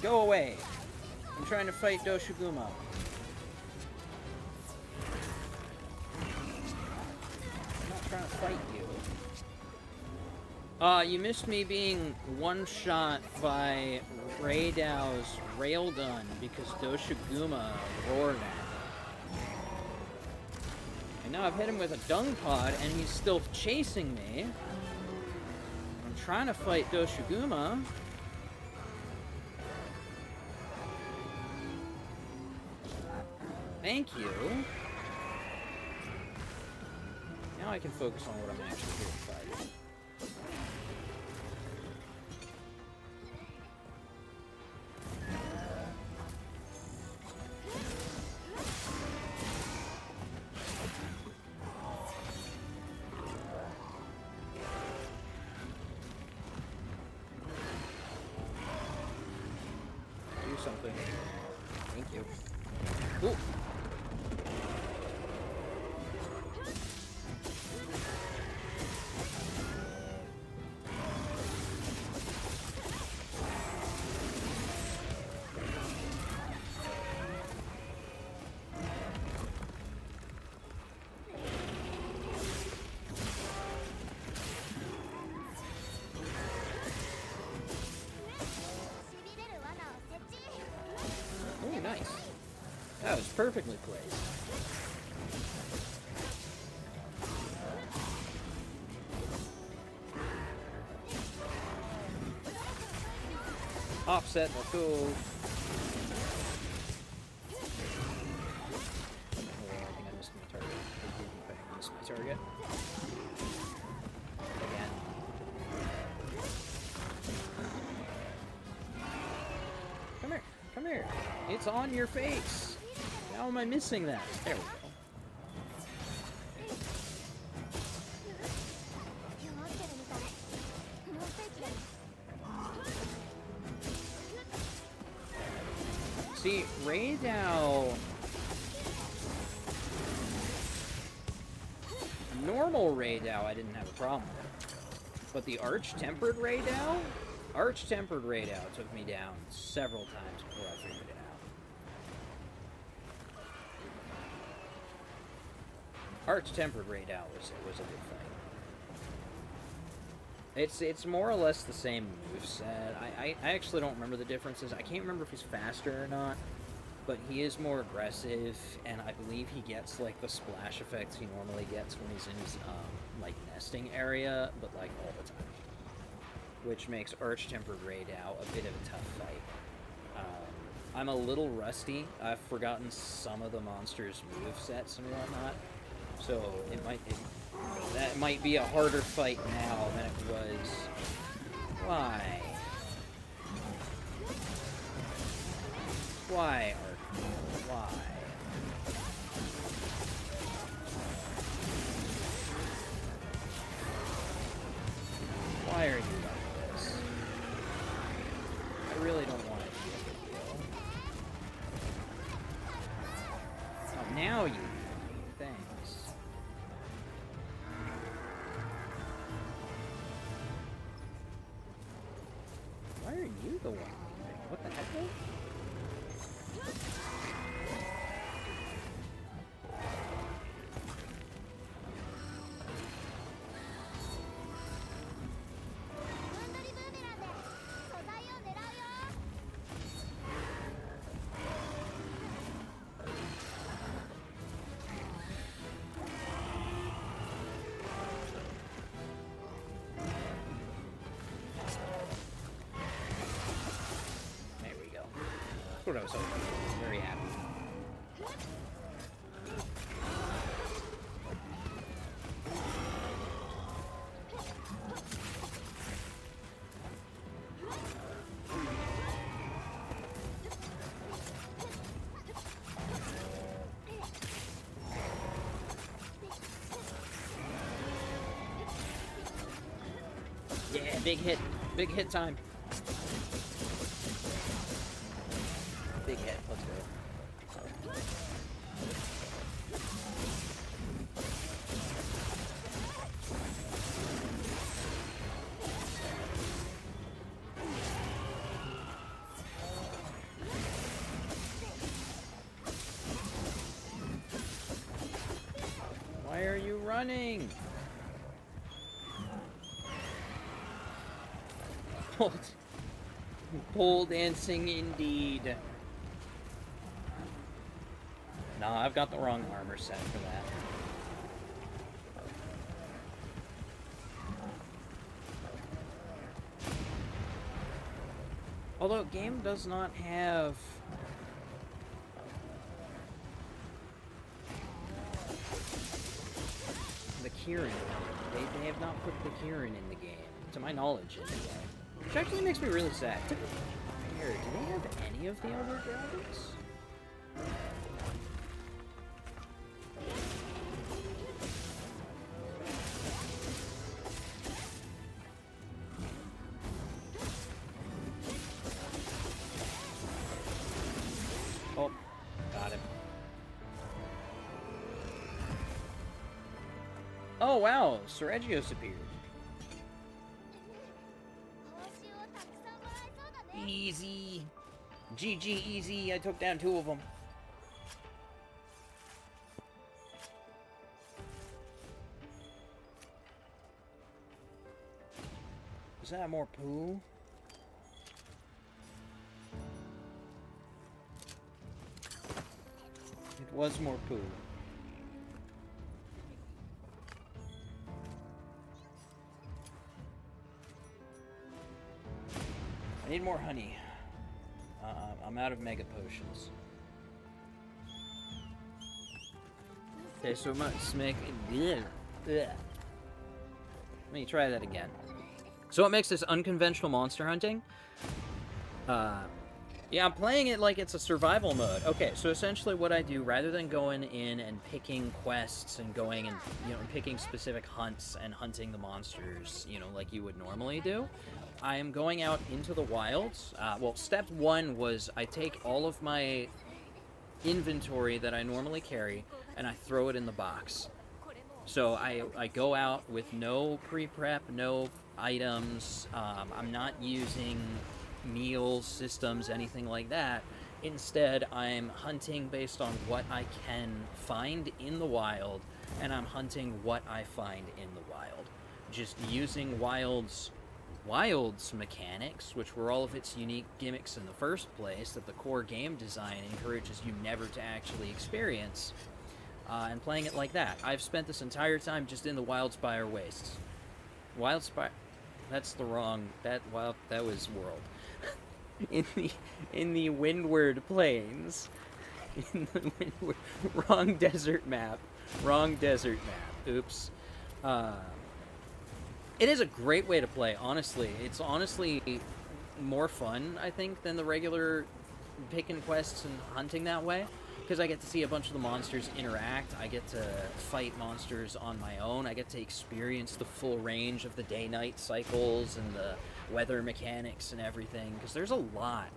A: Go away! I'm trying to fight Doshiguma. I'm not trying to fight you. You missed me being one-shot by Raydow's Railgun because Doshiguma roared at me. And now I've hit him with a Dung Pod and he's still chasing me. I'm trying to fight Doshiguma. Thank you. Now I can focus on what I'm actually here to fight. Do something. Thank you. Ooh. Oh, nice. That was perfectly placed. Offset, let's go. Oh, I think I missed my target. I missed my target. Again. Come here. Come here. It's on your face. How am I missing that? There we go. See, Raydow... Normal Raydow I didn't have a problem with. But the Arch-Tempered Raydow? Arch-Tempered Raydow took me down several times before I figured it out. Arch-Tempered Raydow was a good fight. It's more or less the same moveset. I actually don't remember the differences. I can't remember if he's faster or not, but he is more aggressive, and I believe he gets like the splash effects he normally gets when he's in his like nesting area, but like all the time, which makes Arch-Tempered Raydow a bit of a tough fight. I'm a little rusty. I've forgotten some of the monster's movesets and whatnot, so that might be a harder fight now than it was Why? Why, Arthur? Why? Why are you like this? I really don't want it to be a big deal. Oh, now you do. Thanks. Why are you the one leaving? What the heck? There we go. That's what I was hoping for. Very happy. Yeah, big hit. Big hit time. Big hit. Let's go. Why are you running? Pole dancing indeed. Nah, I've got the wrong armor set for that. Although, game does not have... the Kirin. They have not put the Kirin in the game, to my knowledge anyway. Which actually makes me really sad. Do they have any of the Elder Dragons? Oh, got him. Oh wow, Seregios appeared. Easy. GG easy, I took down 2 of them. Is that more poo? It was more poo. I need more honey. I'm out of mega potions. Okay, so much smack. Let me try that again. So what makes this unconventional monster hunting? Yeah, I'm playing it like it's a survival mode. Okay, so essentially what I do, rather than going in and picking quests and going and, you know, picking specific hunts and hunting the monsters, you know, like you would normally do, I am going out into the wilds. Well, step 1 was I take all of my inventory that I normally carry and I throw it in the box. So I go out with no pre-prep, no items. I'm not using meals, systems, anything like that. Instead, I'm hunting based on what I can find in the wild, and I'm hunting what I find in the wild. Just using Wild's mechanics, which were all of its unique gimmicks in the first place, that the core game design encourages you never to actually experience, and playing it like that. I've spent this entire time just in the Wildspire Wastes. Wildspire... That's the wrong... That was World. in the Windward Plains. In the Windward... Wrong desert map. Wrong desert map. Oops. It is a great way to play, honestly. It's honestly more fun, I think, than the regular picking quests and hunting that way. Because I get to see a bunch of the monsters interact. I get to fight monsters on my own. I get to experience the full range of the day-night cycles and the weather mechanics and everything. Because there's a lot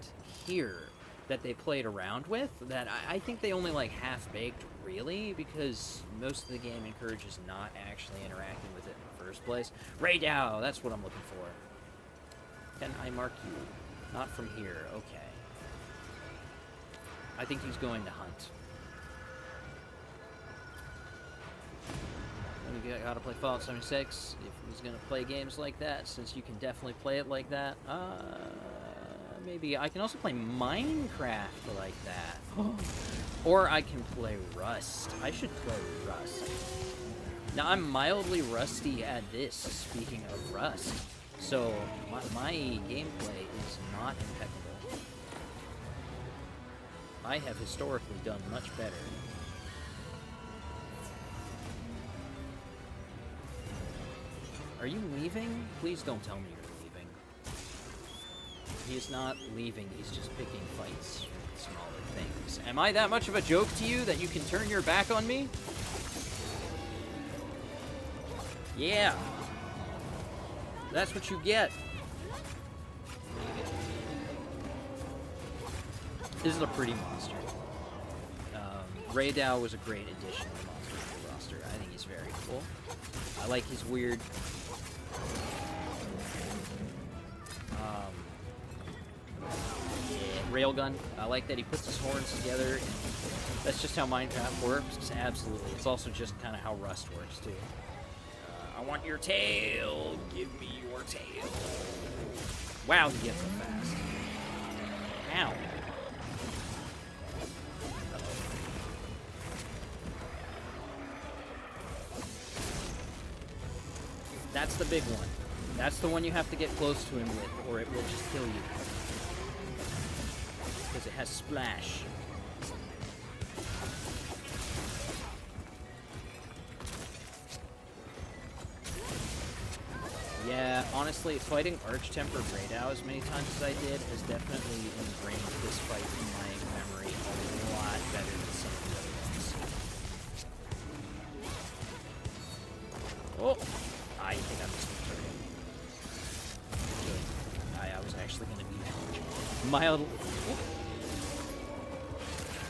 A: here that they played around with that I think they only like half-baked, really, because most of the game encourages not actually interacting with it in the first place. Ray Dow, that's what I'm looking for. Can I mark you? Not from here, okay. I think he's going to hunt. We gotta play Fallout 76 if he's gonna play games like that, since you can definitely play it like that. Maybe I can also play Minecraft like that. Or I can play Rust. I should play Rust. Now, I'm mildly rusty at this, speaking of Rust. So, my gameplay is not impeccable. I have historically done much better. Are you leaving? Please don't tell me you're leaving. He's not leaving, he's just picking fights with smaller things. Am I that much of a joke to you that you can turn your back on me? Yeah. That's what you get. This is a pretty monster. Ray Dow was a great addition to the Monster Hunter roster. I think he's very cool. I like his weird... railgun. I like that he puts his horns together. That's just how Minecraft works. Absolutely. It's also just kind of how Rust works, too. I want your tail. Give me your tail. Wow, he gets so fast. Ow. That's the big one. That's the one you have to get close to him with, or it will just kill you. Because it has splash. Yeah, honestly, fighting Arch-Tempered Radow as many times as I did has definitely ingrained this fight in my memory a lot better than some of the other ones. Oh! I think I missed the target. I was actually going to be mild.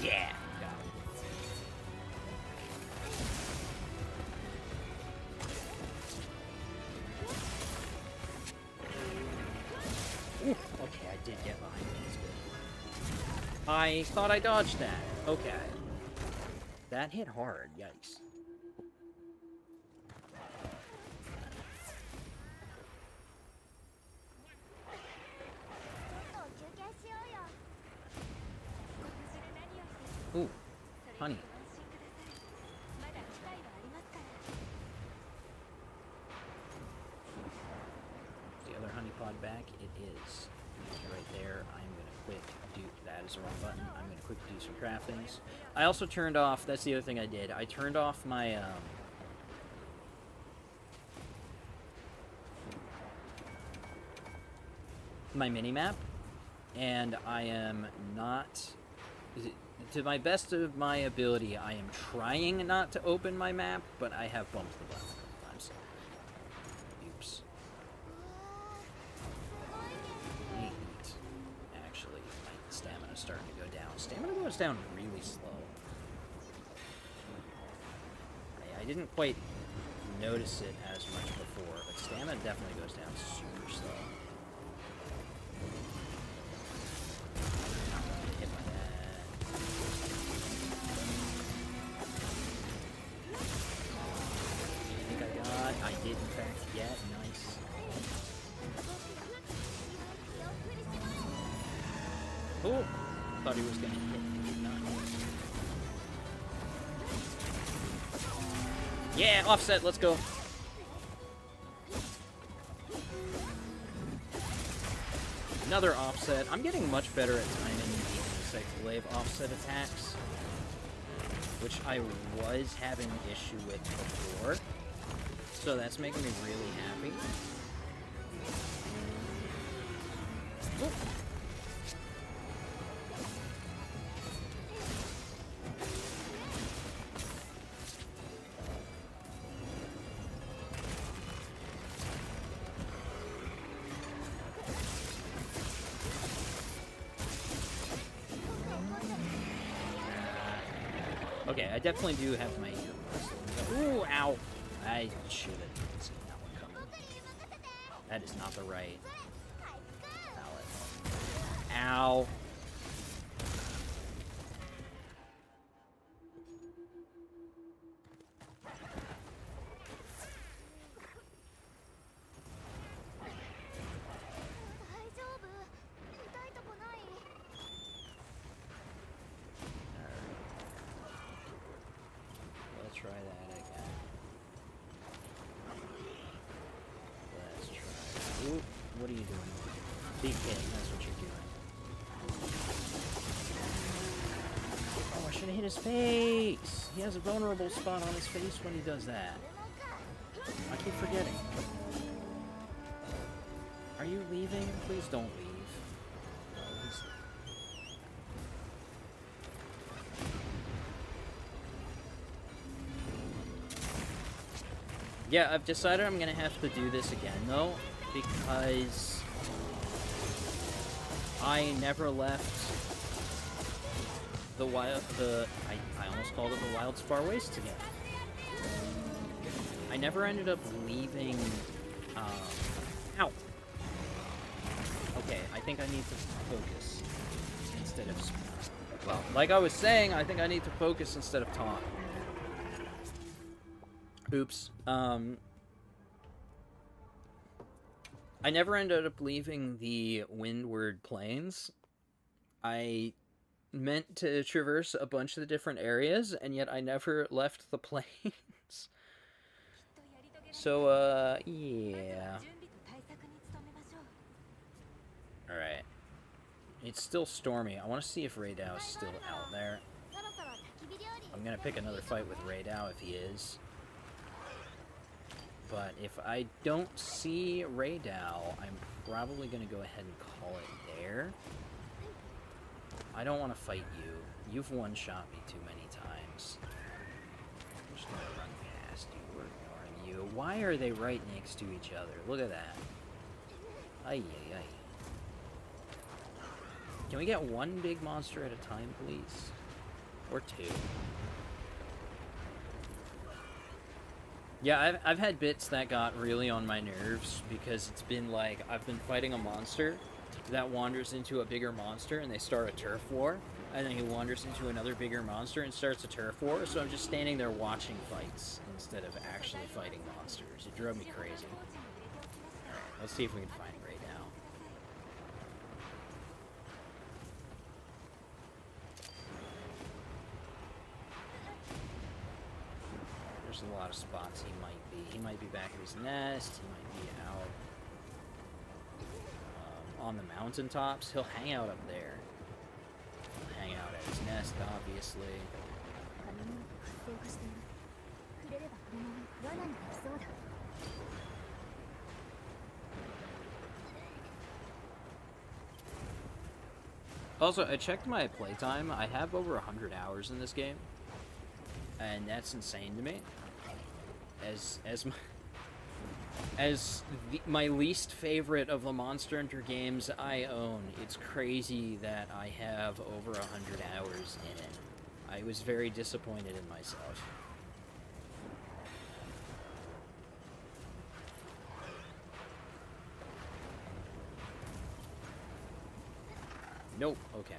A: Yeah, got it. Ooh, okay, I did get behind me. That's good. I thought I dodged that. Okay. That hit hard. Yikes. Ooh, honey. Is the other honey pod back? It is. Right there. I'm going to quick do... That is the wrong button. I'm going to quick do some craftings. I also turned off... That's the other thing I did. I turned off my... my mini-map. And I am not... To my best of my ability, I am trying not to open my map, but I have bumped the button a couple times. Oops. I need to eat. Actually, my stamina's starting to go down. Stamina goes down really slow. I didn't quite notice it as much before, but stamina definitely goes down super slow. I did, in fact, get nice. Oh, thought he was gonna hit me. Did not. Yeah, offset. Let's go. Another offset. I'm getting much better at timing the second wave offset attacks, which I was having an issue with before. So that's making me really happy. Oh. Okay, I definitely do have my earbuds. Ooh, ow! I should have seen that one coming. That is not the right palette. Ow! Let's try that again. Let's try. Ooh, what are you doing? Big hit, that's what you're doing. Oh, I should have hit his face! He has a vulnerable spot on his face when he does that. I keep forgetting. Are you leaving? Please don't leave. No, he's... Yeah, I've decided I'm gonna have to do this again, though, because I never left the wild, I almost called it the Wildspar Waste again. I never ended up leaving, ow! Okay, I think I need to focus instead of, well, like I was saying, I think I need to focus instead of taunt. Oops. I never ended up leaving the Windward Plains. I meant to traverse a bunch of the different areas, and yet I never left the plains. So, yeah. Alright. It's still stormy. I want to see if Raydow's still out there. I'm gonna pick another fight with Raydow if he is. But if I don't see Raydow, I'm probably going to go ahead and call it there. I don't want to fight you. You've one-shot me too many times. I'm just going to run past you. We're ignoring you. Why are they right next to each other? Look at that. Ay, ay, ay. Can we get one big monster at a time, please? Or two? Yeah, I've had bits that got really on my nerves because it's been like I've been fighting a monster that wanders into a bigger monster and they start a turf war, and then he wanders into another bigger monster and starts a turf war, so I'm just standing there watching fights instead of actually fighting monsters. It drove me crazy. Alright, let's see if we can find Ray now. There's a lot of spots he might be. He might be back at his nest. He might be out on the mountaintops. He'll hang out up there. He'll hang out at his nest, obviously. Also, I checked my playtime. I have over 100 hours in this game. And that's insane to me. My least favorite of the Monster Hunter games I own, it's crazy that I have over 100 hours in it. I was very disappointed in myself. Nope, okay.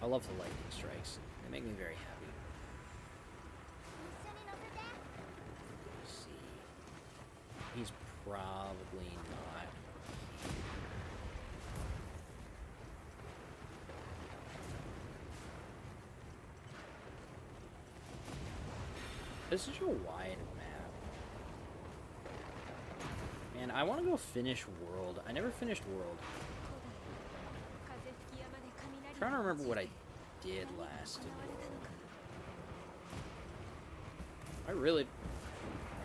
A: I love the lightning strikes. They make me very happy. Let's see. He's probably not. This is such a wide map. Man, I want to go finish World. I never finished World. trying to remember what I did last. I really...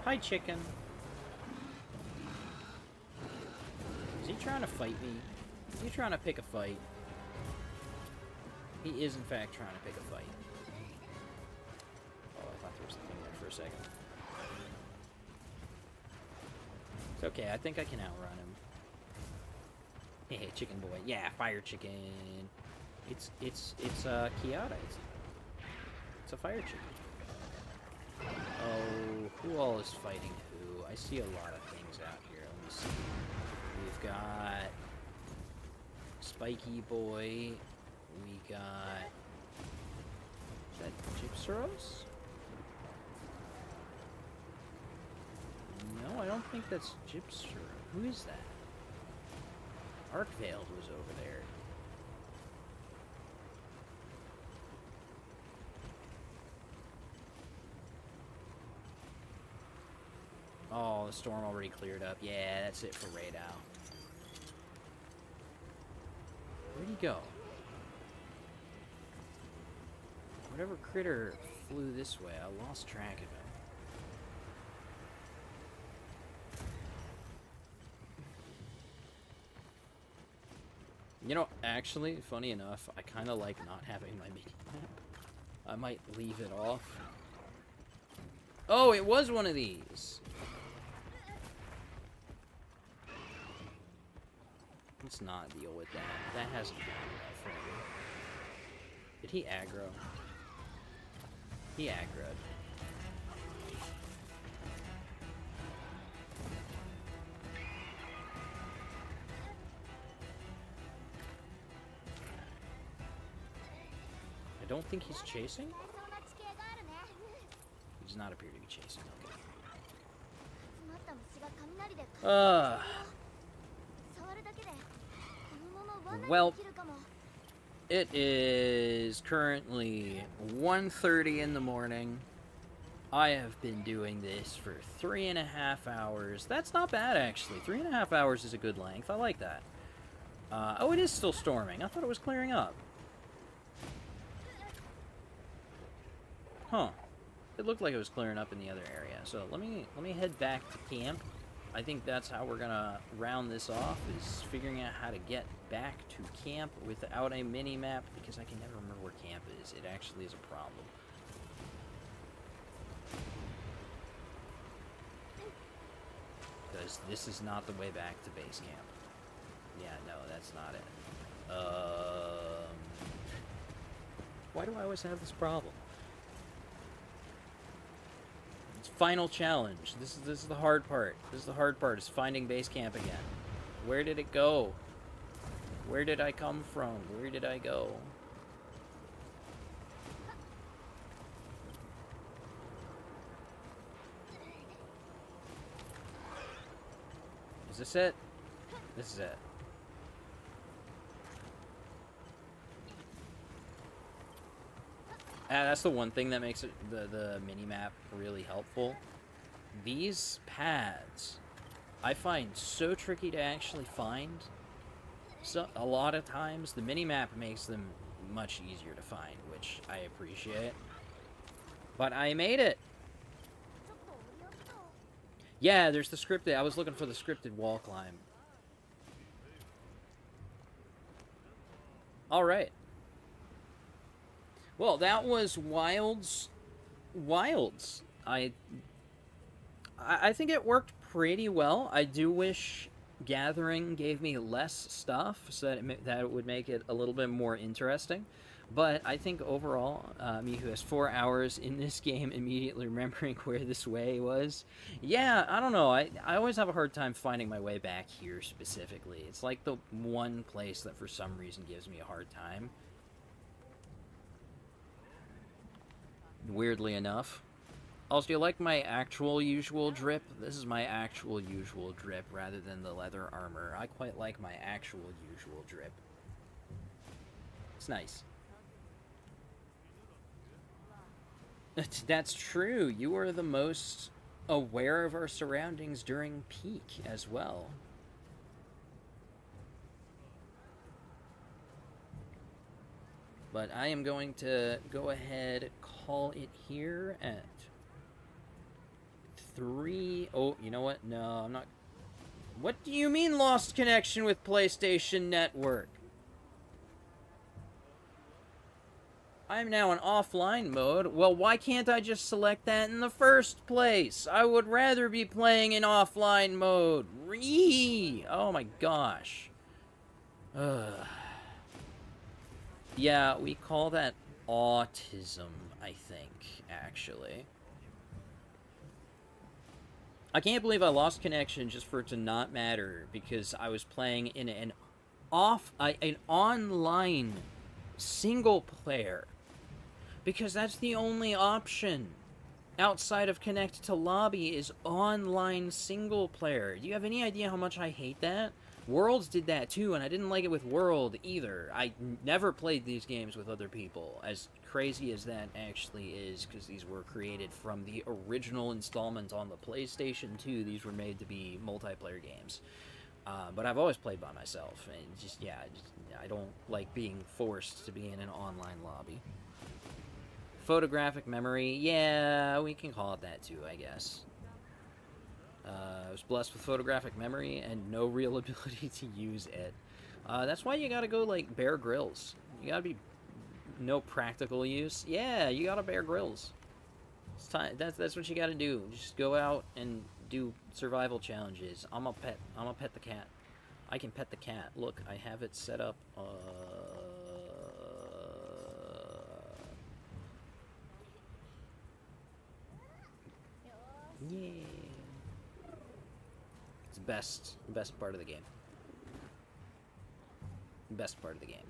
A: Hi, chicken. Is he trying to fight me? Is he trying to pick a fight? He is, in fact, trying to pick a fight. Oh, I thought there was something there for a second. It's okay, I think I can outrun him. Hey, chicken boy. Yeah, fire chicken. It's Kiara. It's a fire chicken. Oh, who all is fighting who? I see a lot of things out here. Let me see. We've got Spiky Boy. We got... Is that Gypsaros? No, I don't think that's Gypsaro. Who is that? Arkveiled was over there. Oh, the storm already cleared up. Yeah, that's it for Raidou. Where'd he go? Whatever critter flew this way, I lost track of him. You know, actually, funny enough, I kind of like not having my mini-map. I might leave it off. Oh, it was one of these! Let's not deal with that. That hasn't been enough for me. Did he aggro? He aggroed. I don't think he's chasing. He does not appear to be chasing. Okay. Well, it is currently 1:30 in the morning. I have been doing this for 3.5 hours. That's not bad, actually. 3.5 hours is a good length. I like that. Oh, it is still storming. I thought it was clearing up. Huh. It looked like it was clearing up in the other area. So let me head back to camp. I think that's how we're gonna round this off, is figuring out how to get back to camp without a mini-map, because I can never remember where camp is. It actually is a problem. Because this is not the way back to base camp. Yeah, no, that's not it. Why do I always have this problem? Final challenge. This is the hard part. This is the hard part, is finding base camp again. Where did it go? Where did I come from? Where did I go? Is this it? This is it. That's the one thing that makes it, the mini-map really helpful. These paths, I find so tricky to actually find. So a lot of times, the mini-map makes them much easier to find, which I appreciate. But I made it! Yeah, there's the scripted. I was looking for the scripted wall climb. Alright. Well, that was Wilds. I think it worked pretty well. I do wish Gathering gave me less stuff, so that it would make it a little bit more interesting. But I think overall, me who has 4 hours in this game immediately remembering where this way was. Yeah, I don't know. I always have a hard time finding my way back here specifically. It's like the one place that for some reason gives me a hard time. Weirdly enough. Also, do you like my actual usual drip? This is my actual usual drip rather than the leather armor. I quite like my actual usual drip. It's nice. That's true. You are the most aware of our surroundings during peak as well. But I am going to go ahead, call it here at 3. Oh, you know what? No, I'm not. What do you mean lost connection with PlayStation Network? I'm now in offline mode. Well, why can't I just select that in the first place? I would rather be playing in offline mode. Oh my gosh. Ugh. Yeah, we call that autism, I think, actually. I can't believe I lost connection just for it to not matter because I was playing in an online single player. Because that's the only option outside of Connect to Lobby is online single player. Do you have any idea how much I hate that? Worlds did that too, and I didn't like it with World either. I never played these games with other people, as crazy as that actually is, because these were created from the original installment on the PlayStation 2. These were made to be multiplayer games. But I've always played by myself, and I don't like being forced to be in an online lobby. Photographic memory, yeah, we can call it that too, I guess. I was blessed with photographic memory and no real ability to use it. That's why you gotta go like Bear Grylls. You gotta be no practical use. Yeah, you gotta Bear Grylls. It's time. That's what you gotta do. Just go out and do survival challenges. I'm a pet the cat. I can pet the cat. Look, I have it set up. Yeah. It's best part of the game. Best part of the game.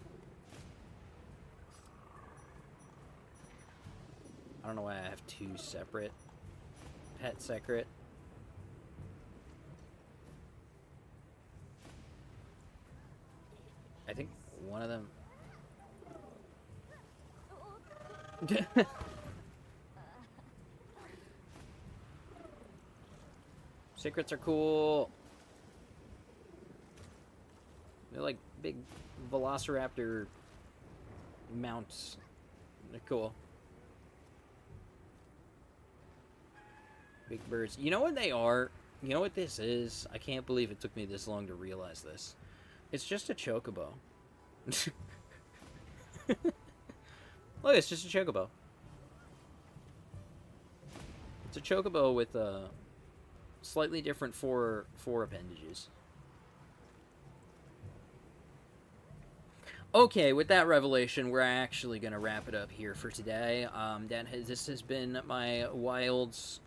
A: I don't know why I have two separate pet secret. I think one of them. Secrets are cool. They're like big velociraptor mounts. They're cool. Big birds. You know what they are? You know what this is? I can't believe it took me this long to realize this. It's just a chocobo. Look, it's just a chocobo. It's a chocobo with slightly different four appendages. Okay, with that revelation, we're actually gonna wrap it up here for today. This has been my Wilds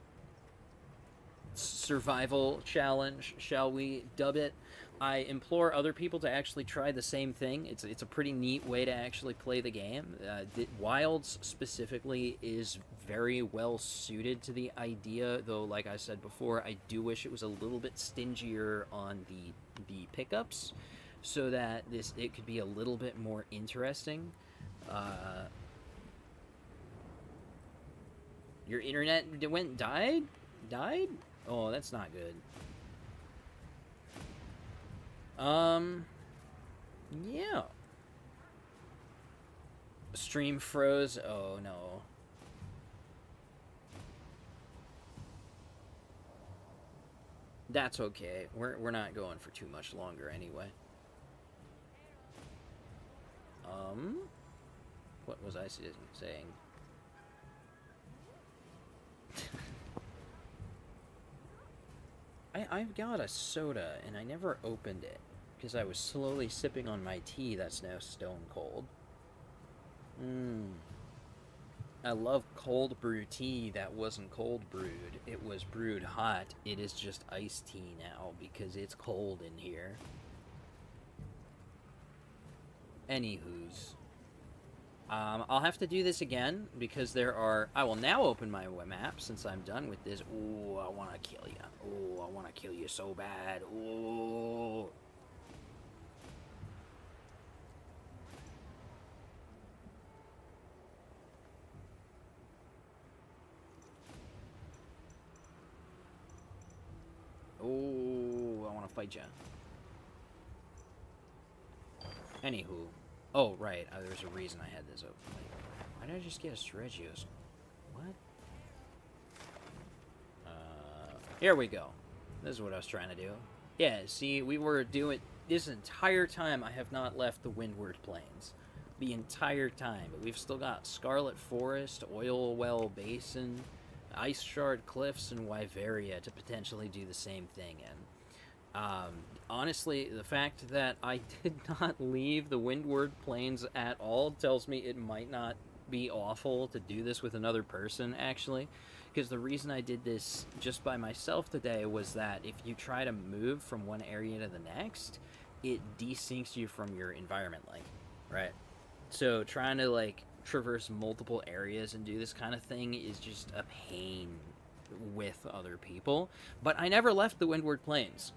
A: survival challenge, shall we dub it? I implore other people to actually try the same thing. It's a pretty neat way to actually play the game. Wilds specifically is very well suited to the idea, though like I said before, I do wish it was a little bit stingier on the pickups so that it could be a little bit more interesting. Your internet died? Oh, that's not good. Yeah. Stream froze. Oh, no. That's okay. We're not going for too much longer anyway. What was I saying? I've got a soda, and I never opened it, because I was slowly sipping on my tea that's now stone cold. I love cold brew tea that wasn't cold brewed. It was brewed hot. It is just iced tea now, because it's cold in here. Anywho's. I'll have to do this again, because I will now open my map, since I'm done with this. Ooh, I want to kill you. Ooh, I want to kill you so bad. Ooh. Ooh, I want to fight you. Anywho. Oh, right. There's a reason I had this open. Wait, why did I just get a Sergio's? What? Here we go. This is what I was trying to do. Yeah, see, we were doing... This entire time, I have not left the Windward Plains. The entire time. But we've still got Scarlet Forest, Oil Well Basin, Ice Shard Cliffs, and Wyveria to potentially do the same thing in. Honestly, the fact that I did not leave the Windward Plains at all tells me it might not be awful to do this with another person, actually. Because the reason I did this just by myself today was that if you try to move from one area to the next, it desyncs you from your environment link, right? So trying to, like, traverse multiple areas and do this kind of thing is just a pain with other people. But I never left the Windward Plains.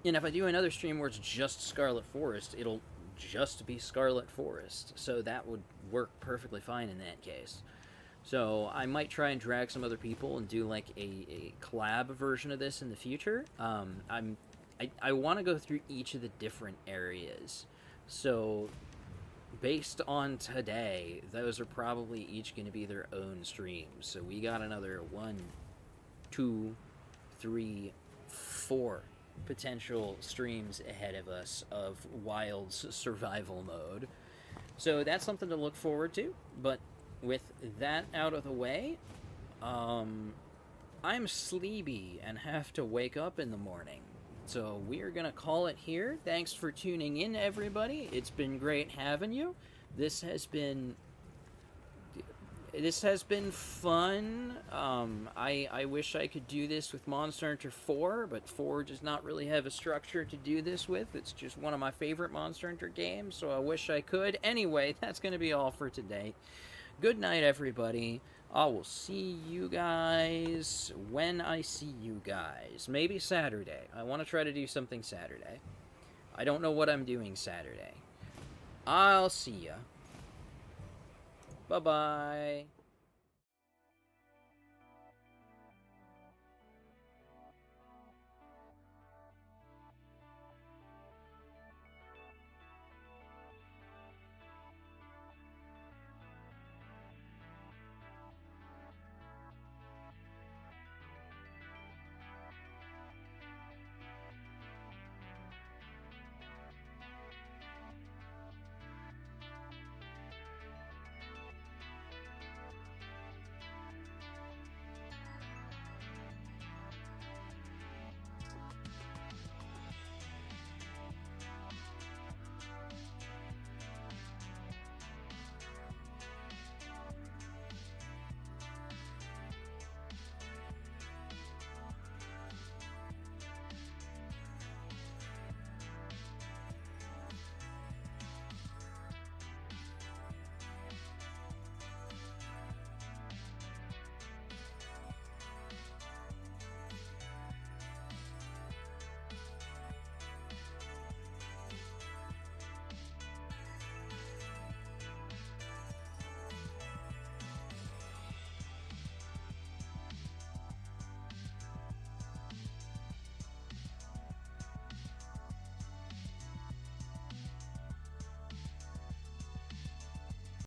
A: And if I do another stream where it's just Scarlet Forest, it'll just be Scarlet Forest. So that would work perfectly fine in that case. So I might try and drag some other people and do like a collab version of this in the future. I want to go through each of the different areas. So based on today, those are probably each going to be their own streams. So we got another 1, 2, 3, 4 potential streams ahead of us of Wild's survival mode. So that's something to look forward to. But with that out of the way, I'm sleepy and have to wake up in the morning. So we're going to call it here. Thanks for tuning in, everybody. It's been great having you. This has been fun. I wish I could do this with Monster Hunter 4, but 4 does not really have a structure to do this with. It's just one of my favorite Monster Hunter games, so I wish I could. Anyway, that's going to be all for today. Good night, everybody. I will see you guys when I see you guys. Maybe Saturday. I want to try to do something Saturday. I don't know what I'm doing Saturday. I'll see ya. Bye-bye.